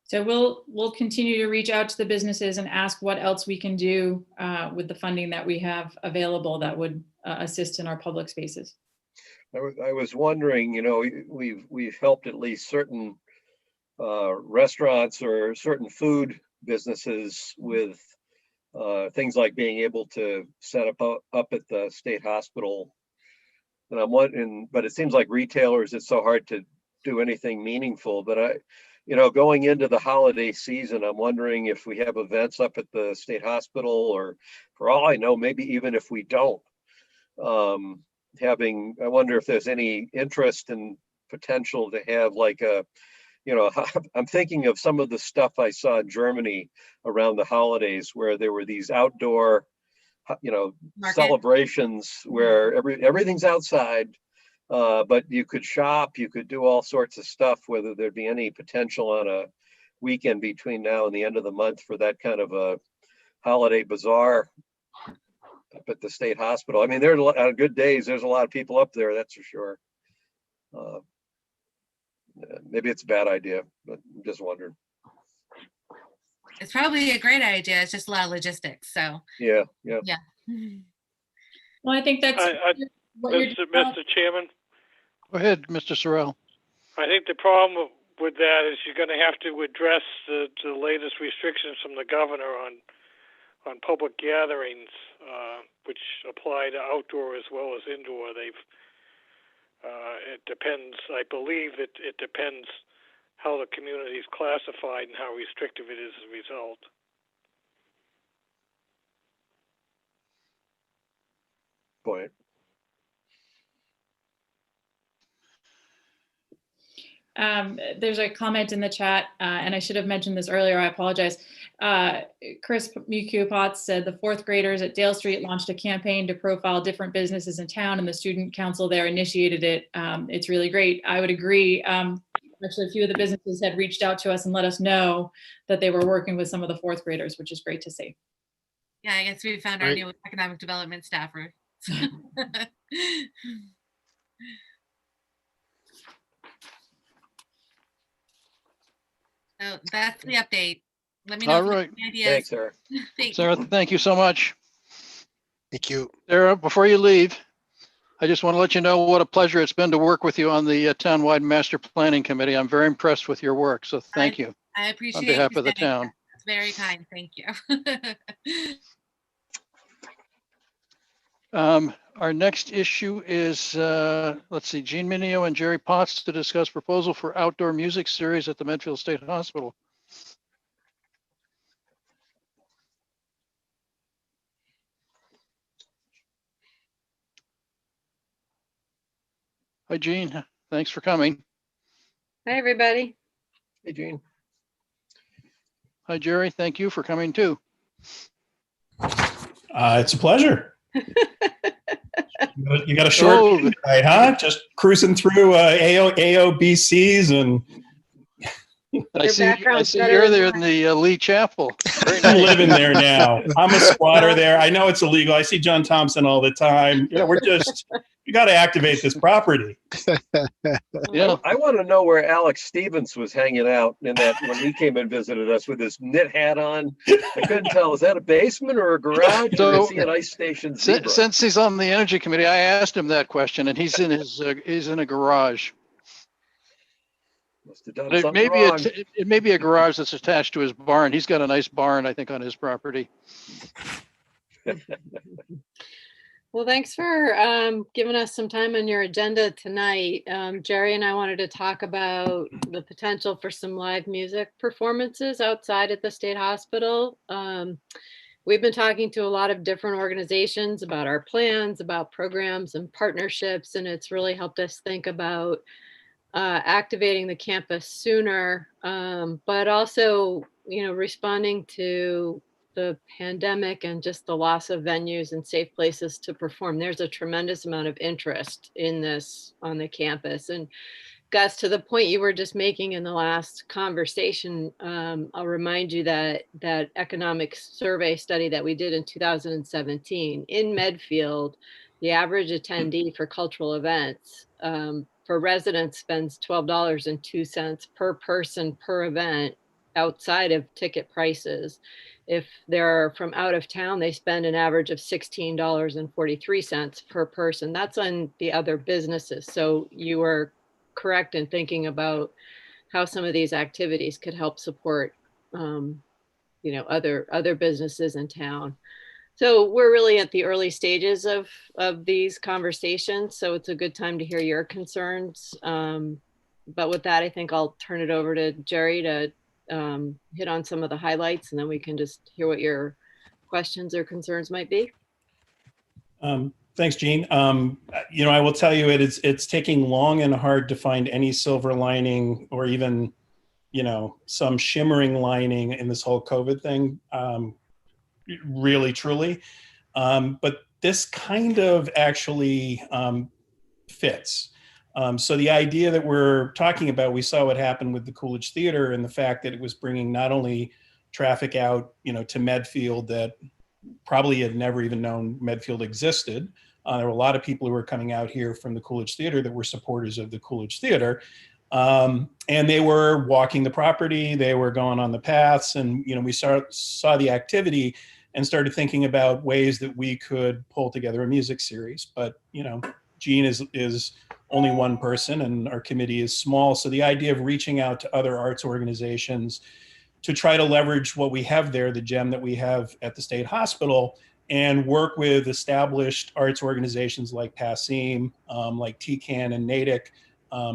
So we'll continue to reach out to the businesses and ask what else we can do with the funding that we have available that would assist in our public spaces. I was wondering, we've helped at least certain restaurants or certain food businesses with things like being able to set up at the state hospital. And I'm wondering, but it seems like retailers, it's so hard to do anything meaningful. But going into the holiday season, I'm wondering if we have events up at the state hospital, or for all I know, maybe even if we don't, I wonder if there's any interest and potential to have like a you know, I'm thinking of some of the stuff I saw in Germany around the holidays where there were these outdoor, you know, Market. celebrations where everything's outside, but you could shop, you could do all sorts of stuff, whether there'd be any potential on a weekend between now and the end of the month for that kind of a holiday bazaar up at the state hospital. I mean, there's on good days, there's a lot of people up there, that's for sure. Maybe it's a bad idea, but I'm just wondering. It's probably a great idea. It's just a lot of logistics. So Yeah. Well, I think that's what you're Mr. Chairman, Go ahead, Mr. Sorrell. I think the problem with that is you're going to have to address the latest restrictions from the governor on public gatherings, which apply to outdoor as well as indoor. It depends. I believe it depends how the community is classified and how restrictive it is as a result. Point. There's a comment in the chat, and I should have mentioned this earlier. I apologize. Chris Mukupot said the fourth graders at Dale Street launched a campaign to profile different businesses in town, and the student council there initiated it. It's really great. I would agree. Actually, a few of the businesses had reached out to us and let us know that they were working with some of the fourth graders, which is great to see. Yeah, I guess we found our new economic development staffer. So that's the update. Let me know All if you right. have any ideas. Thanks, Sarah. Thank Sarah, you. thank you so much. Thank you. Sarah, before you leave, I just want to let you know what a pleasure it's been to work with you on the townwide master planning committee. I'm very impressed with your work, so thank you I appreciate on behalf you of the saying town. that. That's very kind. Thank you. Our next issue is, let's see, Jean Minio and Jerry Potts to discuss proposal for outdoor music series at the Medfield State Hospital. Hi, Jean. Thanks for coming. Hi, everybody. Hey, Jean. Hi, Jerry. Thank you for coming too. It's a pleasure. You got a short meeting tonight, huh? Just cruising through AOBCs and I see you're there in the Lee Chapel. Very nice. living there now. I'm a squatter there. I know it's illegal. I see John Thompson all the time. You know, we got to activate this property. Yeah. I want to know where Alex Stevens was hanging out in that when he came and visited us with his knit hat on. I couldn't tell. Is that a basement or a garage? Or is he an ice station zebra? Since he's on the energy committee, I asked him that question, and he's in a garage. Must have done It something may be wrong. it may be a garage that's attached to his barn. He's got a nice barn, I think, on his property. Well, thanks for giving us some time on your agenda tonight. Jerry and I wanted to talk about the potential for some live music performances outside at the state hospital. We've been talking to a lot of different organizations about our plans, about programs and partnerships, and it's really helped us think about activating the campus sooner, but also, responding to the pandemic and just the loss of venues and safe places to perform. There's a tremendous amount of interest in this on the campus. And Gus, to the point you were just making in the last conversation, I'll remind you that that economic survey study that we did in 2017 in Medfield, the average attendee for cultural events for residents spends $12.02 per person per event outside of ticket prices. If they're from out of town, they spend an average of $16.43 per person. That's on the other businesses. So you were correct in thinking about how some of these activities could help support, other businesses in town. So we're really at the early stages of these conversations. So it's a good time to hear your concerns. But with that, I think I'll turn it over to Jerry to hit on some of the highlights, and then we can just hear what your questions or concerns might be. Thanks, Jean. I will tell you it's taking long and hard to find any silver lining or even some shimmering lining in this whole COVID thing, really, truly. But this kind of actually fits. So the idea that we're talking about, we saw what happened with the Coolidge Theater and the fact that it was bringing not only traffic out, to Medfield that probably had never even known Medfield existed. There were a lot of people who were coming out here from the Coolidge Theater that were supporters of the Coolidge Theater. And they were walking the property, they were going on the paths, and we saw the activity and started thinking about ways that we could pull together a music series. But Gene is only one person and our committee is small. So the idea of reaching out to other arts organizations to try to leverage what we have there, the gem that we have at the state hospital, and work with established arts organizations like PASIM, like TCAN and Natick,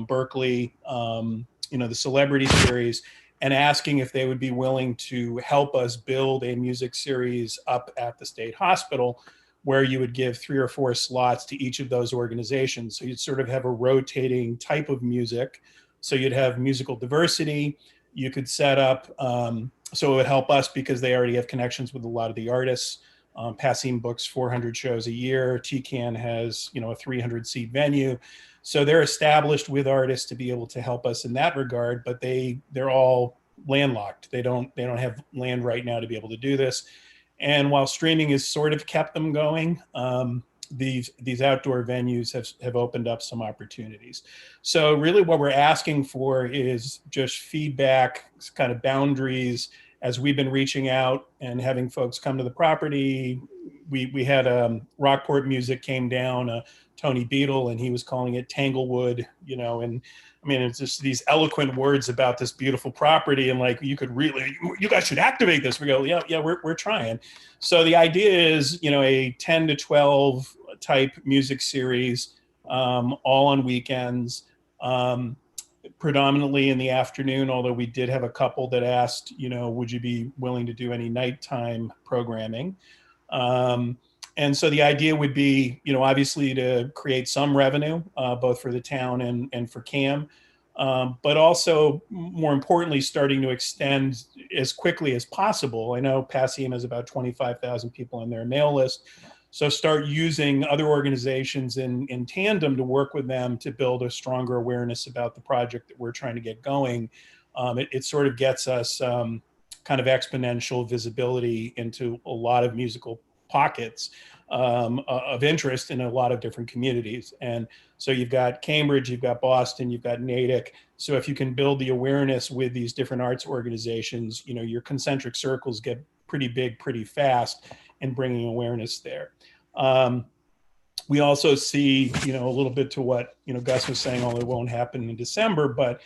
Berkeley, the Celebrity Series, and asking if they would be willing to help us build a music series up at the state hospital where you would give 3 or 4 slots to each of those organizations. So you'd sort of have a rotating type of music. So you'd have musical diversity. You could set up, so it would help us because they already have connections with a lot of the artists. PASIM books 400 shows a year. TCAN has, a 300-seat venue. So they're established with artists to be able to help us in that regard, but they're all landlocked. They don't have land right now to be able to do this. And while streaming has sort of kept them going, these outdoor venues have opened up some opportunities. So really what we're asking for is just feedback, kind of boundaries. As we've been reaching out and having folks come to the property, we had Rockport Music came down, Tony Beadle, and he was calling it Tanglewood, and I mean, it's just these eloquent words about this beautiful property, and like, you guys should activate this. We go, yeah, we're trying. So the idea is, a 10 to 12 type music series, all on weekends, predominantly in the afternoon, although we did have a couple that asked, would you be willing to do any nighttime programming? And so the idea would be, obviously to create some revenue, both for the town and for CAM, but also more importantly, starting to extend as quickly as possible. I know PASIM has about 25,000 people on their mail list. So start using other organizations in tandem to work with them to build a stronger awareness about the project that we're trying to get going. It sort of gets us kind of exponential visibility into a lot of musical pockets of interest in a lot of different communities. And so you've got Cambridge, you've got Boston, you've got Natick. So if you can build the awareness with these different arts organizations, your concentric circles get pretty big pretty fast in bringing awareness there. We also see, a little bit to what, Gus was saying, although it won't happen in December, but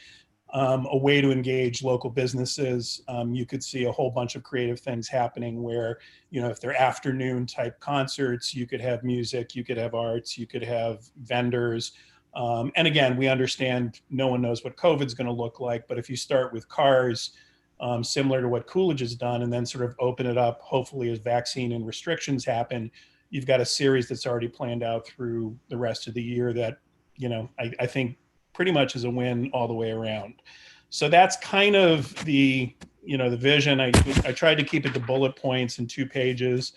a way to engage local businesses. You could see a whole bunch of creative things happening where, if they're afternoon type concerts, you could have music, you could have arts, you could have vendors. And again, we understand no one knows what COVID's going to look like, but if you start with cars, similar to what Coolidge has done, and then sort of open it up, hopefully as vaccine and restrictions happen, you've got a series that's already planned out through the rest of the year that, I think pretty much is a win all the way around. So that's kind of the vision. I tried to keep it to bullet points in 2 pages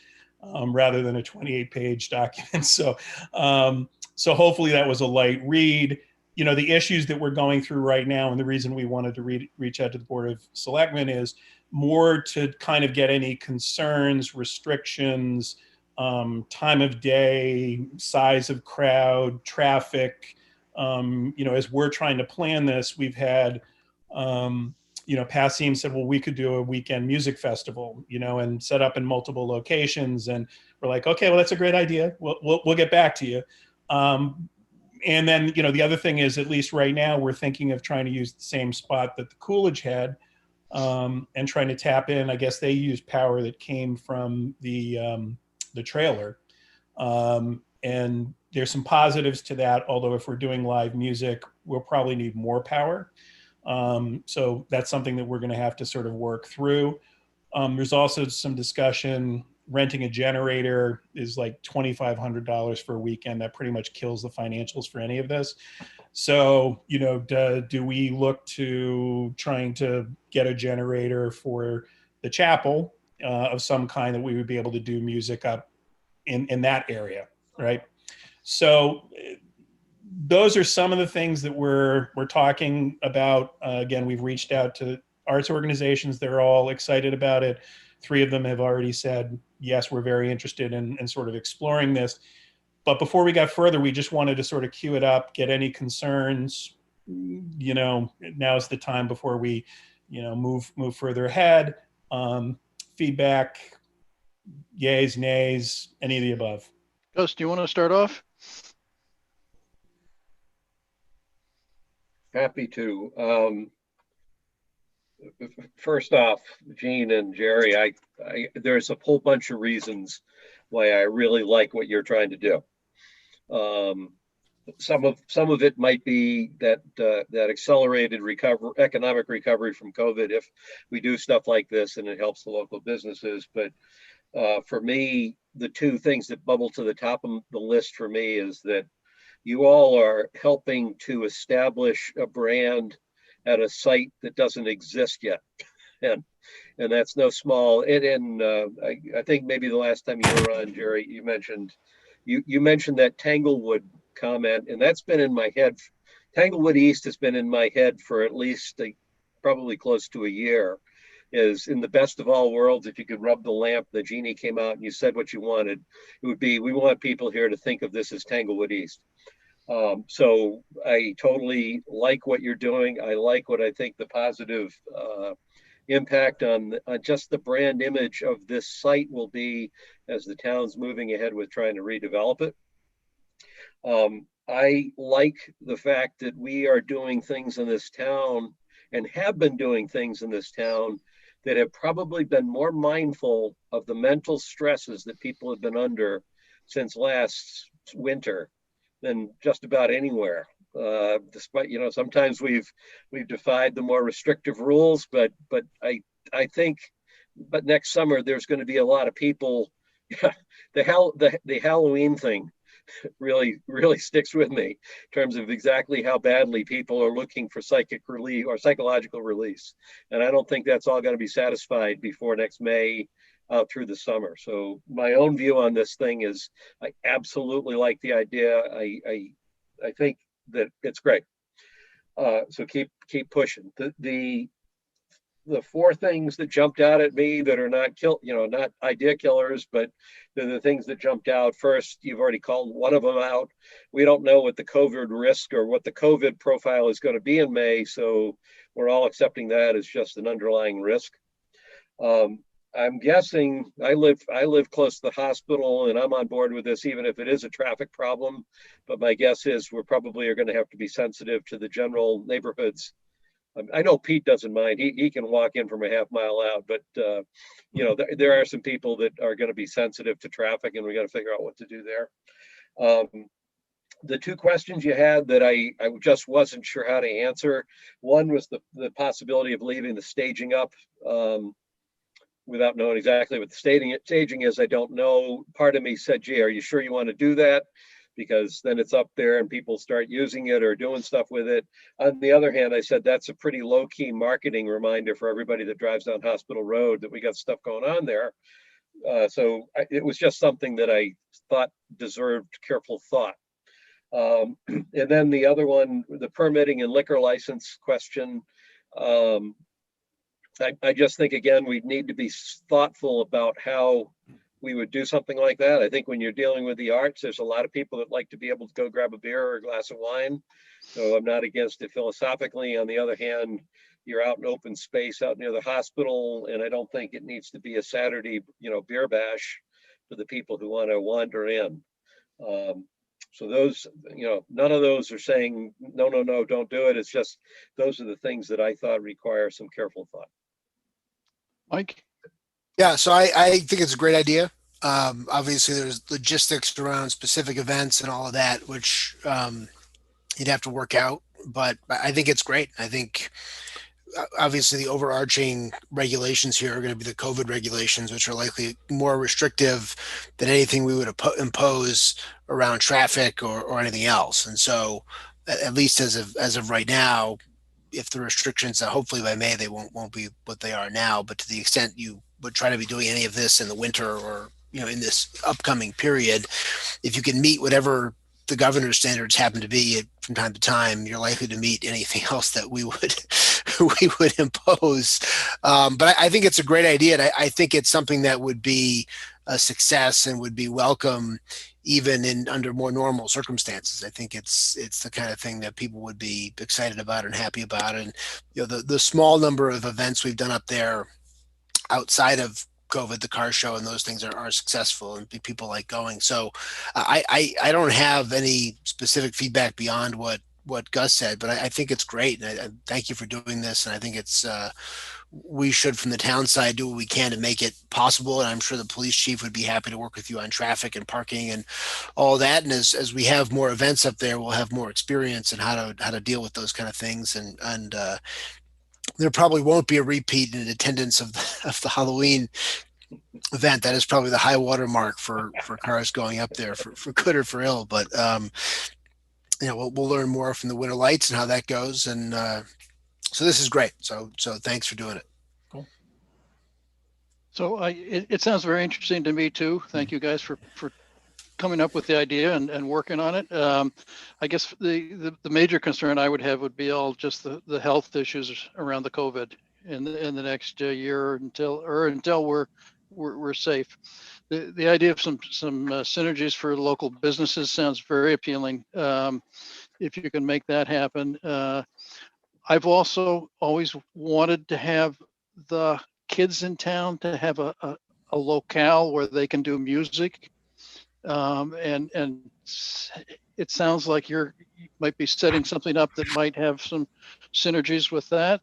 rather than a 28-page document. So hopefully that was a light read. The issues that we're going through right now, and the reason we wanted to reach out to the Board of Selectmen is more to kind of get any concerns, restrictions, time of day, size of crowd, traffic. As we're trying to plan this, we've had, PASIM said, well, we could do a weekend music festival, and set up in multiple locations. And we're like, okay, well, that's a great idea. We'll get back to you. And then, the other thing is, at least right now, we're thinking of trying to use the same spot that the Coolidge had, and trying to tap in. I guess they used power that came from the trailer. And there's some positives to that, although if we're doing live music, we'll probably need more power. So that's something that we're going to have to sort of work through. There's also some discussion renting a generator is like $2,500 for a weekend. That pretty much kills the financials for any of this. So, you know, do we look to trying to get a generator for the chapel of some kind that we would be able to do music up in that area, right? So those are some of the things that we're talking about. Again, we've reached out to arts organizations. They're all excited about it. 3 of them have already said, yes, we're very interested in sort of exploring this. But before we got further, we just wanted to sort of queue it up, get any concerns. You know, now's the time before we, you know, move further ahead. Feedback, yays, nays, any of the above. Gus, do you want to start off? Happy to. First off, Gene and Jerry, there's a whole bunch of reasons why I really like what you're trying to do. Some of it might be that accelerated economic recovery from COVID if we do stuff like this and it helps the local businesses. But for me, the 2 things that bubble to the top of the list for me is that you all are helping to establish a brand at a site that doesn't exist yet. And that's no small. I think maybe the last time you were on, Jerry, you mentioned that Tanglewood comment, and that's been in my head. Tanglewood East has been in my head for at least probably close to a year. Is in the best of all worlds, if you could rub the lamp, the genie came out and you said what you wanted, it would be, we want people here to think of this as Tanglewood East. So I totally like what you're doing. I like what I think the positive impact on just the brand image of this site will be as the town's moving ahead with trying to redevelop it. I like the fact that we are doing things in this town and have been doing things in this town that have probably been more mindful of the mental stresses that people have been under since last winter than just about anywhere. Despite, you know, sometimes we've defied the more restrictive rules, but I think, but next summer there's going to be a lot of people. The Halloween thing really sticks with me in terms of exactly how badly people are looking for psychic relief or psychological release, and I don't think that's all going to be satisfied before next May. Through the summer. So my own view on this thing is I absolutely like the idea. I think that it's great. So keep pushing. The 4 things that jumped out at me that are not not idea killers, but they're the things that jumped out. First, you've already called one of them out. We don't know what the COVID risk or what the COVID profile is going to be in May, so we're all accepting that as just an underlying risk. I'm guessing I live close to the hospital and I'm on board with this, even if it is a traffic problem. But my guess is we're probably are going to have to be sensitive to the general neighborhoods. I know Pete doesn't mind. He can walk in from a half mile out, but you know, there are some people that are going to be sensitive to traffic, and we got to figure out what to do there. The 2 questions you had that I just wasn't sure how to answer. One was the possibility of leaving the staging up. Without knowing exactly what the staging is, I don't know. Part of me said, gee, are you sure you want to do that? Because then it's up there and people start using it or doing stuff with it. On the other hand, I said, that's a pretty low-key marketing reminder for everybody that drives down Hospital Road that we got stuff going on there. It was just something that I thought deserved careful thought. And then the other one, the permitting and liquor license question, I just think, again, we need to be thoughtful about how we would do something like that. I think when you're dealing with the arts, there's a lot of people that like to be able to go grab a beer or a glass of wine. So I'm not against it philosophically. On the other hand, you're out in open space out near the hospital, and I don't think it needs to be a Saturday, beer bash for the people who want to wander in. So those, none of those are saying, no, don't do it. It's just, those are the things that I thought require some careful thought. Mike? Yeah, so I think it's a great idea. Obviously, there's logistics around specific events and all of that, which you'd have to work out. But I think it's great. I think obviously the overarching regulations here are going to be the COVID regulations, which are likely more restrictive than anything we would impose around traffic or anything else. And so, at least as of right now, if the restrictions, hopefully by May they won't be what they are now, but to the extent you would try to be doing any of this in the winter or in this upcoming period, if you can meet whatever the governor's standards happen to be from time to time, you're likely to meet anything else that we would impose. But I think it's a great idea, and I think it's something that would be a success and would be welcome even in under more normal circumstances. I think it's the kind of thing that people would be excited about and happy about. And the small number of events we've done up there outside of COVID, the car show and those things are successful and people like going. So I don't have any specific feedback beyond what Gus said, but I think it's great. And I thank you for doing this. And I think it's, we should, from the town side, do what we can to make it possible. And I'm sure the police chief would be happy to work with you on traffic and parking and all that. And as we have more events up there, we'll have more experience in how to deal with those kind of things. And there probably won't be a repeat in attendance of the Halloween event. That is probably the high water mark for cars going up there for good or for ill. But we'll learn more from the Winter Lights and how that goes. And so this is great. So thanks for doing it. Cool. So it sounds very interesting to me too. Thank you guys for coming up with the idea and working on it. I guess the major concern I would have would be all just the health issues around the COVID in the next year until we're safe. The idea of some synergies for local businesses sounds very appealing. If you can make that happen. I've also always wanted to have the kids in town to have a locale where they can do music. And it sounds like you might be setting something up that might have some synergies with that.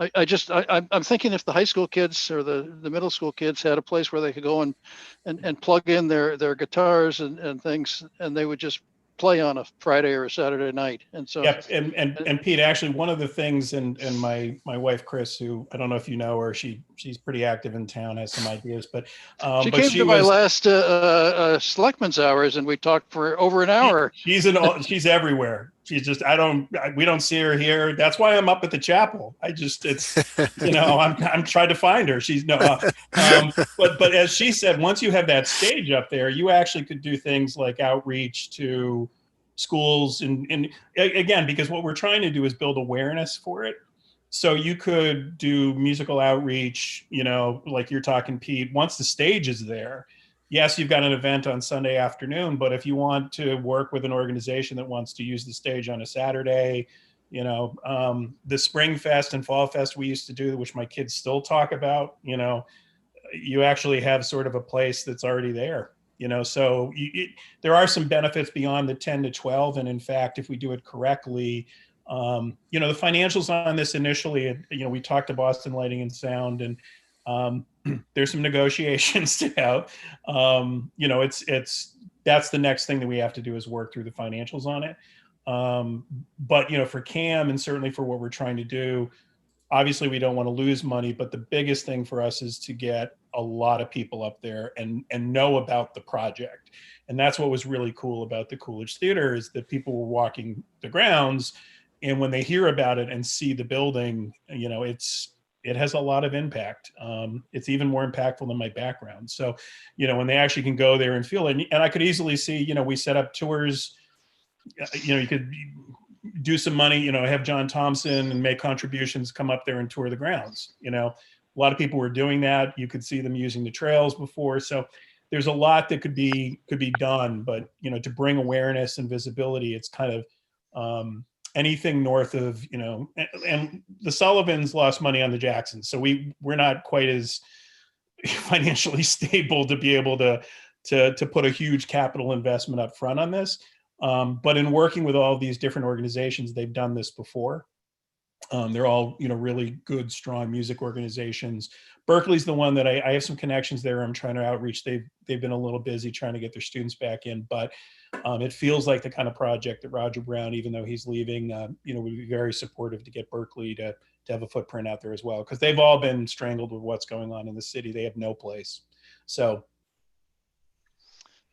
I'm thinking if the high school kids or the middle school kids had a place where they could go and plug in their guitars and things, and they would just play on a Friday or a Saturday night. And so, yep. And Pete, actually, one of the things, and my wife Chris, who I don't know if you know her, she's pretty active in town, has some ideas, but she came to my last Selectmen's hours, and we talked for over an hour. She's everywhere. She's just, we don't see her here. That's why I'm up at the chapel. I'm trying to find her. But as she said, once you have that stage up there, you actually could do things like outreach to schools and again, because what we're trying to do is build awareness for it. So you could do musical outreach, like you're talking, Pete, once the stage is there. Yes, you've got an event on Sunday afternoon, but if you want to work with an organization that wants to use the stage on a Saturday, the Spring Fest and Fall Fest we used to do, which my kids still talk about, you actually have sort of a place that's already there, so there are some benefits beyond the 10 to 12. And in fact, if we do it correctly, the financials on this initially, we talked to Boston Lighting and Sound, and there's some negotiations to have. That's the next thing that we have to do is work through the financials on it. But for CAM and certainly for what we're trying to do, obviously we don't want to lose money, but the biggest thing for us is to get a lot of people up there and know about the project. And that's what was really cool about the Coolidge Theater, is that people were walking the grounds, and when they hear about it and see the building, it has a lot of impact. It's even more impactful than my background. So, when they actually can go there and feel it, and I could easily see, we set up tours, you could do some money, have John Thompson and make contributions, come up there and tour the grounds. A lot of people were doing that. You could see them using the trails before. So there's a lot that could be done, but, to bring awareness and visibility, it's kind of, anything north of, and the Sullivans lost money on the Jacksons. So we're not quite as financially stable to be able to put a huge capital investment up front on this. But in working with all these different organizations, they've done this before. They're all, really good, strong music organizations. Berkeley's the one that I have some connections there. I'm trying to outreach. They've been a little busy trying to get their students back in, but it feels like the kind of project that Roger Brown, even though he's leaving, would be very supportive to get Berkeley to have a footprint out there as well, because they've all been strangled with what's going on in the city. They have no place. So.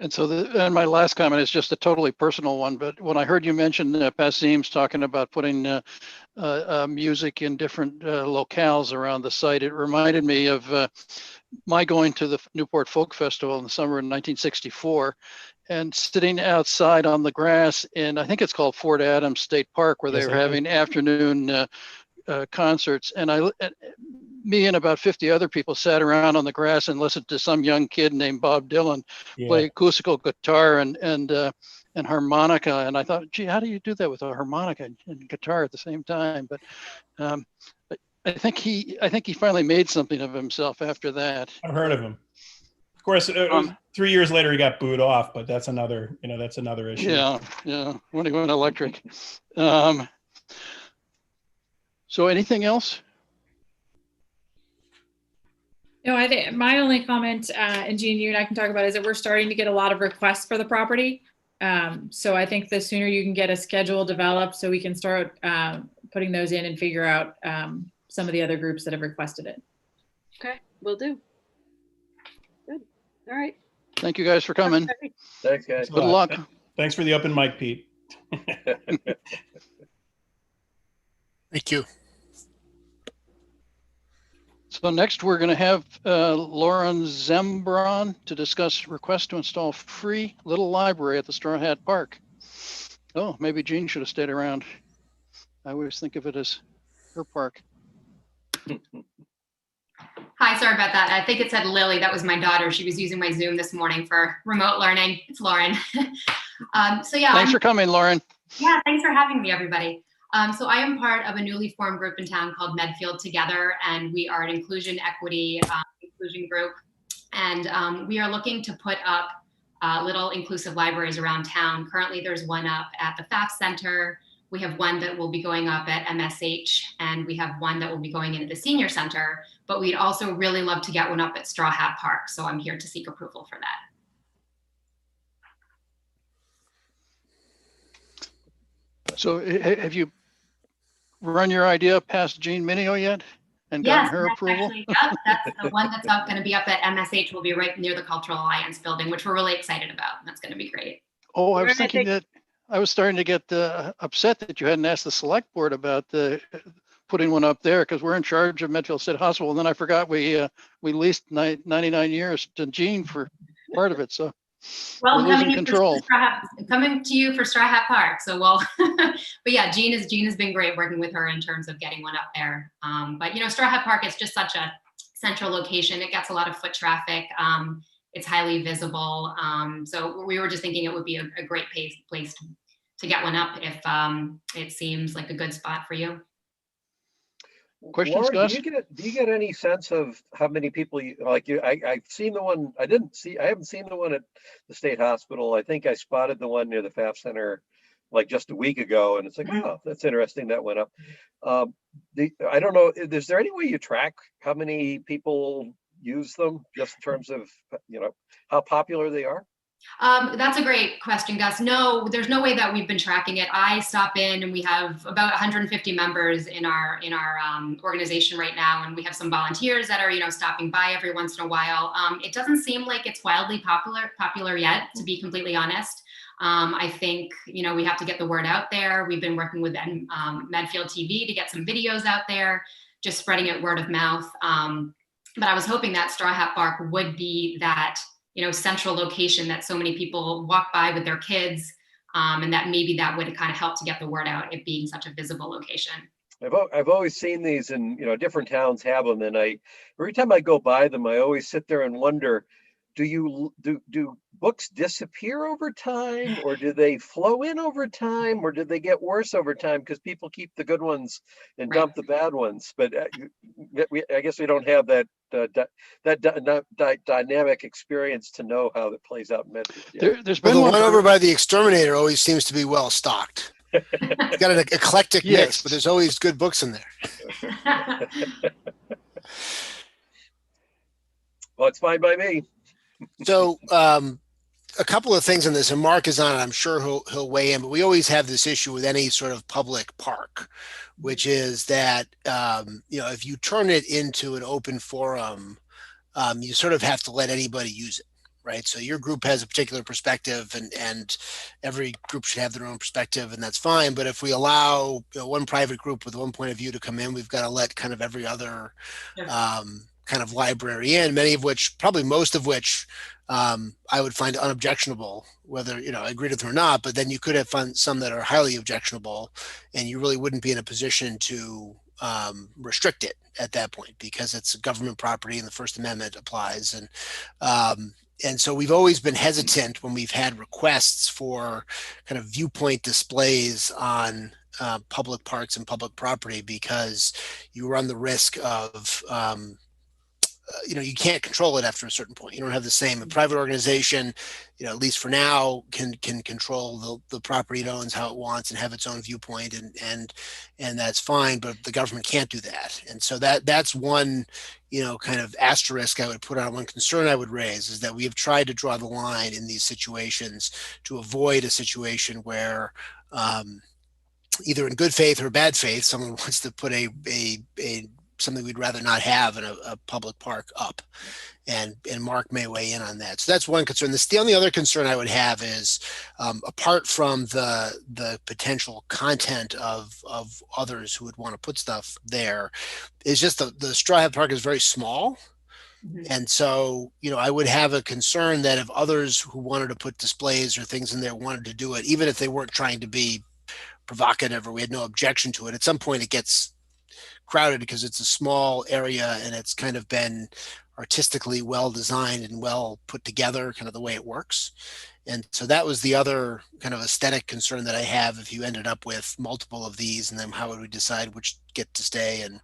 And so and my last comment is just a totally personal one, but when I heard you mention Passim's talking about putting music in different locales around the site, it reminded me of my going to the Newport Folk Festival in the summer in 1964 and sitting outside on the grass in, I think it's called Fort Adams State Park, where they were having afternoon concerts. And me and about 50 other people sat around on the grass and listened to some young kid named Bob Dylan play acoustical guitar and harmonica. And I thought, gee, how do you do that with a harmonica and guitar at the same time? But I think he finally made something of himself after that. I've heard of him. Of course, 3 years later he got booed off, but that's another issue. Yeah. When he went electric. So anything else? No, I think my only comment, and Jean, you and I can talk about, is that we're starting to get a lot of requests for the property. So I think the sooner you can get a schedule developed so we can start putting those in and figure out some of the other groups that have requested it. Okay, will do. Good. All right. Thank you guys for coming. Thanks, guys. Good luck. Thanks for the open mic, Pete. Thank you. So next we're going to have Lauren Zembron to discuss request to install free little library at the Straw Hat Park. Oh, maybe Jean should have stayed around. I always think of it as her park. Hi, sorry about that. I think it said Lily. That was my daughter. She was using my Zoom this morning for remote learning. It's Lauren. So yeah. Thanks for coming, Lauren. Yeah, thanks for having me, everybody. So I am part of a newly formed group in town called Medfield Together, and we are an inclusion, equity, inclusion group. And we are looking to put up little inclusive libraries around town. Currently, there's one up at the FAF Center. We have one that will be going up at MSH, and we have one that will be going into the Senior Center. But we'd also really love to get one up at Straw Hat Park. So I'm here to seek approval for that. So have you run your idea past Jean Minio yet and gotten her approval? Actually, yep, that's the one that's going to be up at MSH. Will be right near the Cultural Alliance building, which we're really excited about. That's going to be great. Oh, I was thinking that I was starting to get upset that you hadn't asked the select board about putting one up there, because we're in charge of Medfield State Hospital. And then I forgot we leased 99 years to Jean for part of it. So well, we're losing control. Coming to you for Straw Hat Park. So well, but yeah, Jean has been great working with her in terms of getting one up there. But Straw Hat Park is just such a central location. It gets a lot of foot traffic. It's highly visible. So we were just thinking it would be a great place to get one up if it seems like a good spot for you. Questions, Lauren, Gus? do you get any sense of how many people I've seen the one, I haven't seen the one at the State Hospital. I think I spotted the one near the FAF Center like just a week ago, and it's like, oh, that's interesting, that went up. I don't know, is there any way you track how many people use them, just in terms of how popular they are? That's a great question, Gus. No, there's no way that we've been tracking it. I stop in, and we have about 150 members in our organization right now, and we have some volunteers that are stopping by every once in a while. It doesn't seem like it's wildly popular yet, to be completely honest. I think we have to get the word out there. We've been working with Medfield TV to get some videos out there, just spreading it word of mouth. But I was hoping that Straw Hat Park would be that central location that so many people walk by with their kids, and that maybe that would kind of help to get the word out, it being such a visible location. I've always seen these, and different towns have them, and every time I go by them, I always sit there and wonder, do books disappear over time, or do they flow in over time, or do they get worse over time because people keep the good ones and dump the bad ones? But I guess we don't have that dynamic experience to know how that plays out in Medfield. There's been one over by the exterminator always seems to be well stocked. You got an eclectic mix, Yes. but there's always good books in there. Well, it's fine by me. So, a couple of things on this, and Mark is on it. I'm sure he'll weigh in, but we always have this issue with any sort of public park, which is that, if you turn it into an open forum, you sort of have to let anybody use it, right? So your group has a particular perspective, and every group should have their own perspective, and that's fine. But if we allow one private group with one point of view to come in, we've got to let kind of every other kind of library in, probably most of which I would find unobjectionable, whether I agreed with them or not. But then you could have some that are highly objectionable, and you really wouldn't be in a position to restrict it at that point, because it's a government property and the First Amendment applies. And so we've always been hesitant when we've had requests for kind of viewpoint displays on public parks and public property, because you run the risk of you can't control it after a certain point. You don't have the same. A private organization, at least for now, can control the property it owns how it wants and have its own viewpoint, and that's fine. But the government can't do that. And so that's one kind of asterisk I would put on. One concern I would raise is that we have tried to draw the line in these situations to avoid a situation where either in good faith or bad faith, someone wants to put a something we'd rather not have in a public park up, and Mark may weigh in on that. So that's one concern. The only other concern I would have is, apart from the potential content of others who would want to put stuff there, is just the Straw Hat Park is very small. And so, I would have a concern that if others who wanted to put displays or things in there wanted to do it, even if they weren't trying to be provocative or we had no objection to it, at some point it gets crowded because it's a small area and it's kind of been artistically well designed and well put together, kind of the way it works. And so that was the other kind of aesthetic concern that I have if you ended up with multiple of these, and then how would we decide which get to stay and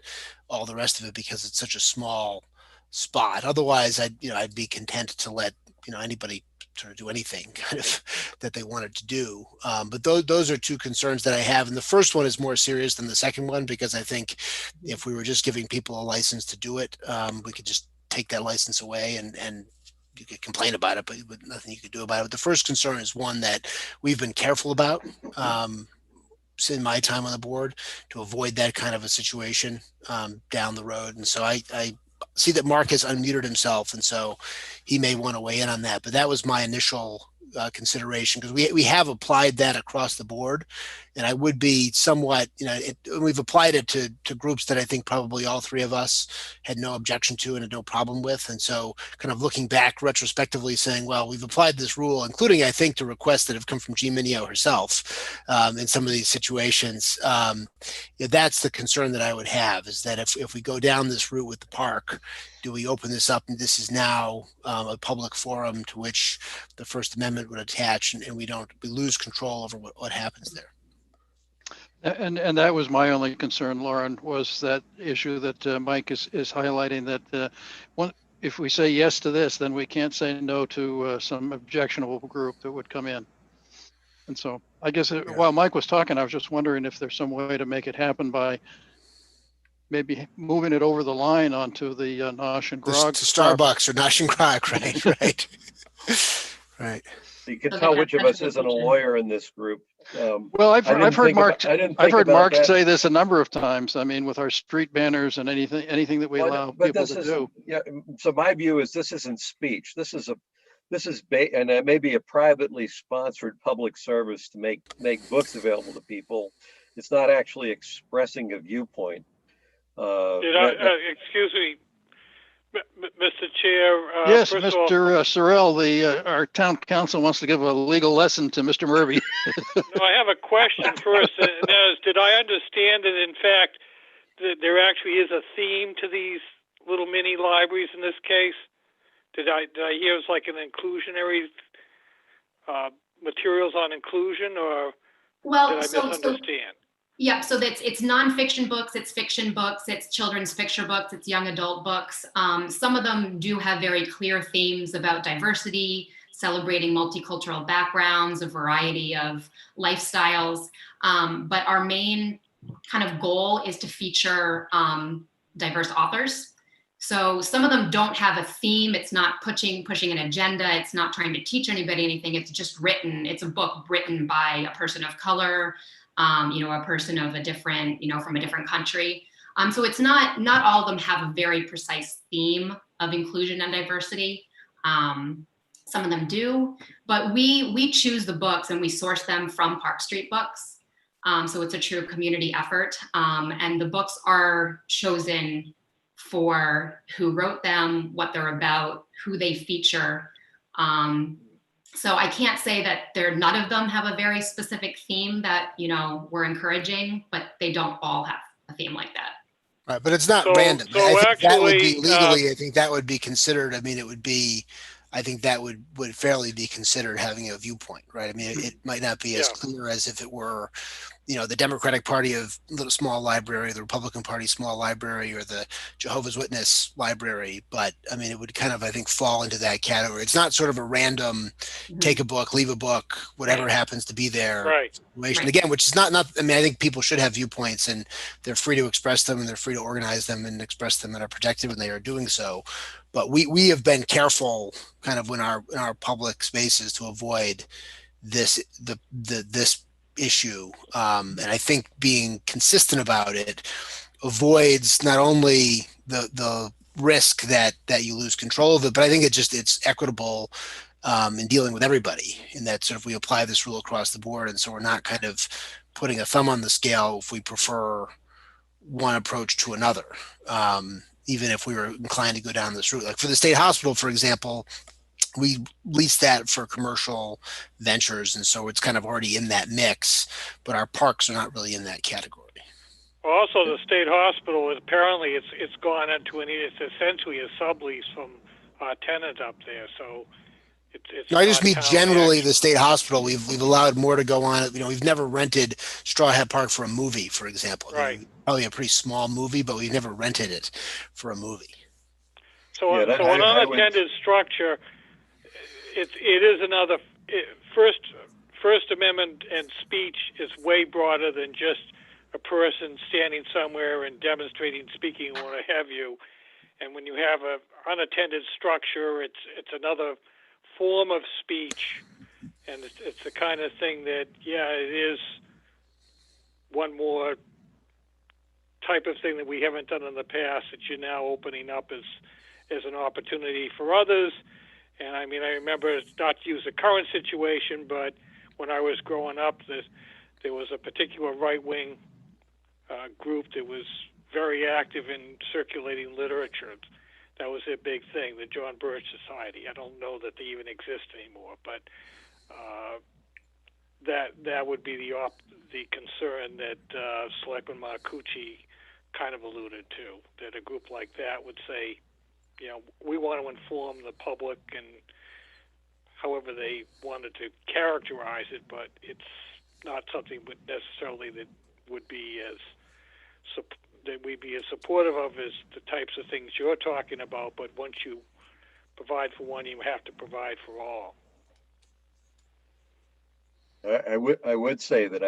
all the rest of it, because it's such a small spot. Otherwise, I'd be content to let anybody sort of do anything kind of that they wanted to do. But those are two concerns that I have. And the first one is more serious than the second one, because I think if we were just giving people a license to do it, we could just take that license away and you could complain about it, but nothing you could do about it. But the first concern is one that we've been careful about in my time on the board, to avoid that kind of a situation down the road. And so I see that Mark has unmuted himself, and so he may want to weigh in on that. But that was my initial consideration, because we have applied that across the board, and I would be somewhat, we've applied it to groups that I think probably all three of us had no objection to and had no problem with. And so kind of looking back retrospectively saying, well, we've applied this rule, including I think to requests that have come from G. Mineo herself in some of these situations. That's the concern that I would have, is that if we go down this route with the park, do we open this up and this is now a public forum to which the First Amendment would attach, and we lose control over what happens there. And that was my only concern, Lauren, was that issue that Mike is highlighting, that if we say yes to this, then we can't say no to some objectionable group that would come in. And so I guess while Mike was talking, I was just wondering if there's some way to make it happen by maybe moving it over the line onto the Nosh and Grog. To Starbucks or Nosh and Grog, right? Right. You can tell which of us isn't a lawyer in this group. Well, I've heard Mark that. say this a number of times. I mean, with our street banners and anything that we allow people to do. Yeah. So my view is this isn't speech. This is and it may be a privately sponsored public service to make books available to people. It's not actually expressing a viewpoint. Excuse me, Mr. Chair. Yes, Mr. Sorrell, our town council wants to give a legal lesson to Mr. Murphy. No, I have a question first. And that is, did I understand that, in fact, that there actually is a theme to these little mini libraries in this case? Did I hear it was like an inclusionary materials on inclusion, or did I misunderstand? Yeah, so it's nonfiction books, it's fiction books, it's children's fiction books, it's young adult books. Some of them do have very clear themes about diversity. celebrating multicultural backgrounds, a variety of lifestyles. But our main kind of goal is to feature diverse authors. So some of them don't have a theme. It's not pushing an agenda. It's not trying to teach anybody anything. It's just written. It's a book written by a person of color, a person of a different, from a different country. So it's not all of them have a very precise theme of inclusion and diversity. Some of them do, but we choose the books and we source them from Park Street Books. So it's a true community effort. And the books are chosen for who wrote them, what they're about, who they feature. So I can't say that none of them have a very specific theme that, we're encouraging, but they don't all have a theme like that. Right, but it's not random. So I think that would actually, be legally, I think that would be considered, I think that would fairly be considered having a viewpoint, right? I mean, it might not be as clear as if it were, the Democratic Party of little small library, the Republican Party small library, or the Jehovah's Witness library. But I mean, it would kind of, I think, fall into that category. It's not sort of a random take a book, leave a book, whatever happens to be there. Right. Situation. Again, which is not, I mean, I think people should have viewpoints and they're free to express them and they're free to organize them and express them and are protected when they are doing so. But we have been careful kind of in our public spaces to avoid this issue. And I think being consistent about it avoids not only the risk that you lose control of it, but I think it's equitable in dealing with everybody, in that sort of we apply this rule across the board. And so we're not kind of putting a thumb on the scale if we prefer one approach to another. Even if we were inclined to go down this route. Like for the state hospital, for example, we lease that for commercial ventures. And so it's kind of already in that mix, but our parks are not really in that category. Also, the state hospital, apparently it's gone into it's essentially a sublease from our tenant up there. So it's No, I just not mean town generally action. the state hospital, we've allowed more to go on. We've never rented Straw Hat Park for a movie, for example. Right. Probably a pretty small movie, but we've never rented it for a movie. So, Yeah, so an I would- unattended structure, it is another First Amendment, and speech is way broader than just a person standing somewhere and demonstrating, speaking, or what have you. And when you have a unattended structure, it's another form of speech, and it's the kind of thing that, it is one more type of thing that we haven't done in the past that you're now opening up as an opportunity for others. And I mean, I remember, not to use the current situation, but when I was growing up, there was a particular right-wing group that was very active in circulating literature. That was their big thing, the John Birch Society. I don't know that they even exist anymore, but that would be the concern that Selectman Marcucci kind of alluded to, that a group like that would say, we want to inform the public, and however they wanted to characterize it, but it's not something necessarily that would be that we'd be as supportive of as the types of things you're talking about. But once you provide for one, you have to provide for all. I would say that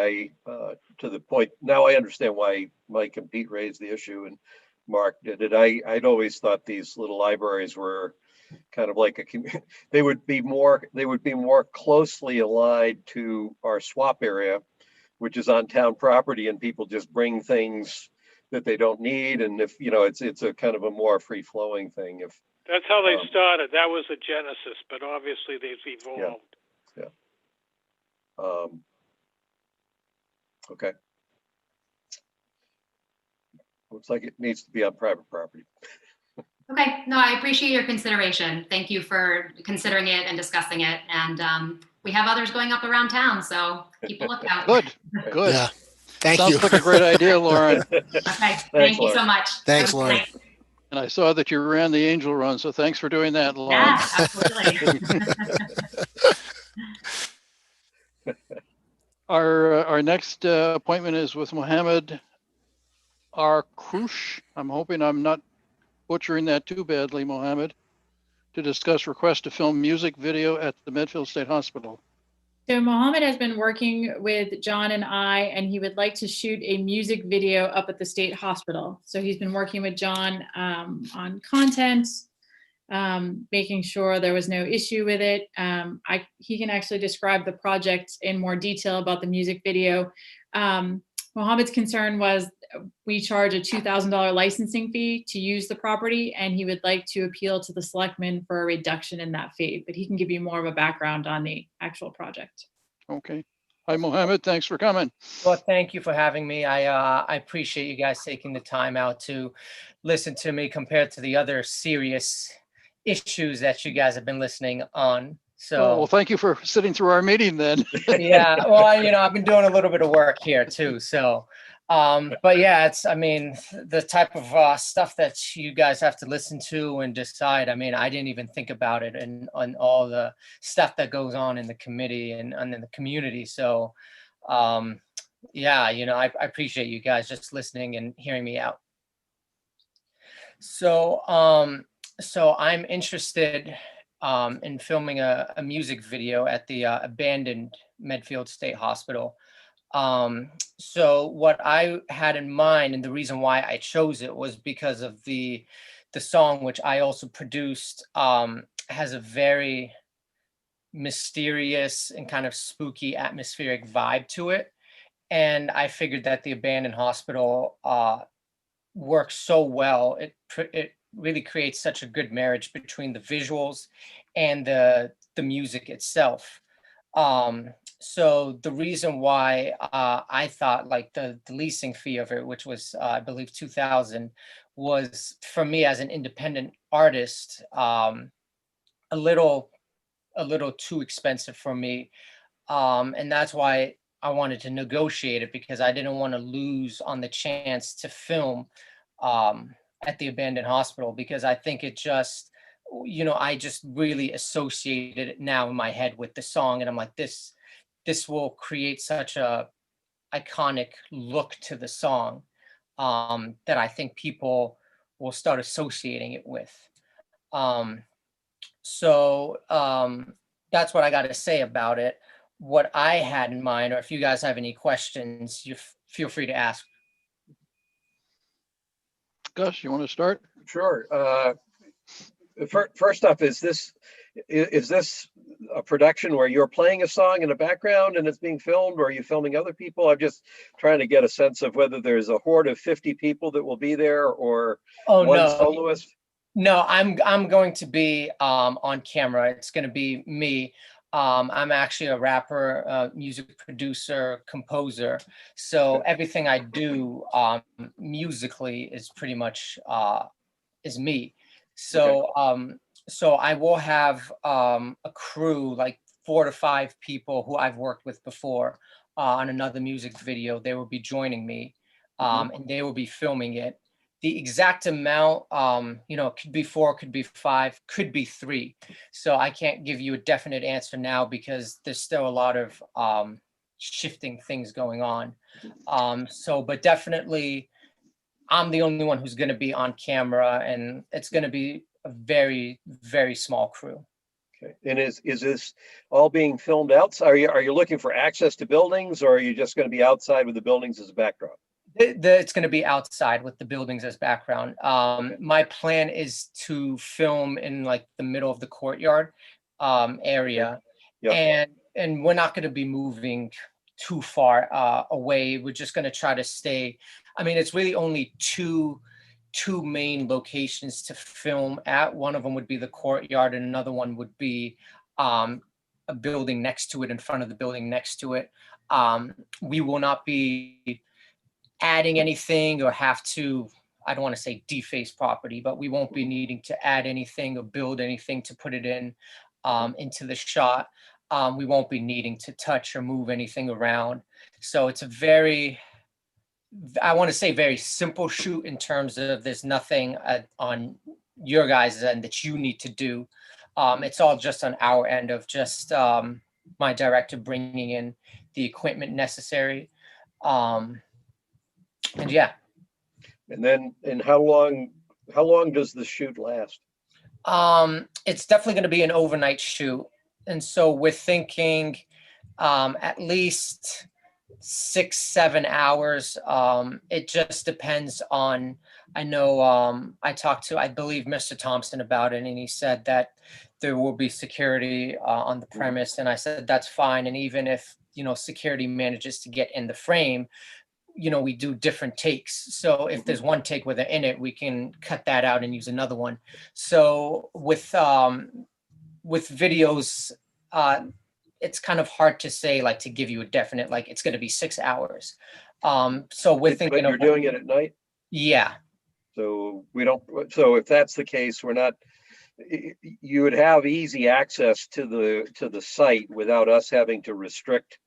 to the point, now I understand why Mike and Pete raised the issue and Mark did it. I'd always thought these little libraries were kind of like they would be more closely allied to our swap area, which is on town property, and people just bring things that they don't need. And if, it's a kind of a more free flowing thing. That's how they started. That was the genesis, but obviously they've evolved. Yeah. Okay. Looks like it needs to be on private property. Okay, no, I appreciate your consideration. Thank you for considering it and discussing it. And we have others going up around town, so keep a lookout. Good. Yeah. Thank you. Sounds like a great idea, Lauren. Okay, thank you so much. Thanks, Have a good Lauren. night. And I saw that you ran the Angel Run, so thanks for doing that, Lauren. Yeah, absolutely. Our next appointment is with Mohammed R. Krush. I'm hoping I'm not butchering that too badly, Mohammed. to discuss request to film music video at the Medfield State Hospital. So Mohammed has been working with John and I, and he would like to shoot a music video up at the state hospital. So he's been working with John on content, making sure there was no issue with it. He can actually describe the project in more detail about the music video. Mohammed's concern was we charge a $2,000 licensing fee to use the property, and he would like to appeal to the selectmen for a reduction in that fee, but he can give you more of a background on the actual project. Okay. Hi, Mohammed. Thanks for coming. Well, thank you for having me. I appreciate you guys taking the time out to listen to me compared to the other serious issues that you guys have been listening on. So, well, thank you for sitting through our meeting then. yeah, well, I've been doing a little bit of work here too. So, but yeah, the type of stuff that you guys have to listen to and decide. I didn't even think about it and on all the stuff that goes on in the committee and in the community. So, yeah, I appreciate you guys just listening and hearing me out. So, I'm interested in filming a music video at the abandoned Medfield State Hospital. So what I had in mind, and the reason why I chose it, was because of the song, which I also produced, has a very mysterious and kind of spooky atmospheric vibe to it. And I figured that the abandoned hospital works so well. It really creates such a good marriage between the visuals and the music itself. So the reason why I thought like the leasing fee of it, which was I believe $2,000, was for me as an independent artist a little too expensive for me, and that's why I wanted to negotiate it, because I didn't want to lose on the chance to film at the abandoned hospital, because I think it just, I just really associated it now in my head with the song, and I'm like, this will create such a iconic look to the song that I think people will start associating it with. So that's what I got to say about it. What I had in mind, or if you guys have any questions, you feel free to ask. Gus, you want to start? Sure. First off, is this a production where you're playing a song in the background and it's being filmed, or are you filming other people? I'm just trying to get a sense of whether there's a horde of 50 people that will be there, or one soloist. No, I'm going to be on camera. It's going to be me. I'm actually a rapper, music producer, composer. So everything I do musically is pretty much is me. So so I will have a crew, like 4 to 5 people who I've worked with before on another music video. They will be joining me, and they will be filming it. The exact amount, could be 4, could be 5, could be 3. So I can't give you a definite answer now, because there's still a lot of shifting things going on. But definitely, I'm the only one who's going to be on camera, and it's going to be a very, very small crew. Okay. And is this all being filmed outside? Are you looking for access to buildings, or are you just going to be outside with the buildings as a backdrop? It's going to be outside with the buildings as background. My plan is to film in like the middle of the courtyard area, and we're not going to be moving too far away. We're just going to try to stay. It's really only two main locations to film at. One of them would be the courtyard, and another one would be a building next to it, in front of the building next to it. We will not be adding anything or have to, I don't want to say deface property, but we won't be needing to add anything or build anything to put it in into the shot. We won't be needing to touch or move anything around. So it's a very, I want to say very simple shoot, in terms of there's nothing on your guys' end that you need to do. It's all just on our end of just my director bringing in the equipment necessary. And yeah. And how long does the shoot last? It's definitely going to be an overnight shoot. And so we're thinking at least 6-7 hours. It just depends on, I know I talked to, I believe, Mr. Thompson about it, and he said that there will be security on the premise. And I said, that's fine. And even if, security manages to get in the frame, we do different takes. So if there's one take where they're in it, we can cut that out and use another one. So with videos, it's kind of hard to say, like, to give you a definite, like, it's going to be 6 hours. So we're thinking But you're doing it at night? Yeah. So so if that's the case, you would have easy access to the site without us having to restrict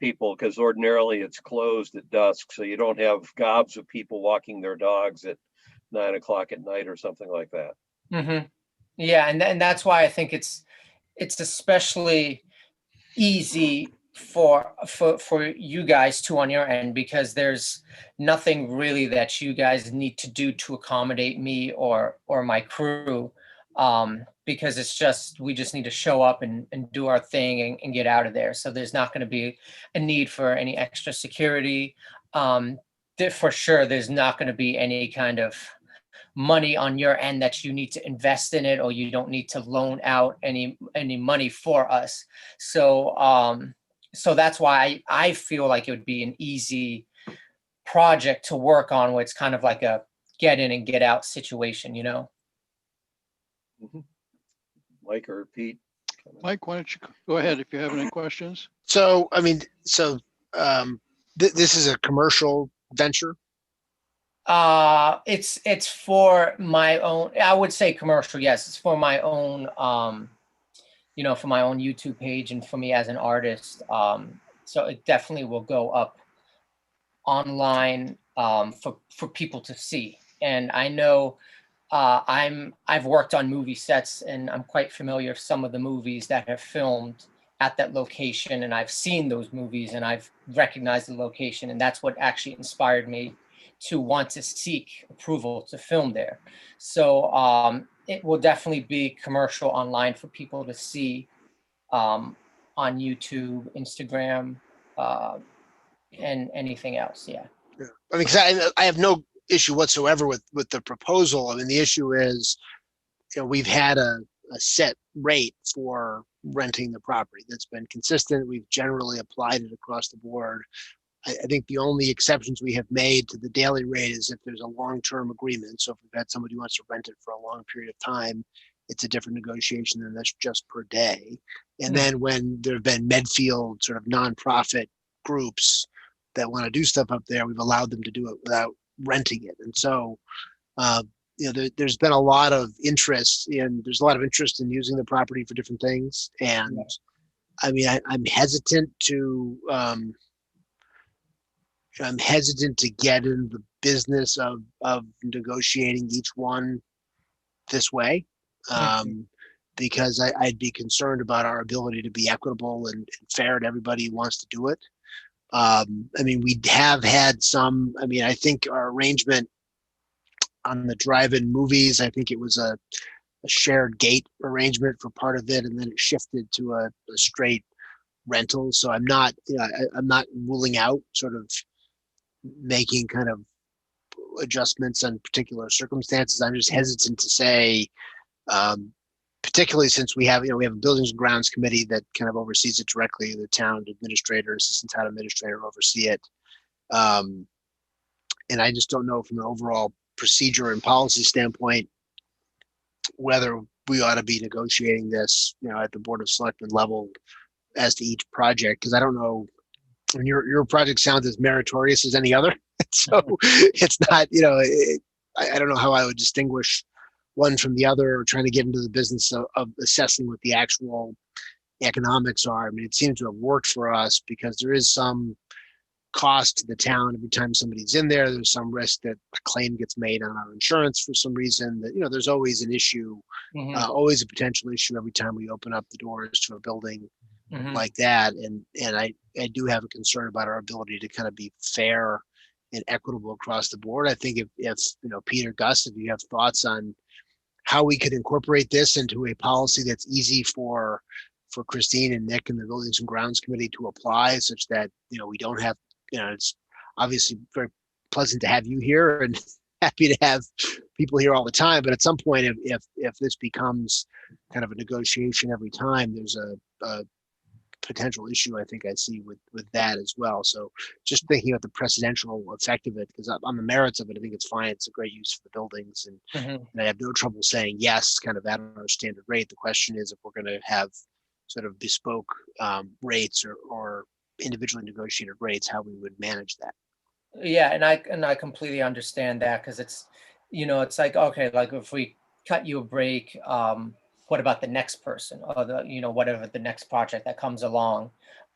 people, because ordinarily it's closed at dusk, so you don't have gobs of people walking their dogs at 9 o'clock at night or something like that. Mm-hmm. Yeah, and that's why I think it's especially easy for you guys too on your end, because there's nothing really that you guys need to do to accommodate me or my crew, because we just need to show up and do our thing and get out of there. So there's not going to be a need for any extra security. For sure, there's not going to be any kind of money on your end that you need to invest in it, or you don't need to loan out any money for us. So so that's why I feel like it would be an easy project to work on, where it's kind of like a get in and get out situation, Mike or Pete? Mike, why don't you go ahead if you have any questions? So, this is a commercial venture? It's for my own, I would say commercial. Yes. It's for my own, for my own YouTube page and for me as an artist. So it definitely will go up online, for people to see. And I know, I've worked on movie sets, and I'm quite familiar with some of the movies that have filmed at that location, and I've seen those movies and I've recognized the location, and that's what actually inspired me to want to seek approval to film there. So it will definitely be commercial online for people to see, on YouTube, Instagram, and anything else. Yeah. I mean, 'cause I have no issue whatsoever with the proposal. I mean, the issue is, we've had a set rate for renting the property that's been consistent. We've generally applied it across the board. I think the only exceptions we have made to the daily rate is if there's a long-term agreement. So if we've had somebody who wants to rent it for a long period of time, it's a different negotiation than that's just per day. And then when there have been Medfield sort of nonprofit groups that want to do stuff up there, we've allowed them to do it without renting it. And so, there's been a lot of interest in using the property for different things. And I mean, I'm hesitant to get in the business of negotiating each one this way, because I'd be concerned about our ability to be equitable and fair to everybody who wants to do it. I mean, we have had some, I think our arrangement on the drive-in movies, I think it was a shared gate arrangement for part of it, and then it shifted to a straight rental. So I'm not ruling out sort of making kind of adjustments on particular circumstances. I'm just hesitant to say, particularly since we have a buildings and grounds committee that kind of oversees it directly. The town administrator, assistant town administrator oversee it. And I just don't know from an overall procedure and policy standpoint whether we ought to be negotiating this, at the Board of Selectmen level as to each project, because I don't know. I mean, your project sounds as meritorious as any other, so it's not. I don't know how I would distinguish one from the other, or trying to get into the business of assessing what the actual economics are. I mean, it seems to have worked for us because there is some cost to the town every time somebody's in there. There's some risk that a claim gets made on our insurance for some reason. That there's always an issue, always a potential issue every time we open up the doors to a building like that. And I do have a concern about our ability to kind of be fair and equitable across the board. I think if Peter, Gus, if you have thoughts on how we could incorporate this into a policy that's easy for Christine and Nick and the Buildings and Grounds Committee to apply, such that, we don't have, it's obviously very pleasant to have you here and happy to have people here all the time. But at some point, if this becomes kind of a negotiation every time, there's a potential issue I think I see with that as well. So just thinking about the precedential effect of it, because on the merits of it, I think it's fine. It's a great use for the buildings, and I have no trouble saying yes, kind of at our standard rate. The question is if we're going to have sort of bespoke rates or individually negotiated rates, how we would manage that. Yeah, and I completely understand that, because it's, it's like, okay, like if we cut you a break, what about the next person, or the, whatever the next project that comes along,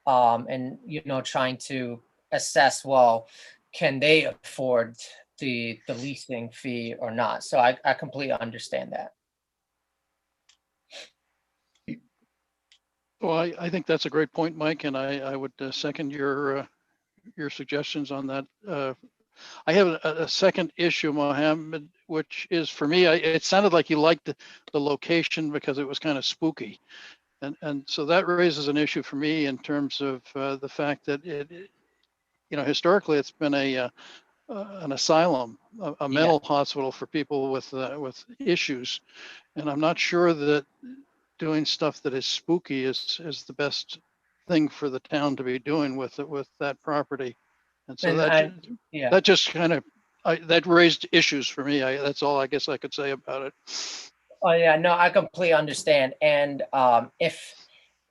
and trying to assess, well, can they afford the leasing fee or not? So I completely understand that. Well, I think that's a great point, Mike, and I would second your suggestions on that. I have a second issue, Mohammed, which is, for me, it sounded like you liked the location because it was kind of spooky. And so that raises an issue for me in terms of the fact that historically it's been an asylum, a mental hospital for people with issues. And I'm not sure that doing stuff that is spooky is the thing for the town to be doing with that property. And so that just kind of that raised issues for me. That's all I guess I could say about it. Oh yeah, no, I completely understand. And if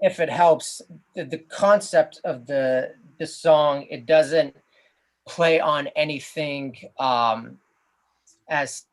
it helps, the concept of the song, it doesn't play on anything as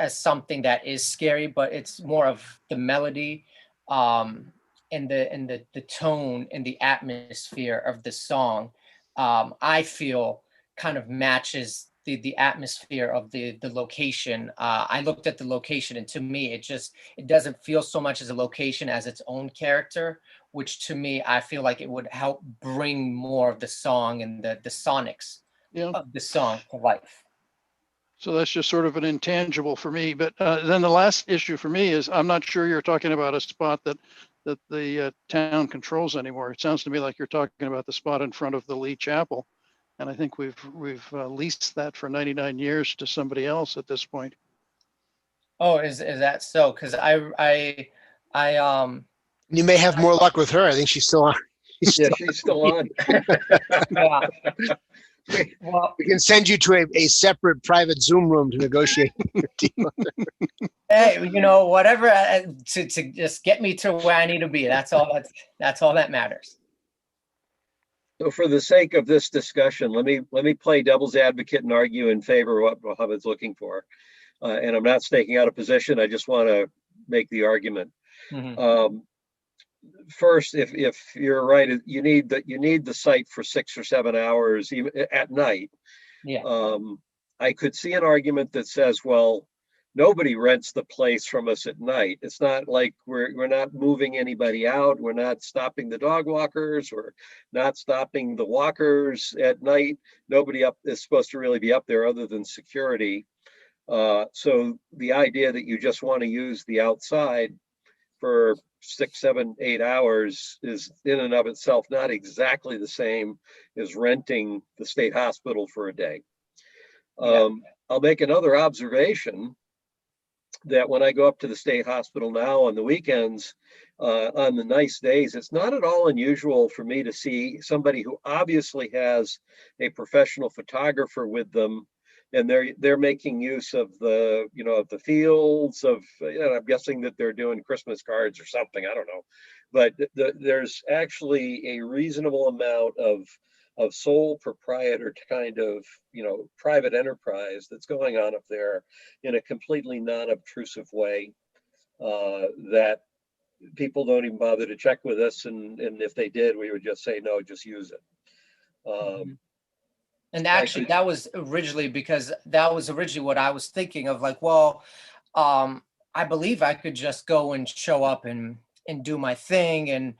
something that is scary, but it's more of the melody, and the tone and the atmosphere of the song. I feel kind of matches the atmosphere of the location. I looked at the location, and to me, it doesn't feel so much as a location as its own character, which to me, I feel like it would help bring more of the song and the sonics of the song to life. So that's just sort of an intangible for me. But then the last issue for me is I'm not sure you're talking about a spot that the town controls anymore. It sounds to me like you're talking about the spot in front of the Lee Chapel. And I think we've leased that for 99 years to somebody else at this point. Oh, is that so? Because I You may have more luck with her. I think she's still on. She's still on. Yeah. Well, we can send you to a separate private Zoom room to negotiate your deal. Hey, whatever, to just get me to where I need to be. That's all that matters. So for the sake of this discussion, let me play devil's advocate and argue in favor of what Mohammed's looking for. And I'm not staking out a position. I just want to make the argument. First, if you're right, you need the site for 6 or 7 hours, even at night. Yeah. I could see an argument that says, well, nobody rents the place from us at night. It's not like we're not moving anybody out. We're not stopping the dog walkers. We're not stopping the walkers at night. Nobody up is supposed to really be up there other than security. So the idea that you just want to use the outside for 6, 7, 8 hours is in and of itself not exactly the same as renting the state hospital for a day. I'll make another observation that when I go up to the state hospital now on the weekends, on the nice days, it's not at all unusual for me to see somebody who obviously has a professional photographer with them, and they're making use of the of the fields of. I'm guessing that they're doing Christmas cards or something. I don't know, but there's actually a reasonable amount of sole proprietor kind of private enterprise that's going on up there in a completely non-obtrusive way that people don't even bother to check with us, and if they did, we would just say no, just use it. And actually, that was originally what I was thinking of. Like, well, I believe I could just go and show up and do my thing, and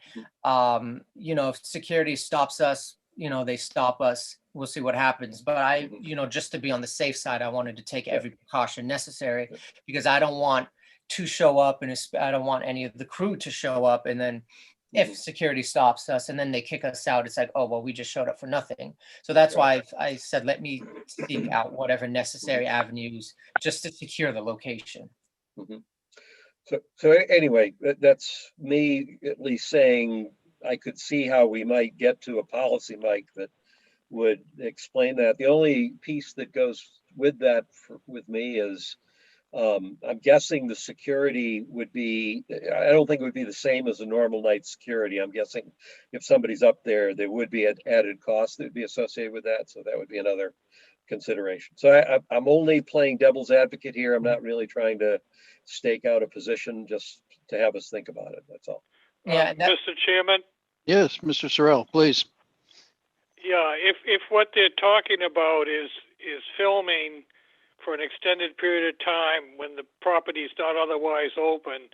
if security stops us, they stop us. We'll see what happens. But just to be on the safe side, I wanted to take every precaution necessary, because I don't want to show up, and I don't want any of the crew to show up. And then if security stops us and then they kick us out, it's like, oh, well, we just showed up for nothing. So that's why I said, let me seek out whatever necessary avenues just to secure the location. So anyway, that's me at least saying I could see how we might get to a policy, Mike, that would explain that. The only piece that goes with that with me is I'm guessing the security would be, I don't think it would be the same as a normal night security. I'm guessing if somebody's up there, there would be an added cost that would be associated with that. So that would be another consideration. So I'm only playing devil's advocate here. I'm not really trying to stake out a position, just to have us think about it. That's all. Yeah, Mr. Chairman? Yes, Mr. Sorrell, please. Yeah, if what they're talking about is filming for an extended period of time when the property is not otherwise open,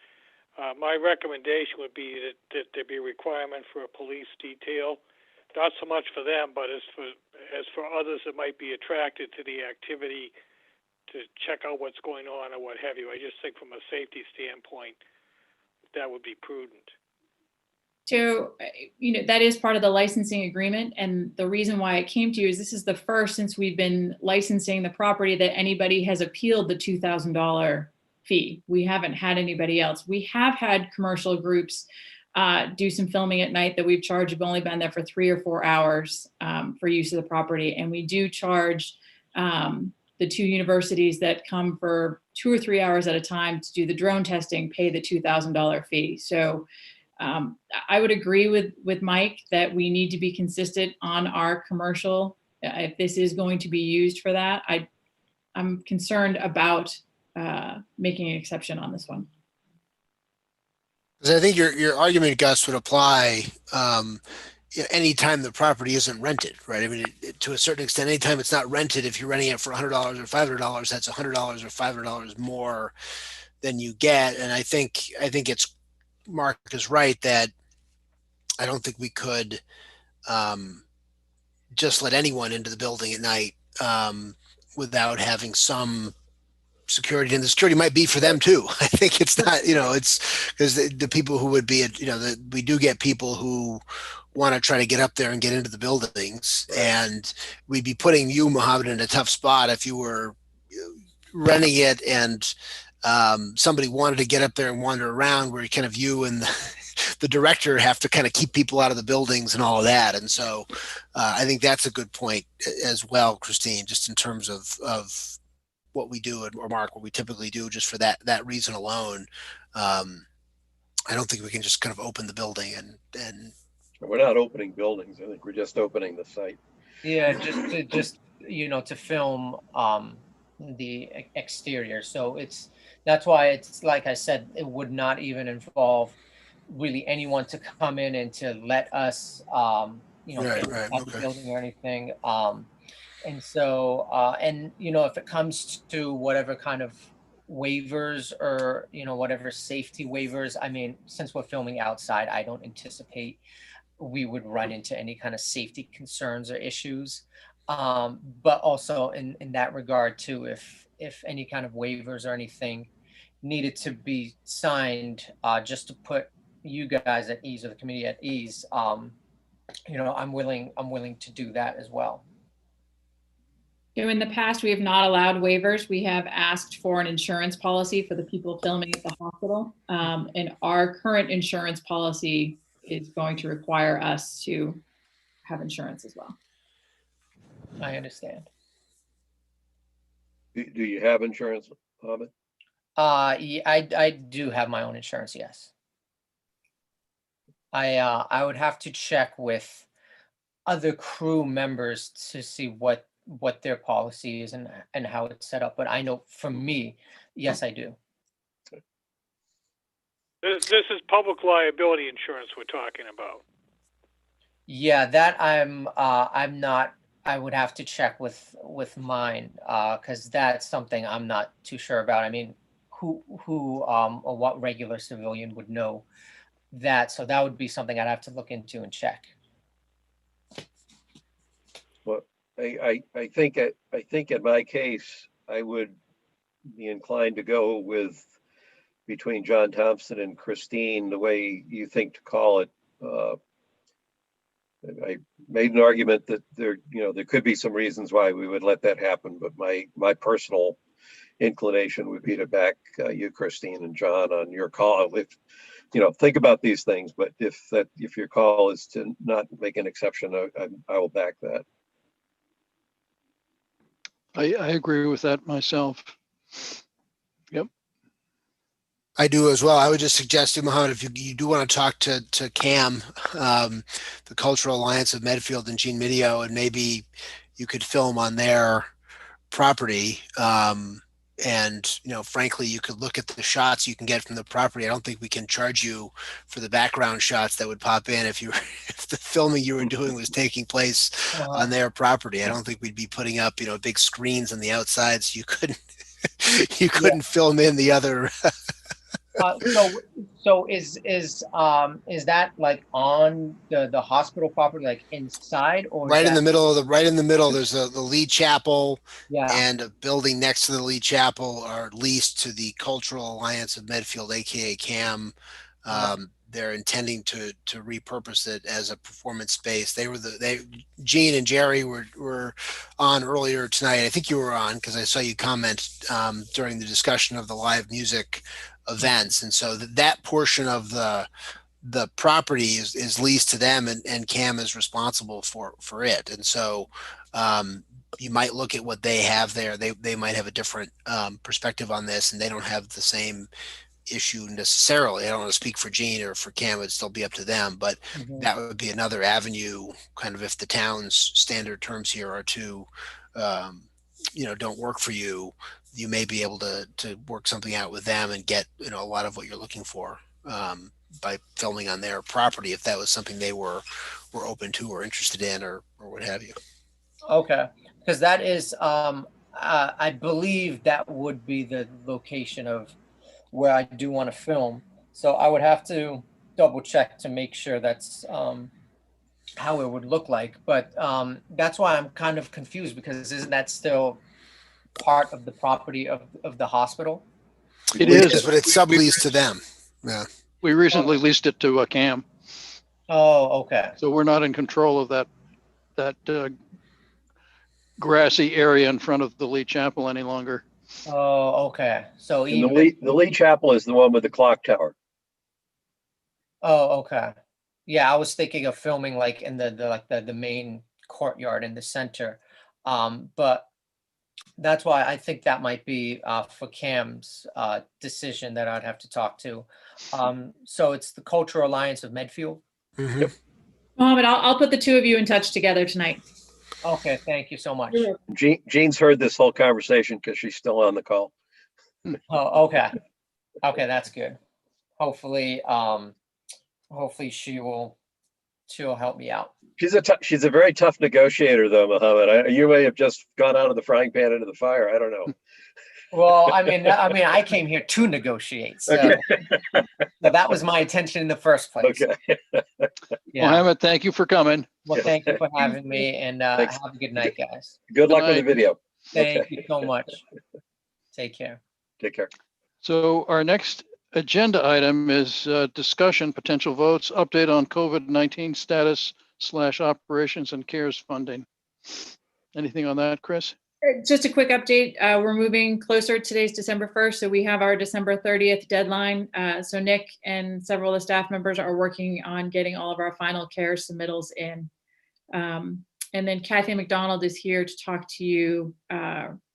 my recommendation would be that there be a requirement for a police detail, not so much for them, but as for others that might be attracted to the activity to check out what's going on or what have you. I just think from a safety standpoint, that would be prudent. So, that is part of the licensing agreement. And the reason why it came to you is this is the first since we've been licensing the property that anybody has appealed the $2,000 fee. We haven't had anybody else. We have had commercial groups do some filming at night that we've charged. We've only been there for 3 or 4 hours for use of the property. And we do charge the 2 universities that come for 2 or 3 hours at a time to do the drone testing, pay the $2,000 fee. So I would agree with Mike that we need to be consistent on our commercial. If this is going to be used for that, I'm concerned about making an exception on this one. Because I think your argument, Gus, would apply anytime the property isn't rented, right? I mean, to a certain extent, anytime it's not rented, if you're renting it for $100 or $500, that's $100 or $500 more than you get. And I think it's, Mark is right that I don't think we could just let anyone into the building at night without having some security, and the security might be for them too. I think it's not, it's because the people who would be, we do get people who want to try to get up there and get into the buildings, and we'd be putting you, Mohammed, in a tough spot if you were renting it and somebody wanted to get up there and wander around, where kind of you and the director have to kind of keep people out of the buildings and all of that. And so I think that's a good point as well, Christine, just in terms of what we do, or Mark, what we typically do just for that reason alone. I don't think we can just kind of open the building and we're not opening buildings. I think we're just opening the site. Yeah, just to film the exterior. So that's why it's, like I said, it would not even involve really anyone to come in and to let us the building or anything. And so if it comes to whatever kind of waivers or whatever safety waivers, I mean, since we're filming outside, I don't anticipate we would run into any kind of safety concerns or issues. But also in that regard too, if any kind of waivers or anything needed to be signed, just to put you guys at ease, or the committee at ease, I'm willing to do that as well. In the past, we have not allowed waivers. We have asked for an insurance policy for the people filming at the hospital. And our current insurance policy is going to require us to have insurance as well. I understand. Do you have insurance, Mohammed? Yeah, I do have my own insurance, yes. I would have to check with other crew members to see what their policy is and how it's set up. But I know for me, yes, I do. This is public liability insurance we're talking about. Yeah, that I'm not. I would have to check with mine because that's something I'm not too sure about. I mean, who or what regular civilian would know that? So that would be something I'd have to look into and check. Well, I think in my case, I would be inclined to go with between John Thompson and Christine, the way you think to call it. I made an argument that there could be some reasons why we would let that happen, but my personal inclination would be to back you, Christine, and John on your call. If think about these things, but if your call is to not make an exception, I will back that. I agree with that myself. Yep. I do as well. I would just suggest, Mohammed, if you do want to talk to CAM, the Cultural Alliance of Medfield and Gene Medio, and maybe you could film on their property. And frankly, you could look at the shots you can get from the property. I don't think we can charge you for the background shots that would pop in if the filming you were doing was taking place on their property. I don't think we'd be putting up big screens on the outside, so you couldn't film in the other. So is that like on the hospital property, like inside, or right in the middle there's the Lee Chapel, yeah, and a building next to the Lee Chapel are leased to the Cultural Alliance of Medfield, aka CAM. They're intending to repurpose it as a performance space. Gene and Jerry were on earlier tonight. I think you were on because I saw you comment during the discussion of the live music events, and so that portion of the property is leased to them, and CAM is responsible for it. And so you might look at what they have there. They might have a different perspective on this, and they don't have the same issue necessarily. I don't want to speak for Gene or for CAM, it'd still be up to them, but that would be another avenue, kind of, if the town's standard terms here are to don't work for you, you may be able to work something out with them and get a lot of what you're looking for by filming on their property, if that was something they were open to or interested in, or what have you. Okay, because that is I believe that would be the location of where I do want to film. So I would have to double check to make sure that's how it would look like. But that's why I'm kind of confused, because isn't that still part of the property of the hospital? It is, but it's subleased to them. Yeah. We recently leased it to CAM. Oh, okay. So we're not in control of that grassy area in front of the Lee Chapel any longer. Oh, okay. So the Lee Chapel is the one with the clock tower. Oh, okay. Yeah, I was thinking of filming like in the main courtyard in the center, but that's why I think that might be for CAM's decision that I'd have to talk to. So it's the Cultural Alliance of Medfield. Yep. Mohammed, I'll put the two of you in touch together tonight. Okay, thank you so much. Jean's heard this whole conversation because she's still on the call. Oh, okay. Okay, that's good. Hopefully she'll help me out. She's a very tough negotiator, though, Mohammed. You may have just gone out of the frying pan into the fire. I don't know. Well, I mean, I came here to negotiate, so, okay. So that was my intention in the first place. Okay. Yeah. Mohammed, thank you for coming. Well, thank you for having me, and have a good night, guys. Good luck with the video. Thank you so much. Take care. Take care. So our next agenda item is discussion, potential votes, update on COVID-19 status / operations and CARES funding. Anything on that, Chris? Just a quick update. We're moving closer. Today's December 1st, so we have our December 30th deadline. So Nick and several of the staff members are working on getting all of our final CARES submittals in. And then Kathy McDonald is here to talk to you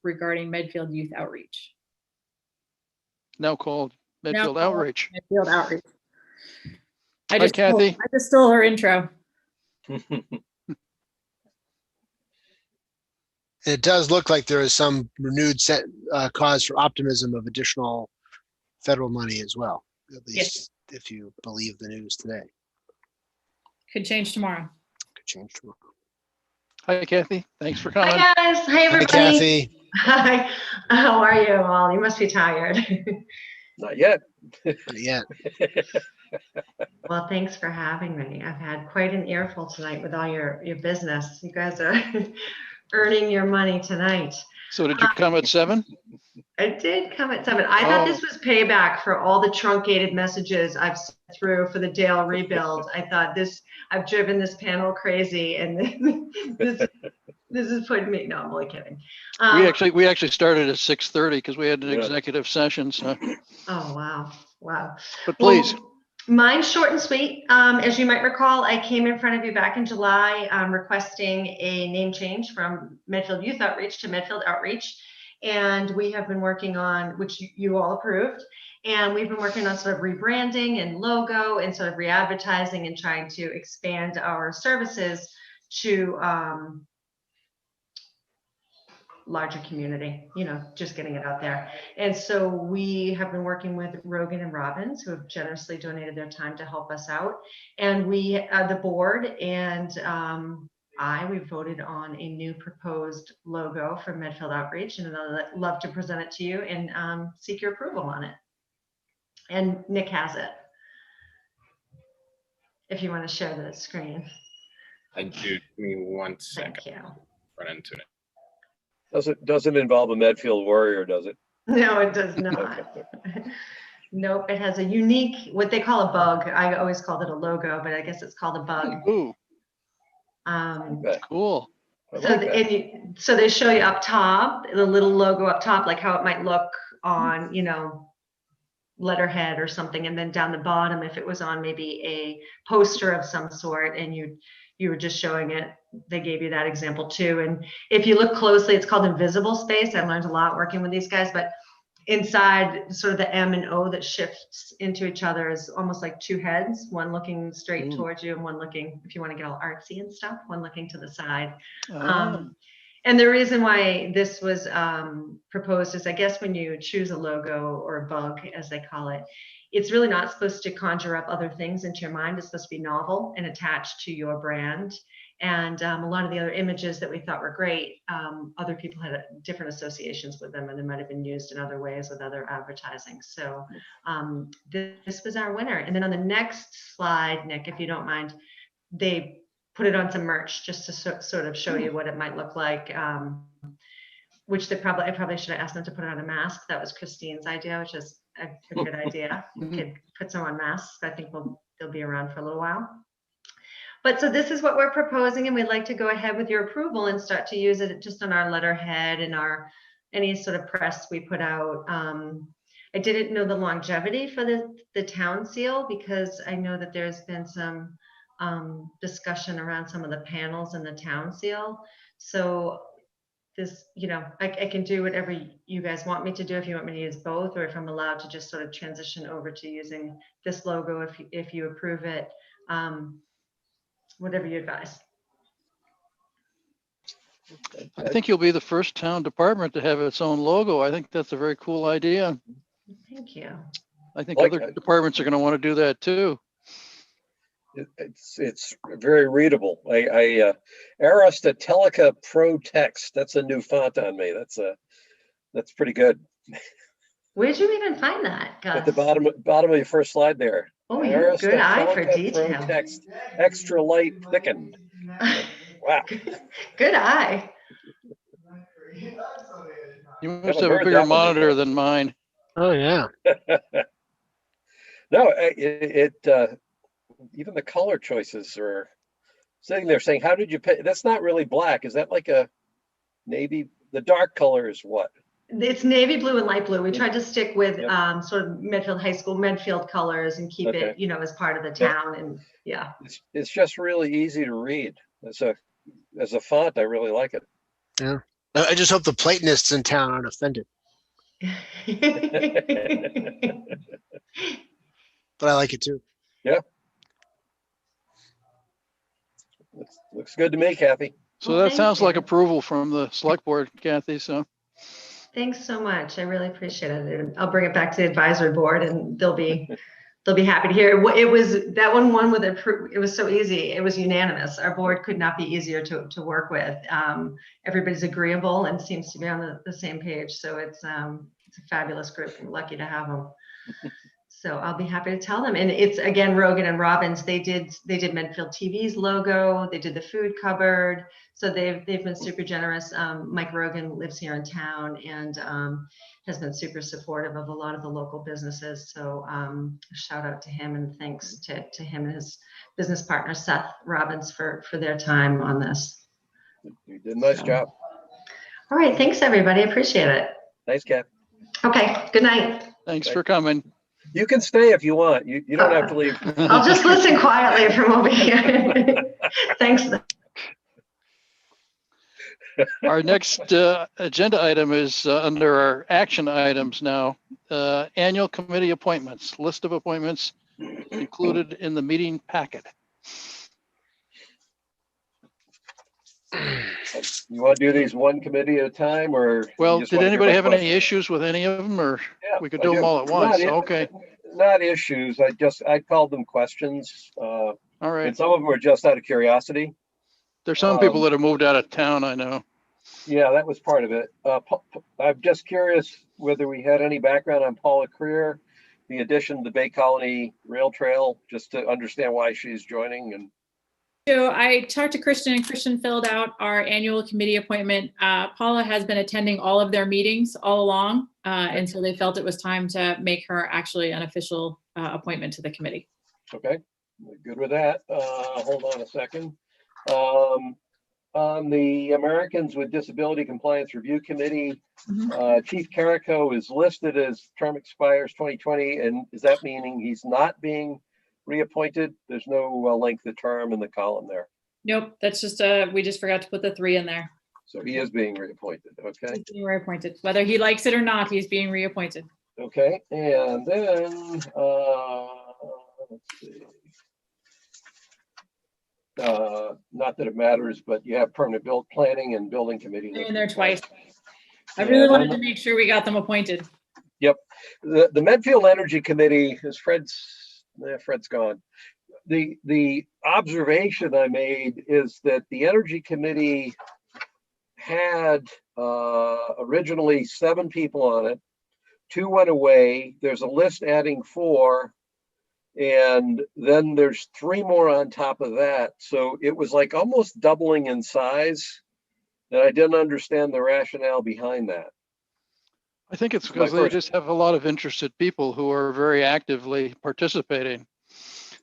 regarding Medfield Youth Outreach. Now called Medfield Outreach. Medfield Outreach. Hi, Kathy. I just stole her intro. It does look like there is some renewed cause for optimism of additional federal money as well, at least if you believe the news today. Could change tomorrow. Could change tomorrow. Hi, Kathy. Thanks for coming. Hi, guys. Hi, everybody. Hi, Kathy. Hi. How are you all? You must be tired. Not yet. Not yet. Well, thanks for having me. I've had quite an earful tonight with all your business. You guys are earning your money tonight. So did you come at 7? I did come at 7. I thought this was payback for all the truncated messages I've sent through for the Dale rebuild. I thought I've driven this panel crazy, and this is putting me. No, I'm only kidding. We actually started at 6:30 because we had an executive session. So. Oh wow. But please. Well, mine's short and sweet. As you might recall, I came in front of you back in July requesting a name change from Medfield Youth Outreach to Medfield Outreach. And we have been working on, which you all approved, and we've been working on sort of rebranding and logo and sort of re-advertising and trying to expand our services to larger community, just getting it out there. And so we have been working with Rogan and Robbins, who have generously donated their time to help us out. And we, the board and we voted on a new proposed logo for Medfield Outreach, and I'd love to present it to you and seek your approval on it. And Nick has it, if you want to share the screen. I do. Give me 1 second. Thank you. Run into it. Doesn't involve a Medfield warrior, does it? No, it does not. Nope, it has a unique, what they call a bug. I always called it a logo, but I guess it's called a bug. Ooh. Cool. So they show you up top, the little logo up top, like how it might look on, letterhead or something. And then down the bottom, if it was on maybe a poster of some sort and you were just showing it, they gave you that example too. And if you look closely, it's called invisible space. I learned a lot working with these guys, but inside sort of the M and O that shifts into each other is almost like two heads, one looking straight towards you and one looking, if you want to get all artsy and stuff, one looking to the side. And the reason why this was proposed is, I guess, when you choose a logo or a bug, as they call it, it's really not supposed to conjure up other things into your mind. It's supposed to be novel and attached to your brand. And a lot of the other images that we thought were great, other people had different associations with them, and they might have been used in other ways with other advertising. So this was our winner. And then on the next slide, Nick, if you don't mind, they put it on some merch just to sort of show you what it might look like, which I probably should have asked them to put it on a mask. That was Christine's idea, which is a good idea. We could put some on masks. I think they'll be around for a little while. But so this is what we're proposing, and we'd like to go ahead with your approval and start to use it just on our letterhead and any sort of press we put out. I didn't know the longevity for the town seal, because I know that there's been some discussion around some of the panels in the town seal. So this, I can do whatever you guys want me to do, if you want me to use both, or if I'm allowed to just sort of transition over to using this logo if you approve it. Whatever you advise. I think you'll be the first town department to have its own logo. I think that's a very cool idea. Thank you. I think other departments are going to want to do that too. It's very readable. Arista Telica Pro Text. That's a new font on me. That's pretty good. Where'd you even find that, Gus? At the bottom of your first slide there. Oh, you have a good eye for detail. Pro Text, extra light thickened. Wow. Good eye. You must have a bigger monitor than mine. Oh yeah. No, even the color choices are sitting there saying, "How did you pick?" That's not really black. Is that like a navy? The dark color is what? It's navy blue and light blue. We tried to stick with sort of Medfield High School, Medfield colors, and keep it, as part of the town. And yeah, it's just really easy to read. As a font, I really like it. Yeah, I just hope the Platonists in town aren't offended. But I like it too. Yeah, looks good to me, Kathy. So that sounds like approval from the select board, Kathy. So. Thanks so much. I really appreciate it. I'll bring it back to the advisory board, and they'll be happy to hear. It was that one with it was so easy. It was unanimous. Our board could not be easier to work with. Everybody's agreeable and seems to be on the same page. So it's a fabulous group. I'm lucky to have them. So I'll be happy to tell them. And it's again, Rogan and Robbins, they did Medfield TV's logo, they did the food cupboard. So they've been super generous. Mike Rogan lives here in town and has been super supportive of a lot of the local businesses. So shout out to him and thanks to him and his business partner, Seth Robbins, for their time on this. You did a nice job. All right, thanks everybody, appreciate it. Thanks, Kat. Okay, good night. Thanks for coming. You can stay if you want. You don't have to leave. I'll just listen quietly from over here. Thanks. Our next agenda item is under our action items now. Annual committee appointments. List of appointments included in the meeting packet. You want to do these one committee at a time, or? Well, just did want to anybody hear have my any question? issues with any of them, or we could I do them all at once? Not, Okay. Not issues. I called them questions. All right. And some of them were just out of curiosity. There's some people that have moved out of town, I know. Yeah, that was part of it. I'm just curious whether we had any background on Paula Creer, the addition to the Bay Colony Rail Trail, just to understand why she's joining. And so I talked to Christian, and Christian filled out our annual committee appointment. Paula has been attending all of their meetings all along, and so they felt it was time to make her actually an official appointment to the committee. Okay, good with that. Hold on a second. On the Americans with Disability Compliance Review Committee, Chief Carrico is listed as term expires 2020, and is that meaning he's not being reappointed? There's no length of term in the column there. Nope, that's just we just forgot to put the 3 in there. So he is being reappointed. Okay. He's being reappointed, whether he likes it or not. He's being reappointed. Okay, and then let's see. Not that it matters, but you have permanent build planning and building committee. They're in there twice. I really wanted to make sure we got them appointed. Yep. The Medfield Energy Committee is Fred's gone. The observation I made is that the Energy Committee had originally 7 people on it. 2 went away. There's a list adding 4. And then there's 3 more on top of that. So it was like almost doubling in size. And I didn't understand the rationale behind that. I think it's because they just have a lot of interested people who are very actively participating.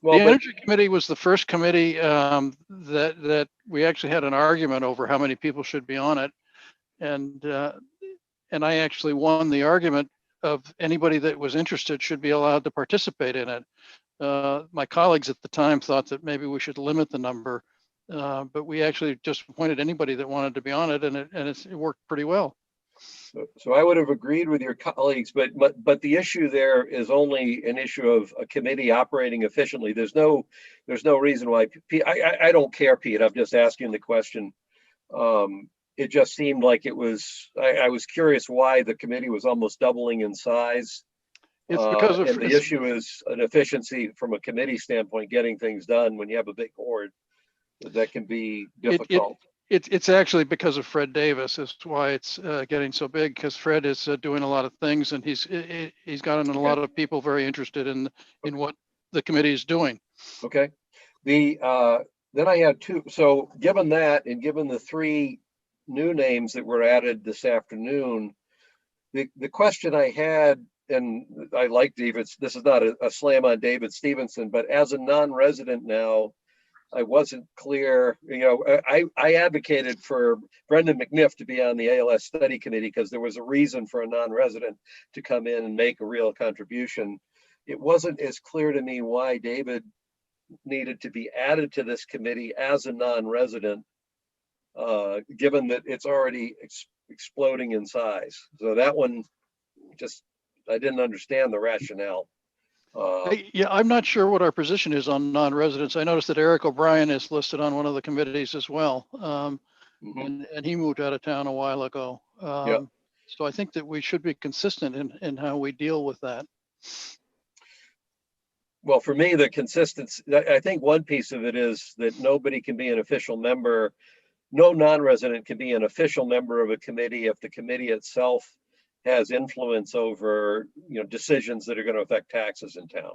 Well, the Energy Committee was the first committee that we actually had an argument over how many people should be on it. And I actually won the argument of anybody that was interested should be allowed to participate in it. My colleagues at the time thought that maybe we should limit the number, but we actually just appointed anybody that wanted to be on it, and it worked pretty well. So I would have agreed with your colleagues, but the issue there is only an issue of a committee operating efficiently. There's no reason why. I don't care, Pete. I'm just asking the question. It just seemed like it was. I was curious why the committee was almost doubling in size. It's because of and the issue is an efficiency from a committee standpoint, getting things done when you have a big board. That can be difficult. It's actually because of Fred Davis is why it's getting so big, because Fred is doing a lot of things, and he's gotten a lot of people very interested in what the committee is doing. Okay. Then I had 2. So given that, and given the 3 new names that were added this afternoon, the question I had, and I like David, this is not a slam on David Stevenson, but as a non-resident now, I wasn't clear. I advocated for Brendan McNiff to be on the ALS study committee because there was a reason for a non-resident to come in and make a real contribution. It wasn't as clear to me why David needed to be added to this committee as a non-resident, given that it's already exploding in size. So that one, I didn't understand the rationale. Yeah, I'm not sure what our position is on non-residents. I noticed that Eric O'Brien is listed on one of the committees as well. And he moved out of town a while ago. So I think that we should be consistent in how we deal with that. Well, for me, the consistency, I think one piece of it is that nobody can be an official member. No non-resident can be an official member of a committee if the committee itself has influence over, decisions that are going to affect taxes in town.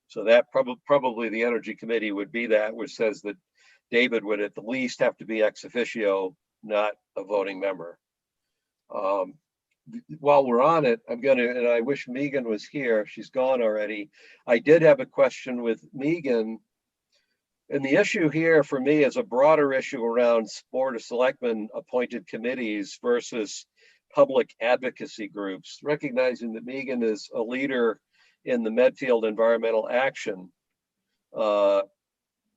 So that probably the Energy Committee would be that, which says that David would at the least have to be ex officio, not a voting member. While we're on it, and I wish Megan was here, she's gone already. I did have a question with Megan. And the issue here for me is a broader issue around Board of Selectmen appointed committees versus public advocacy groups, recognizing that Megan is a leader in the Medfield Environmental Action.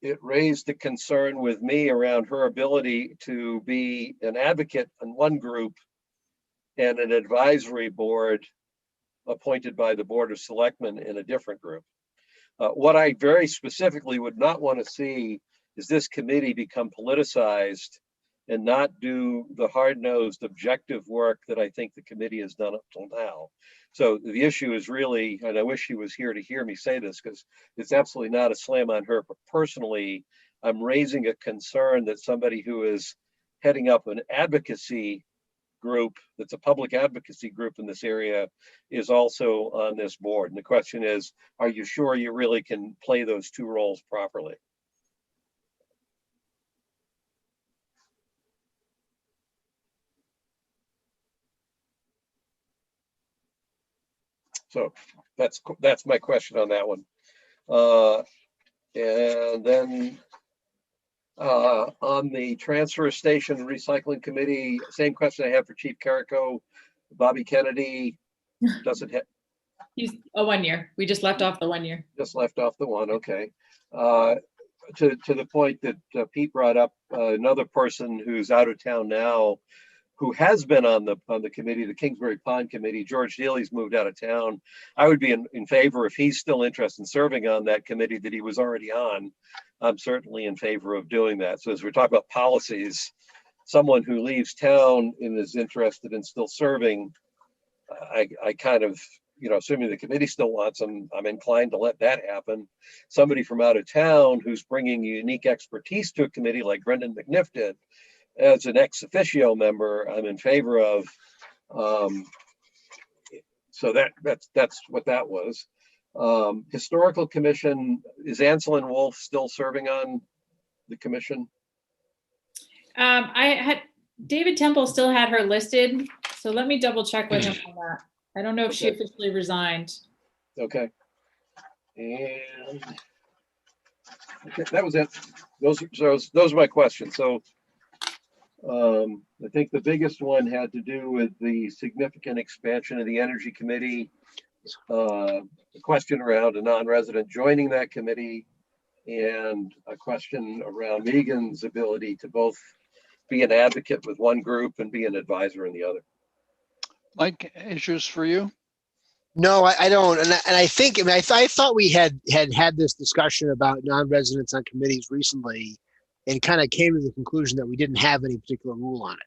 It raised a concern with me around her ability to be an advocate in one group and an advisory board appointed by the Board of Selectmen in a different group. What I very specifically would not want to see is this committee become politicized and not do the hard-nosed objective work that I think the committee has done up till now. So the issue is really, and I wish he was here to hear me say this, because it's absolutely not a slam on her, but personally, I'm raising a concern that somebody who is heading up an advocacy group, that's a public advocacy group in this area, is also on this board. And the question is, are you sure you really can play those two roles properly? So that's my question on that one. And then on the transfer station recycling committee, same question I have for Chief Carrico. Bobby Kennedy doesn't have. He's a 1 year. We just left off the 1 year. Just left off the one, okay. To the point that Pete brought up, another person who's out of town now, who has been on the committee, the Kingsbury Pond Committee, George Dealey's moved out of town. I would be in favor, if he's still interested in serving on that committee that he was already on, I'm certainly in favor of doing that. So as we're talking about policies, someone who leaves town and is interested in still serving, I kind of, assuming the committee still wants them, I'm inclined to let that happen. Somebody from out of town who's bringing unique expertise to a committee like Brendan McNiff did, as an ex officio member, I'm in favor of. So that's what that was. Historical Commission, is Anselin Wolf still serving on the commission? I had David Temple still had her listed, so let me double check with him on that. I don't know if she officially resigned. Okay. And okay, that was it. Those are my questions. So I think the biggest one had to do with the significant expansion of the Energy Committee, a question around a non-resident joining that committee, and a question around Megan's ability to both be an advocate with one group and be an advisor in the other. Mike, issues for you? No, I don't. And I think, I thought we had this discussion about non-residents on committees recently and kind of came to the conclusion that we didn't have any particular rule on it.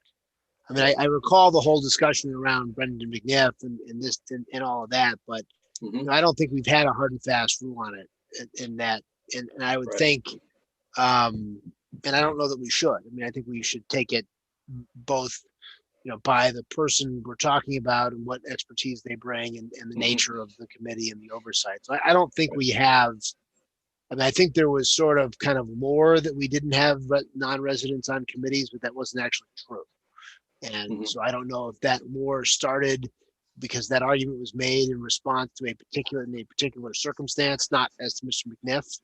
I mean, I recall the whole discussion around Brendan McNiff and this and all of that, but I don't think we've had a hard and fast rule on it in that. And I would think, and I don't know that we should. I mean, I think we should take it both, by the person we're talking about and what expertise they bring and the nature of the committee and the oversight. So I don't think we have, I mean, I think there was sort of kind of lore that we didn't have non-residents on committees, but that wasn't actually true. And so I don't know if that lore started because that argument was made in response to a particular circumstance, not as to Mr. McNiff.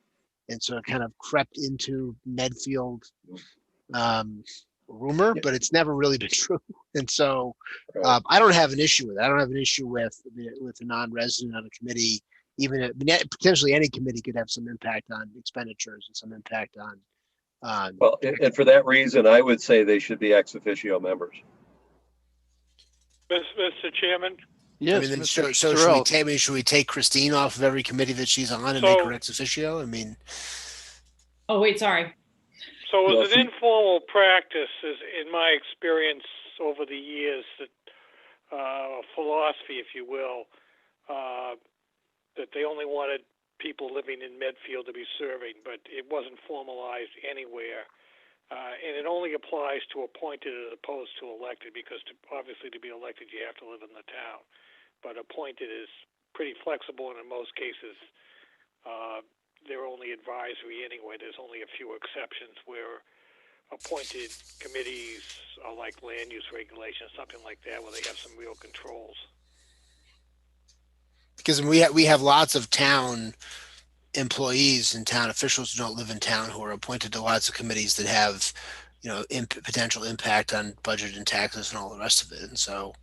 And so it kind of crept into Medfield rumor, but it's never really been true. And so I don't have an issue with it. I don't have an issue with a non-resident on a committee. Even potentially any committee could have some impact on expenditures and some impact on. Well, and for that reason, I would say they should be ex officio members. Mr. Chairman? Yes. I mean, so should we take Christine off of every committee that she's on and make her ex officio? I mean. Oh, wait, sorry. So as an informal practice, in my experience over the years, that philosophy, if you will, that they only wanted people living in Medfield to be serving, but it wasn't formalized anywhere. And it only applies to appointed as opposed to elected, because obviously to be elected you have to live in the town. But appointed is pretty flexible, and in most cases they're only advisory anyway. There's only a few exceptions where appointed committees are like land use regulations, something like that, where they have some real controls. Because we have lots of town employees and town officials who don't live in town who are appointed to lots of committees that have, you know, potential impact on budget and taxes and all the rest of it. And so,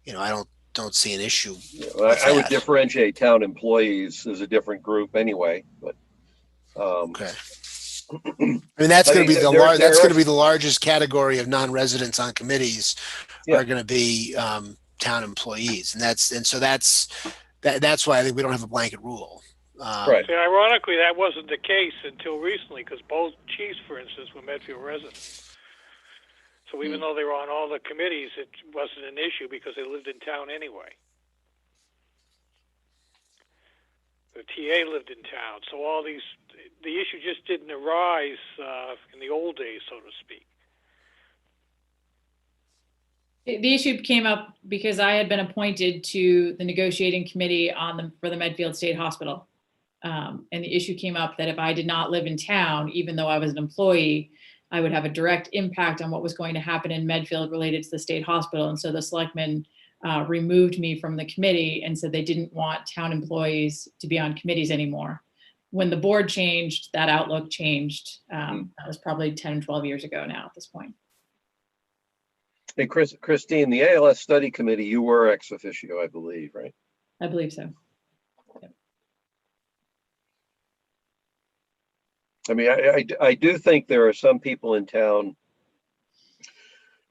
you know, I don't see an issue. I would differentiate town employees as a different group anyway, but okay. I mean, that's going to be that's going to be the largest category of non-residents on committees are going to be town employees, and so that's why I think we don't have a blanket rule. Right. See, ironically, that wasn't the case until recently, because both chiefs, for instance, were Medfield residents. So even though they were on all the committees, it wasn't an issue because they lived in town anyway. The TA lived in town, so all the issue just didn't arise in the old days, so to speak. The issue came up because I had been appointed to the negotiating committee for the Medfield State Hospital. And the issue came up that if I did not live in town, even though I was an employee, I would have a direct impact on what was going to happen in Medfield related to the state hospital. And so the selectmen removed me from the committee and said they didn't want town employees to be on committees anymore. When the board changed, that outlook changed. That was probably 10, 12 years ago now at this point. Hey, Christine, the ALS study committee, you were ex officio, I believe, right? I believe so. Yep. I mean, I do think there are some people in town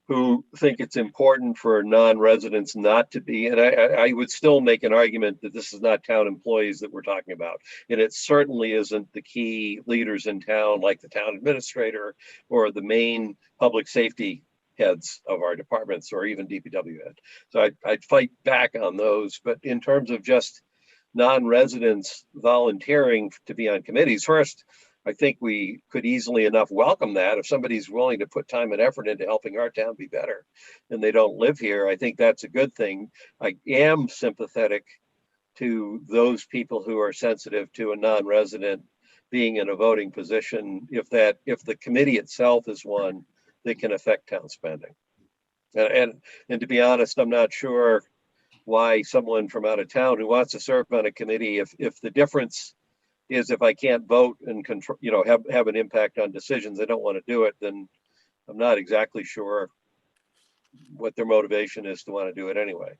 who think it's important for non-residents not to be, and I would still make an argument that this is not town employees that we're talking about. And it certainly isn't the key leaders in town, like the town administrator or the main public safety heads of our departments, or even DPW head. So I'd fight back on those. But in terms of just non-residents volunteering to be on committees, first, I think we could easily enough welcome that. If somebody's willing to put time and effort into helping our town be better and they don't live here, I think that's a good thing. I am sympathetic to those people who are sensitive to a non-resident being in a voting position if the committee itself is one that can affect town spending. And to be honest, I'm not sure why someone from out of town who wants to serve on a committee, if the difference is if I can't vote and control, you know, have an impact on decisions, I don't want to do it, then I'm not exactly sure what their motivation is to want to do it anyway.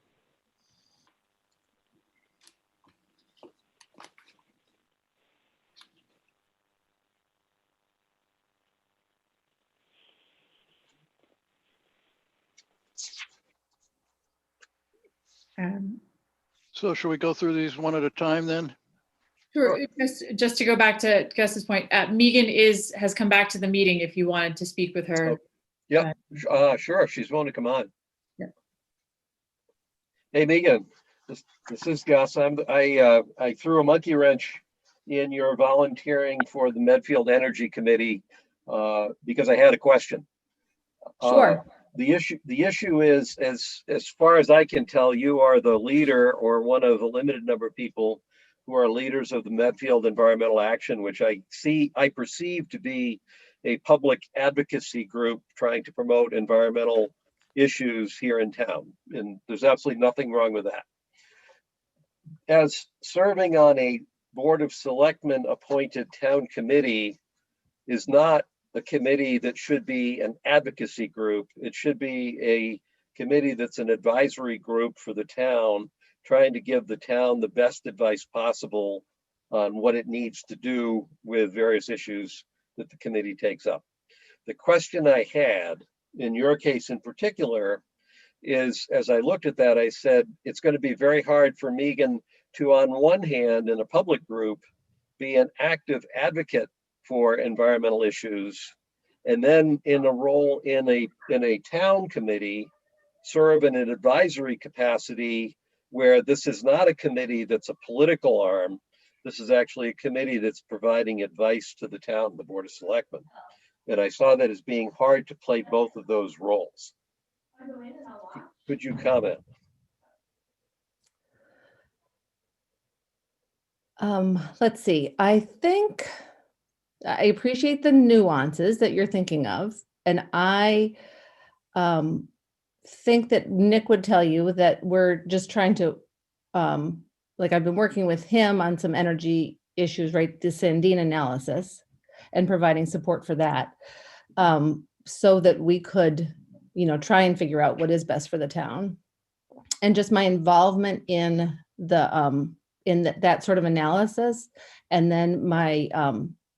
So should we go through these one at a time then? Sure. Just to go back to Gus's point, Megan has come back to the meeting if you wanted to speak with her. Yeah, sure. If she's willing to come on. Yeah. Hey, Megan, this is Gus. I threw a monkey wrench in your volunteering for the Medfield Energy Committee because I had a question. Sure. The issue is, as far as I can tell, you are the leader or one of a limited number of people who are leaders of the Medfield Environmental Action, which I perceive to be a public advocacy group trying to promote environmental issues here in town. And there's absolutely nothing wrong with that. As serving on a Board of Selectmen appointed town committee is not a committee that should be an advocacy group. It should be a committee that's an advisory group for the town, trying to give the town the best advice possible on what it needs to do with various issues that the committee takes up. The question I had, in your case in particular, is as I looked at that, I said, it's going to be very hard for Megan to, on one hand, in a public group, be an active advocate for environmental issues, and then in a role in a town committee, serve in an advisory capacity where this is not a committee that's a political arm. This is actually a committee that's providing advice to the town, the Board of Selectmen. And I saw that as being hard to play both of those roles. Could you comment? Let's see. I think I appreciate the nuances that you're thinking of. And I think that Nick would tell you that we're just trying to, like I've been working with him on some energy issues, right? The Sandine analysis and providing support for that, so that we could, try and figure out what is best for the town. And just my involvement in the, that sort of analysis, and then my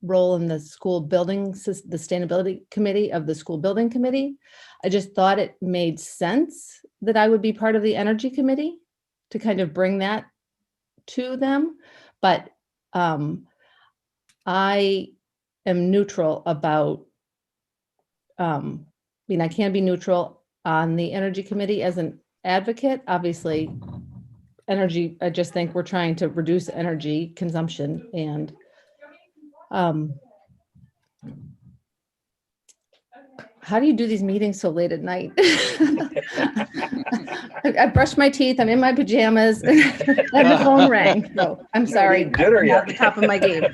role in the school building, the sustainability committee of the school building committee. I just thought it made sense that I would be part of the energy committee to kind of bring that to them. But I am neutral about, I can be neutral on the energy committee as an advocate. Obviously, energy, I just think we're trying to reduce energy consumption, and how do you do these meetings so late at night? I brushed my teeth, I'm in my pajamas, and the phone rang. So I'm sorry, I'm not at the top of my game.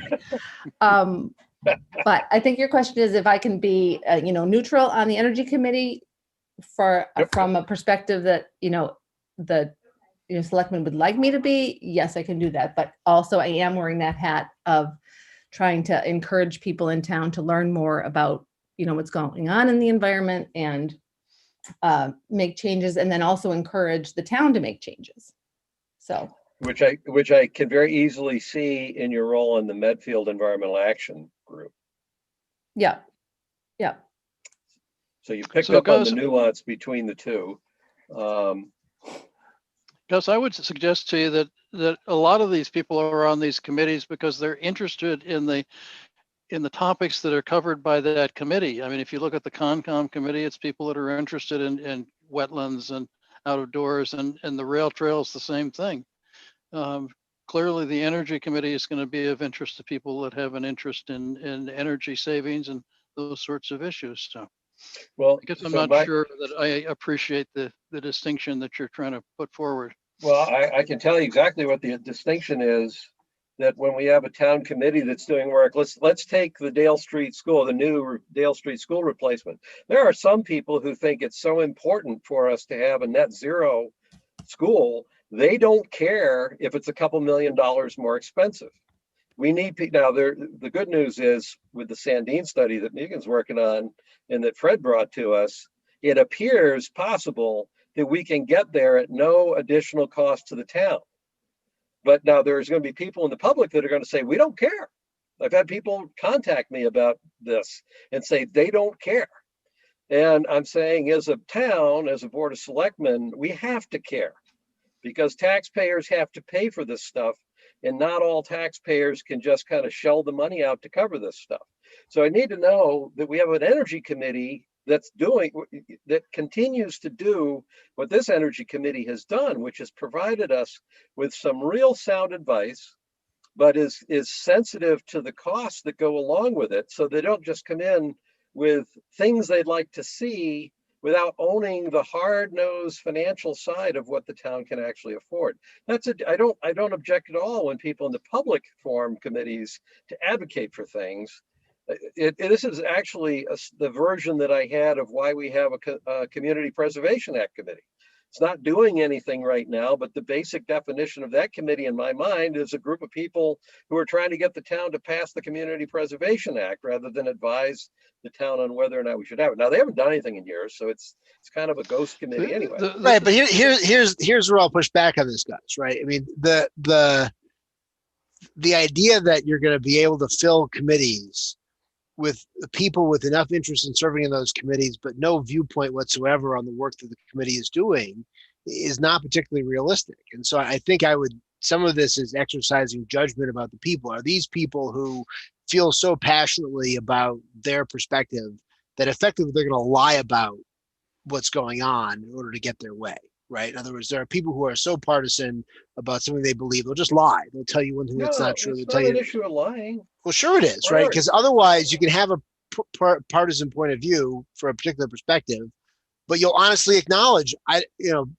But I think your question is if I can be, neutral on the energy committee from a perspective that, the selectmen would like me to be. Yes, I can do that. But also I am wearing that hat of trying to encourage people in town to learn more about, what's going on in the environment and make changes, and then also encourage the town to make changes. So, which I can very easily see in your role in the Medfield Environmental Action Group. Yeah. Yeah. So you picked up on the nuance between the two. Gus, I would suggest to you that a lot of these people are on these committees because they're interested in the topics that are covered by that committee. I mean, if you look at the Concom committee, it's people that are interested in wetlands and out of doors, and the rail trail is the same thing. Clearly, the energy committee is going to be of interest to people that have an interest in energy savings and those sorts of issues. So, well, I guess I'm not sure that I appreciate the distinction that you're trying to put forward. Well, I can tell you exactly what the distinction is. That when we have a town committee that's doing work, let's take the Dale Street School, the new Dale Street School replacement. There are some people who think it's so important for us to have a net zero school. They don't care if it's a couple $1 million more expensive. We need now. The good news is with the Sandine study that Megan's working on and that Fred brought to us, it appears possible that we can get there at no additional cost to the town. But now there's going to be people in the public that are going to say, we don't care. I've had people contact me about this and say they don't care. And I'm saying as a town, as a board of selectmen, we have to care because taxpayers have to pay for this stuff. And not all taxpayers can just kind of shell the money out to cover this stuff. So I need to know that we have an energy committee that continues to do what this energy committee has done, which has provided us with some real sound advice, but is sensitive to the costs that go along with it. So they don't just come in with things they'd like to see without owning the hard-nosed financial side of what the town can actually afford. I don't object at all when people in the public form committees to advocate for things. This is actually the version that I had of why we have a Community Preservation Act committee. It's not doing anything right now, but the basic definition of that committee in my mind is a group of people who are trying to get the town to pass the Community Preservation Act rather than advise the town on whether or not we should have it. Now, they haven't done anything in years, so it's kind of a ghost committee anyway. Right, but here's where I'll push back on this, guys, right? I mean, the idea that you're going to be able to fill committees with people with enough interest in serving in those committees, but no viewpoint whatsoever on the work that the committee is doing is not particularly realistic. And so I think some of this is exercising judgment about the people. Are these people who feel so passionately about their perspective that effectively they're going to lie about what's going on in order to get their way? Right. In other words, there are people who are so partisan about something they believe, they'll just lie. They'll tell you one thing that's not true. It's not an issue of lying. Well, sure it is, right? Because otherwise you can have a partisan point of view for a particular perspective, but you'll honestly acknowledge,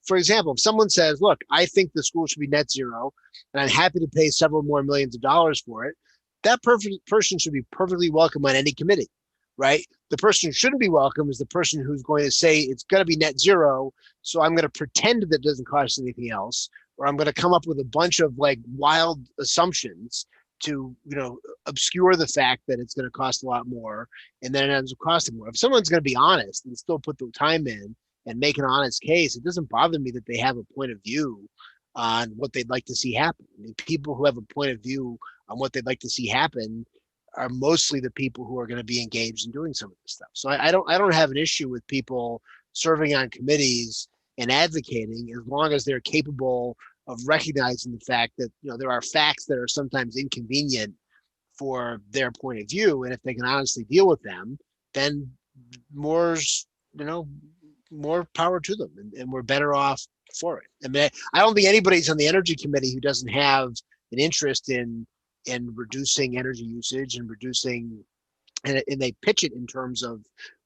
for example, if someone says, look, I think the school should be net zero and I'm happy to pay several more millions of dollars for it, that person should be perfectly welcome on any committee, right? The person who shouldn't be welcome is the person who's going to say it's going to be net zero, so I'm going to pretend that it doesn't cost anything else, or I'm going to come up with a bunch of like wild assumptions to, obscure the fact that it's going to cost a lot more, and then it ends up costing more. If someone's going to be honest and still put the time in and make an honest case, it doesn't bother me that they have a point of view on what they'd like to see happen. I mean, people who have a point of view on what they'd like to see happen are mostly the people who are going to be engaged in doing some of this stuff. So I don't have an issue with people serving on committees and advocating, as long as they're capable of recognizing the fact that there are facts that are sometimes inconvenient for their point of view, and if they can honestly deal with them, then more power to them, and we're better off for it. I mean, I don't think anybody's on the energy committee who doesn't have an interest in reducing energy usage and reducing, and they pitch it in terms of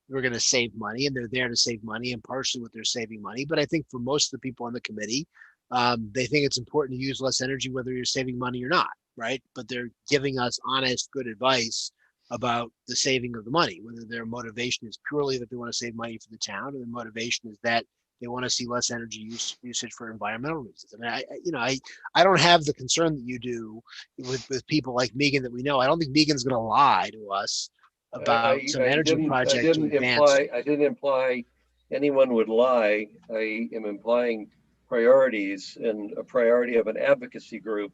we're going to save money, and they're there to save money, and partially what they're saving money. But I think for most of the people on the committee, they think it's important to use less energy, whether you're saving money or not, right? But they're giving us honest, good advice about the saving of the money, whether their motivation is purely that they want to save money for the town, or their motivation is that they want to see less energy usage for environmental reasons. I mean, I don't have the concern that you do with people like Megan that we know. I don't think Megan's going to lie to us about some energy project to advance. I didn't imply anyone would lie. I am implying priorities, and a priority of an advocacy group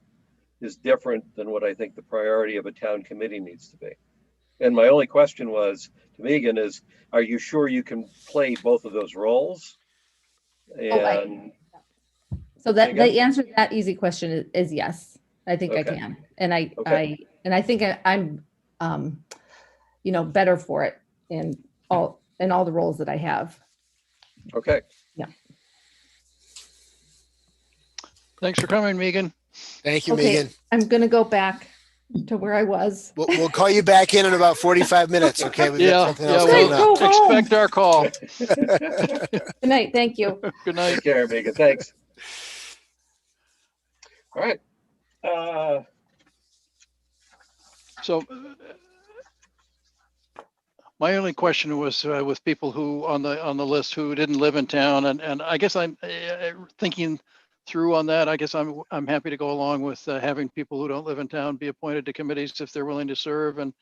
is different than what I think the priority of a town committee needs to be. And my only question was to Megan is, are you sure you can play both of those roles? And so that the answer to that easy question is yes. I think I can, and I think I'm better for it in all the roles that I have. Okay. Yeah. Thanks for coming, Megan. Thank you, Megan. I'm going to go back to where I was. We'll call you back in about 45 minutes. Okay. We've got something else coming up. Expect our call. Good night. Thank you. Good night. Take care, Megan. Thanks. All right. So my only question was with people who on the list who didn't live in town, and I guess I'm thinking through on that. I guess I'm happy to go along with having people who don't live in town be appointed to committees if they're willing to serve. And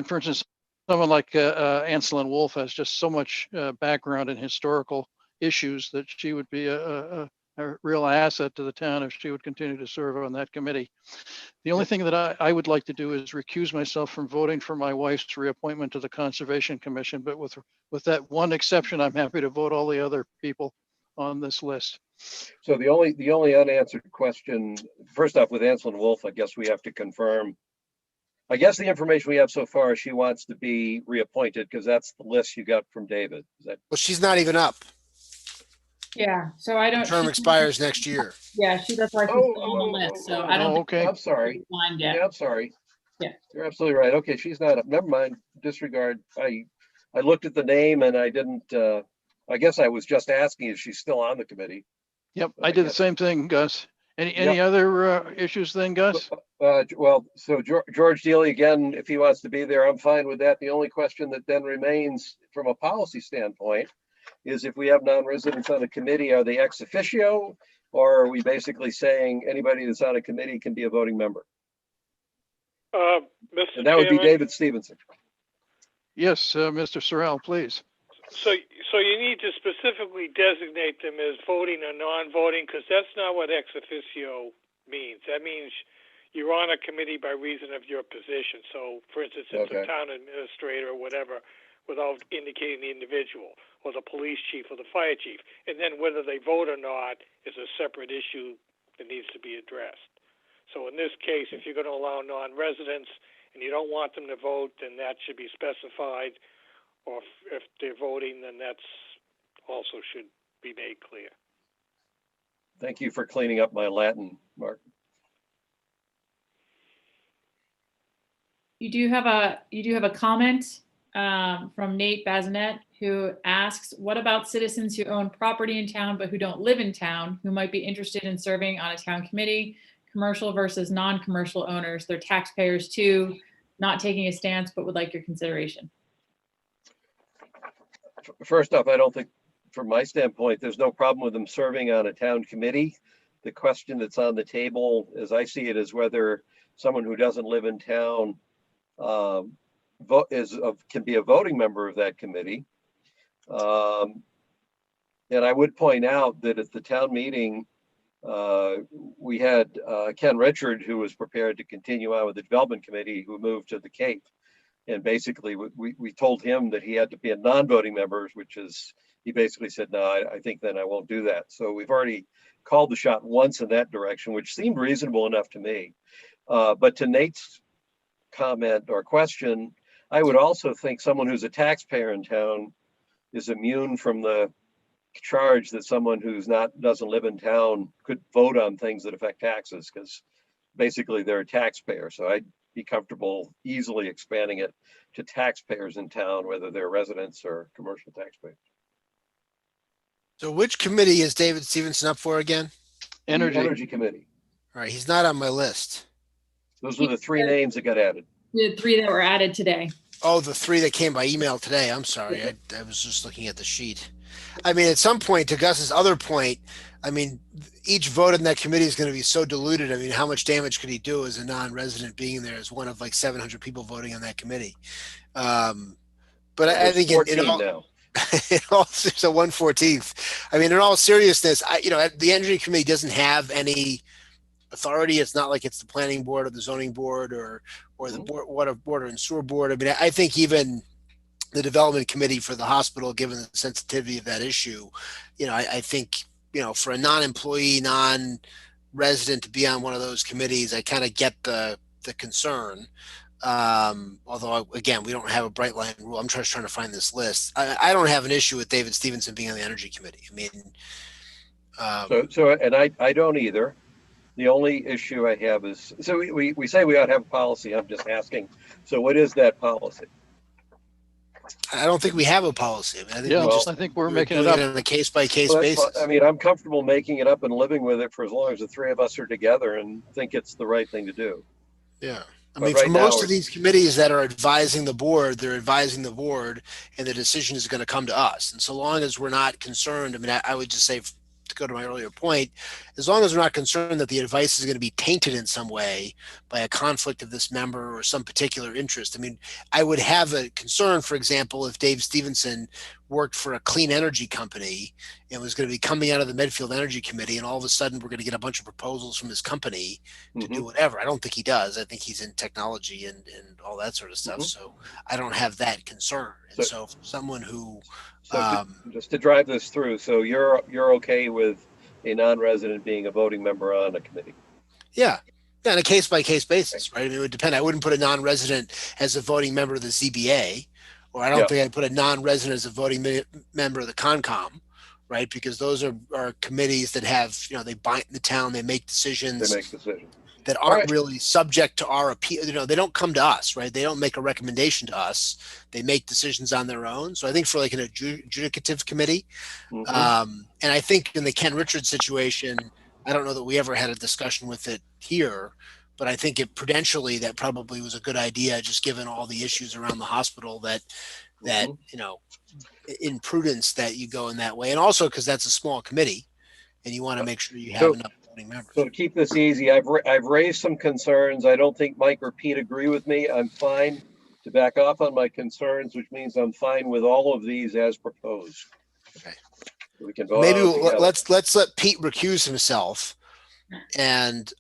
for instance, someone like Anselin Wolf has just so much background in historical issues that she would be a real asset to the town if she would continue to serve on that committee. The only thing that I would like to do is recuse myself from voting for my wife's reappointment to the Conservation Commission. But with that one exception, I'm happy to vote all the other people on this list. So the only unanswered question, first off, with Anselin Wolf, I guess we have to confirm. I guess the information we have so far is she wants to be reappointed because that's the list you got from David. Is that? Well, she's not even up. Yeah, so I don't. Term expires next year. Yeah, that's why she's on the list. So I don't. Okay. I'm sorry. Yet. Yeah, I'm sorry. Yeah, you're absolutely right. Okay, she's not up. Never mind. Disregard. I looked at the name and I didn't. I guess I was just asking if she's still on the committee. Yep, I did the same thing, Gus. Any other issues then, Gus? Well, so George Dealey, again, if he wants to be there, I'm fine with that. The only question that then remains from a policy standpoint is if we have non-residents on a committee, are they ex officio, or are we basically saying anybody that's on a committee can be a voting member? Mr. And that would be David Stevenson. Yes, Mr. Sorrell, please. So you need to specifically designate them as voting or non-voting, because that's not what ex officio means. That means you're on a committee by reason of your position. So, for instance, it's a town administrator or whatever, without indicating the individual, or the police chief or the fire chief. And then whether they vote or not is a separate issue that needs to be addressed. So in this case, if you're going to allow non-residents and you don't want them to vote, then that should be specified. Or if they're voting, then that's also should be made clear. Thank you for cleaning up my Latin, Mark. You do have a comment from Nate Bazinet, who asks, what about citizens who own property in town but who don't live in town, who might be interested in serving on a town committee, commercial versus non-commercial owners? They're taxpayers too, not taking a stance, but would like your consideration. First off, I don't think, from my standpoint, there's no problem with them serving on a town committee. The question that's on the table, as I see it, is whether someone who doesn't live in town can be a voting member of that committee. And I would point out that at the town meeting, we had Ken Richard, who was prepared to continue on with the development committee, who moved to the Cape. And basically, we told him that he had to be a non-voting member, which is, he basically said, no, I think then I won't do that. So we've already called the shot once in that direction, which seemed reasonable enough to me. But to Nate's comment or question, I would also think someone who's a taxpayer in town is immune from the charge that someone who's doesn't live in town could vote on things that affect taxes, because basically they're a taxpayer. So I'd be comfortable easily expanding it to taxpayers in town, whether they're residents or commercial taxpayers. So which committee is David Stevenson up for again? Energy Committee. All right, he's not on my list. Those were the three names that got added. The three that were added today. Oh, the three that came by email today. I'm sorry. I was just looking at the sheet. I mean, at some point, to Gus's other point, I mean, each vote in that committee is going to be so diluted. I mean, how much damage could he do as a non-resident being there as one of like 700 people voting on that committee? But I think in all, now. in all, so 1/14. I mean, in all seriousness, the Energy Committee doesn't have any authority. It's not like it's the planning board or the zoning board or the water and sewer board. I mean, I think even the development committee for the hospital, given the sensitivity of that issue, I think, for a non-employee, non-resident to be on one of those committees, I kind of get the concern. Although again, we don't have a bright line rule. I'm just trying to find this list. I don't have an issue with David Stevenson being on the Energy Committee. I mean, and I don't either. The only issue I have is, so we say we ought to have a policy. I'm just asking, so what is that policy? I don't think we have a policy. I mean, I think we're making it up on a case-by-case basis. I mean, I'm comfortable making it up and living with it for as long as the three of us are together and think it's the right thing to do. Yeah. I mean, for most of these committees that are advising the board, they're advising the board and the decision is going to come to us. And so long as we're not concerned, I mean, I would just say, to go to my earlier point, as long as we're not concerned that the advice is going to be tainted in some way by a conflict of this member or some particular interest. I mean, I would have a concern, for example, if Dave Stevenson worked for a clean energy company and was going to be coming out of the Medfield Energy Committee, and all of a sudden we're going to get a bunch of proposals from his company to do whatever. I don't think he does. I think he's in technology and all that sort of stuff. So I don't have that concern. And so someone who just to drive this through, so you're okay with a non-resident being a voting member on a committee? Yeah, on a case-by-case basis, right? I mean, it would depend. I wouldn't put a non-resident as a voting member of the ZBA, or I don't think I'd put a non-resident as a voting member of the Concom, right? Because those are committees that have, they bind the town, they make decisions. They make decisions that aren't really subject to our appeal. They don't come to us, right? They don't make a recommendation to us. They make decisions on their own. So I think for like an adjudicative committee, and I think in the Ken Richards situation, I don't know that we ever had a discussion with it here, but I think prudentially that probably was a good idea, just given all the issues around the hospital that in prudence that you go in that way. And also because that's a small committee and you want to make sure you have enough members. So to keep this easy, I've raised some concerns. I don't think Mike or Pete agree with me. I'm fine to back off on my concerns, which means I'm fine with all of these as proposed. Okay. We can vote. Maybe let's let Pete recuse himself, and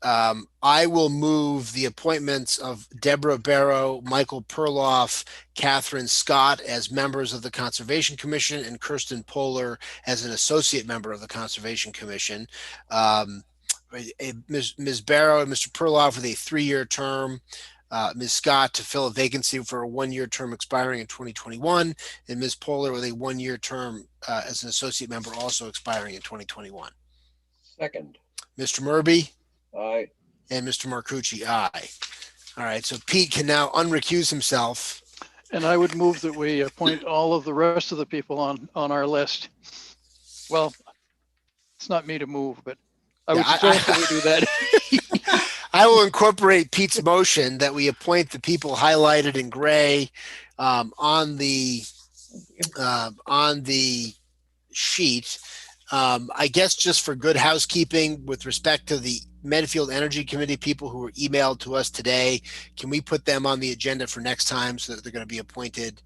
I will move the appointments of Deborah Barrow, Michael Perloff, Catherine Scott as members of the Conservation Commission, and Kirsten Poehler as an associate member of the Conservation Commission. Ms. Barrow and Mr. Perloff with a 3-year term, Ms. Scott to fill a vacancy for a 1-year term expiring in 2021, and Ms. Poehler with a 1-year term as an associate member also expiring in 2021. Second. Mr. Murby? Aye. And Mr. Marcucci, aye. All right, so Pete can now unrecuse himself. And I would move that we appoint all of the rest of the people on our list. Well, it's not me to move, but I would suggest that we do that. I will incorporate Pete's motion that we appoint the people highlighted in gray on the sheet. I guess just for good housekeeping with respect to the Medfield Energy Committee people who were emailed to us today, can we put them on the agenda for next time so that they're going to be appointed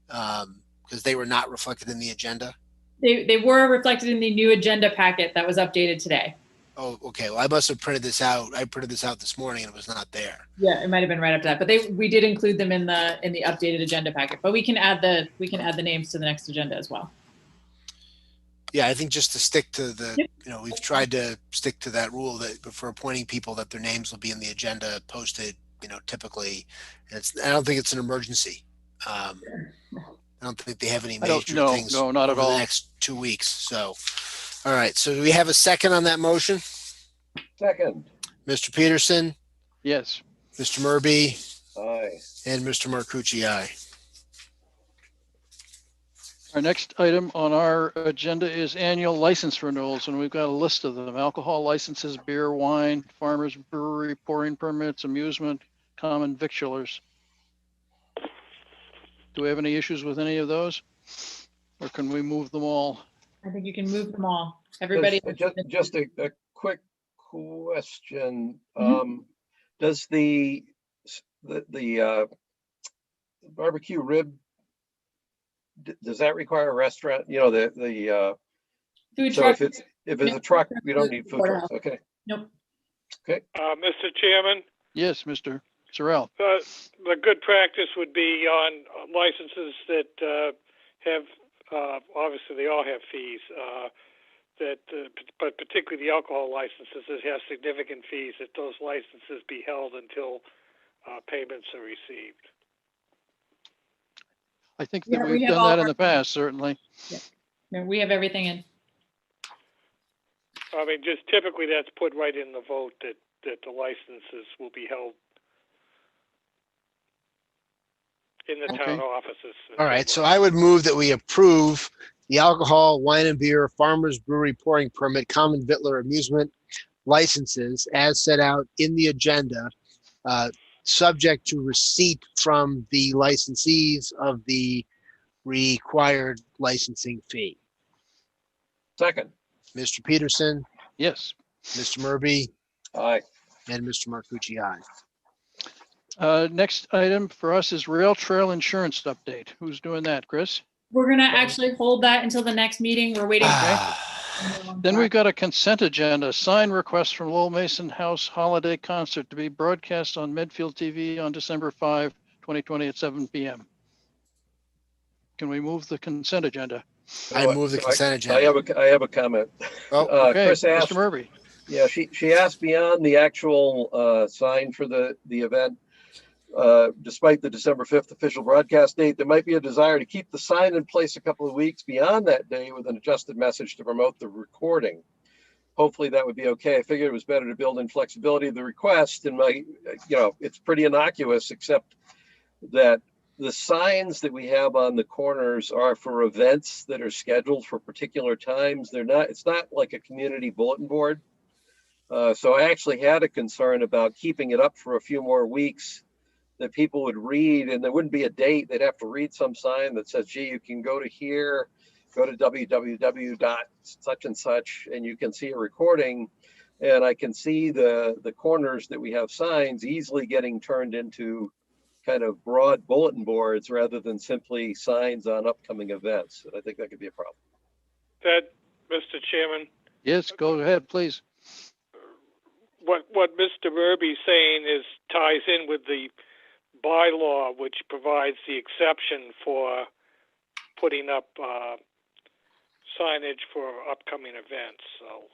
because they were not reflected in the agenda? They were reflected in the new agenda packet that was updated today. Oh, okay. Well, I must have printed this out. I printed this out this morning and it was not there. Yeah, it might have been right up to that, but we did include them in the updated agenda packet. But we can add the names to the next agenda as well. Yeah, I think just to stick to the, we've tried to stick to that rule that for appointing people that their names will be in the agenda posted, typically. I don't think it's an emergency. I don't think they have any major things not at over all. the next 2 weeks. So, all right. So do we have a second on that motion? Second. Mr. Peterson? Yes. Mr. Murby? Aye. And Mr. Marcucci, aye. Our next item on our agenda is annual license renewals, and we've got a list of them: alcohol licenses, beer, wine, farmers brewery, pouring permits, amusement, common victulars. Do we have any issues with any of those? Or can we move them all? I think you can move them all. Everybody. Just a quick question. Does the barbecue rib, does that require a restaurant? Food so truck. if it's a truck, we don't need food trucks. Okay. Nope. Okay. Mr. Chairman, Yes, Mr. Sorrell. the good practice would be on licenses that have, obviously they all have fees, but particularly the alcohol licenses that have significant fees, that those licenses be held until payments are received. I think that we've done that in the past, certainly. Yeah. No, we have everything in. I mean, just typically that's put right in the vote that the licenses will be held in the town offices. All right. So I would move that we approve the alcohol, wine and beer, farmers brewery pouring permit, common victular amusement licenses as set out in the agenda, subject to receipt from the licensees of the required licensing fee. Second. Mr. Peterson? Yes. Mr. Murby? Aye. And Mr. Marcucci, aye. Next item for us is rail trail insurance update. Who's doing that, Chris? We're going to actually hold that until the next meeting. We're waiting. Then we've got a consent agenda, sign request from Lowell Mason House Holiday Concert to be broadcast on Medfield TV on December 5, 2020 at 7 p.m. Can we move the consent agenda? I move the consent agenda. I have a comment. Oh, okay. Chris asked, Mr. Murby. Yeah, she asked beyond the actual sign for the event. Despite the December 5th official broadcast date, there might be a desire to keep the sign in place a couple of weeks beyond that day with an adjusted message to promote the recording. Hopefully that would be okay. I figured it was better to build in flexibility of the request, and it's pretty innocuous, except that the signs that we have on the corners are for events that are scheduled for particular times. It's not like a community bulletin board. So I actually had a concern about keeping it up for a few more weeks that people would read, and there wouldn't be a date. They'd have to read some sign that says, gee, you can go to here, go to www.such and such, and you can see a recording. And I can see the corners that we have signs easily getting turned into kind of broad bulletin boards rather than simply signs on upcoming events. And I think that could be a problem. Mr. Chairman. Yes, go ahead, please. What Mr. Murby's saying ties in with the bylaw, which provides the exception for putting up signage for upcoming events. So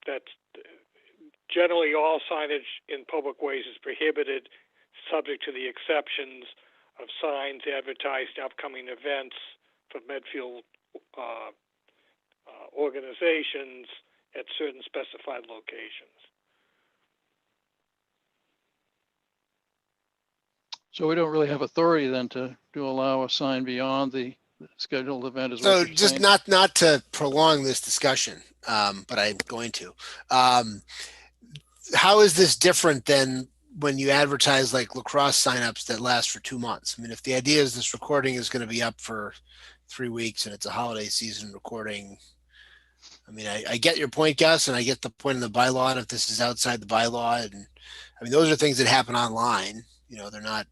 that's generally all signage in public ways is prohibited, subject to the exceptions of signs advertised upcoming events for Medfield organizations at certain specified locations. So we don't really have authority then to allow a sign beyond the scheduled event is what So you're just saying? not to prolong this discussion, but I'm going to. How is this different than when you advertise like lacrosse signups that last for 2 months? I mean, if the idea is this recording is going to be up for 3 weeks and it's a holiday season recording, I mean, I get your point, Gus, and I get the point in the bylaw. And if this is outside the bylaw, and I mean, those are things that happen online. You know, they're not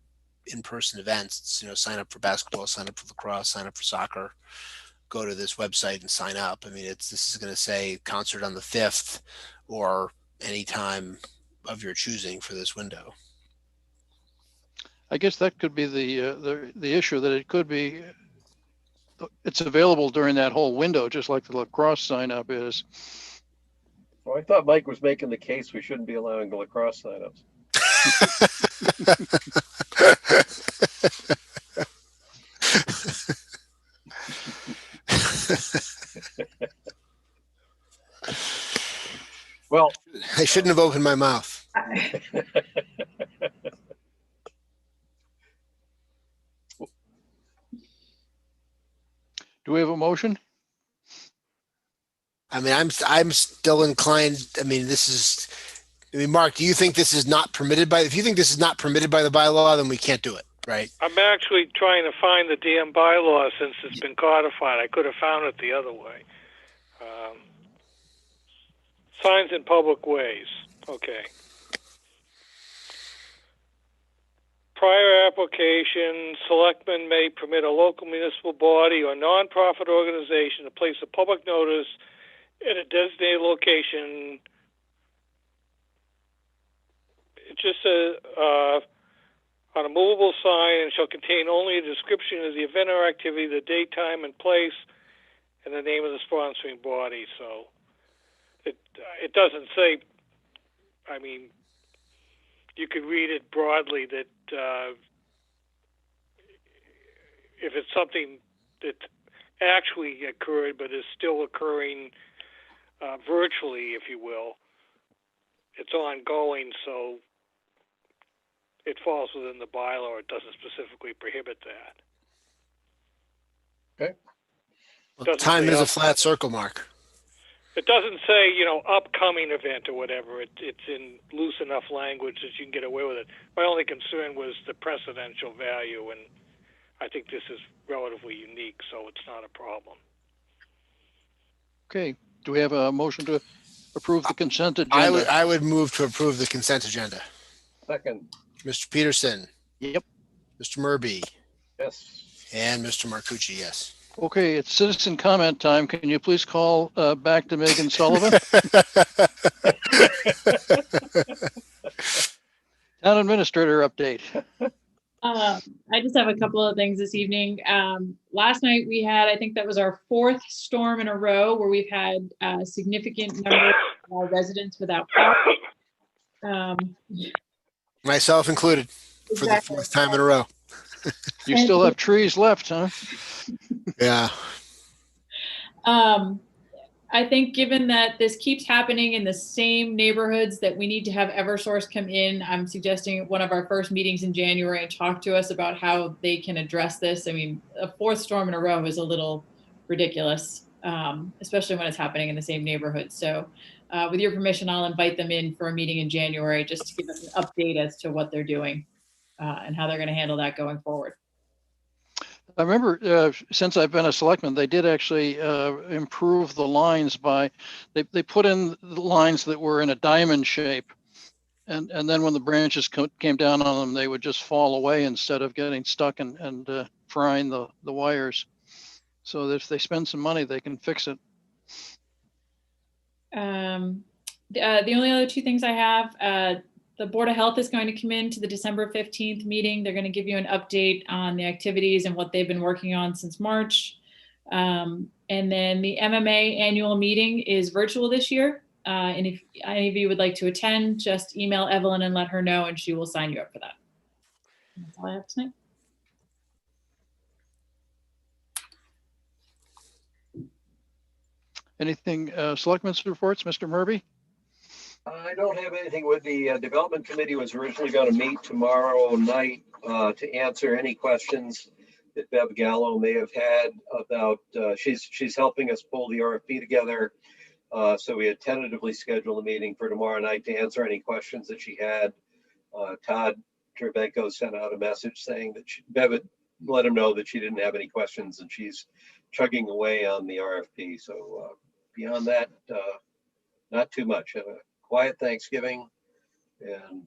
in-person events. It's, you know, sign up for basketball, sign up for lacrosse, sign up for soccer, go to this website and sign up. I mean, this is going to say concert on the 5th or any time of your choosing for this window. I guess that could be the issue, that it could be, it's available during that whole window, just like the lacrosse sign up is. Well, I thought Mike was making the case we shouldn't be allowing the lacrosse signups. Well, I shouldn't have opened my mouth. Do we have a motion? I mean, I'm still inclined. I mean, Mark, do you think this is not permitted by, if you think this is not permitted by the bylaw, then we can't do it, right? I'm actually trying to find the damn bylaw since it's been codified. I could have found it the other way. Signs in public ways. Okay. Prior application, selectmen may permit a local municipal body or nonprofit organization to place a public notice at a designated location. It just says on a movable sign and shall contain only a description of the event or activity, the date, time, and place, and the name of the sponsoring body. So it doesn't say. I mean, you could read it broadly that if it's something that actually occurred but is still occurring virtually, if you will, it's ongoing, so it falls within the bylaw. It doesn't specifically prohibit that. Okay. Well, time is a flat circle, Mark. It doesn't say, upcoming event or whatever. It's in loose enough language that you can get away with it. My only concern was the precedential value, and I think this is relatively unique, so it's not a problem. Okay. Do we have a motion to approve the consent agenda? I would move to approve the consent agenda. Second. Mr. Peterson. Yep. Mr. Murby. Yes. And Mr. Marcucci, yes. Okay, it's citizen comment time. Can you please call back to Megan Sullivan? Town administrator update. I just have a couple of things this evening. Last night we had, I think that was our 4th storm in a row where we've had a significant number of our residents without power. Myself included, for the 4th time in a row. You still have trees left, huh? Yeah. I think given that this keeps happening in the same neighborhoods that we need to have Eversource come in, I'm suggesting one of our first meetings in January and talk to us about how they can address this. I mean, a 4th storm in a row is a little ridiculous, especially when it's happening in the same neighborhood. So with your permission, I'll invite them in for a meeting in January just to give us an update as to what they're doing and how they're going to handle that going forward. I remember since I've been a selectman, they did actually improve the lines by, they put in the lines that were in a diamond shape. And then when the branches came down on them, they would just fall away instead of getting stuck and frying the wires. So if they spend some money, they can fix it. The only other 2 things I have, the Board of Health is going to come in to the December 15th meeting. They're going to give you an update on the activities and what they've been working on since March. And then the MMA annual meeting is virtual this year. And if any of you would like to attend, just email Evelyn and let her know, and she will sign you up for that. That's all I have tonight. Anything, selectmen's reports, Mr. Murby? I don't have anything with the Development Committee was originally going to meet tomorrow night to answer any questions that Bev Gallo may have had about, she's helping us pull the RFP together. So we had tentatively scheduled a meeting for tomorrow night to answer any questions that she had. Todd Trevenko sent out a message saying that Bev had let him know that she didn't have any questions and she's chugging away on the RFP. So beyond that, not too much. Have a quiet Thanksgiving and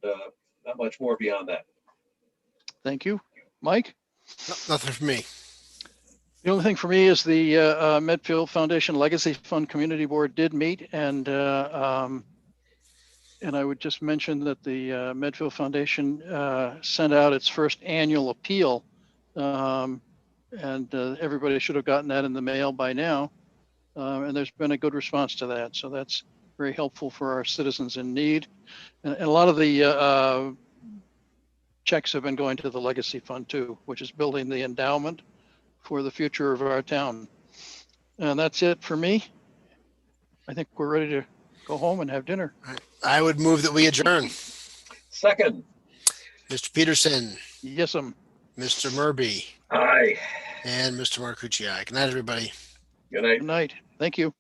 not much more beyond that. Thank you. Mike? Nothing for me. The only thing for me is the Medfield Foundation Legacy Fund Community Board did meet, and I would just mention that the Medfield Foundation sent out its first annual appeal, and everybody should have gotten that in the mail by now. And there's been a good response to that, so that's very helpful for our citizens in need. And a lot of the checks have been going to the Legacy Fund too, which is building the endowment for the future of our town. And that's it for me. I think we're ready to go home and have dinner. I would move that we adjourn. Second. Mr. Peterson. Yes, Mr. Murby. Aye. And Mr. Marcucci. Aye. Good night, everybody. Good night. Good night. Thank you.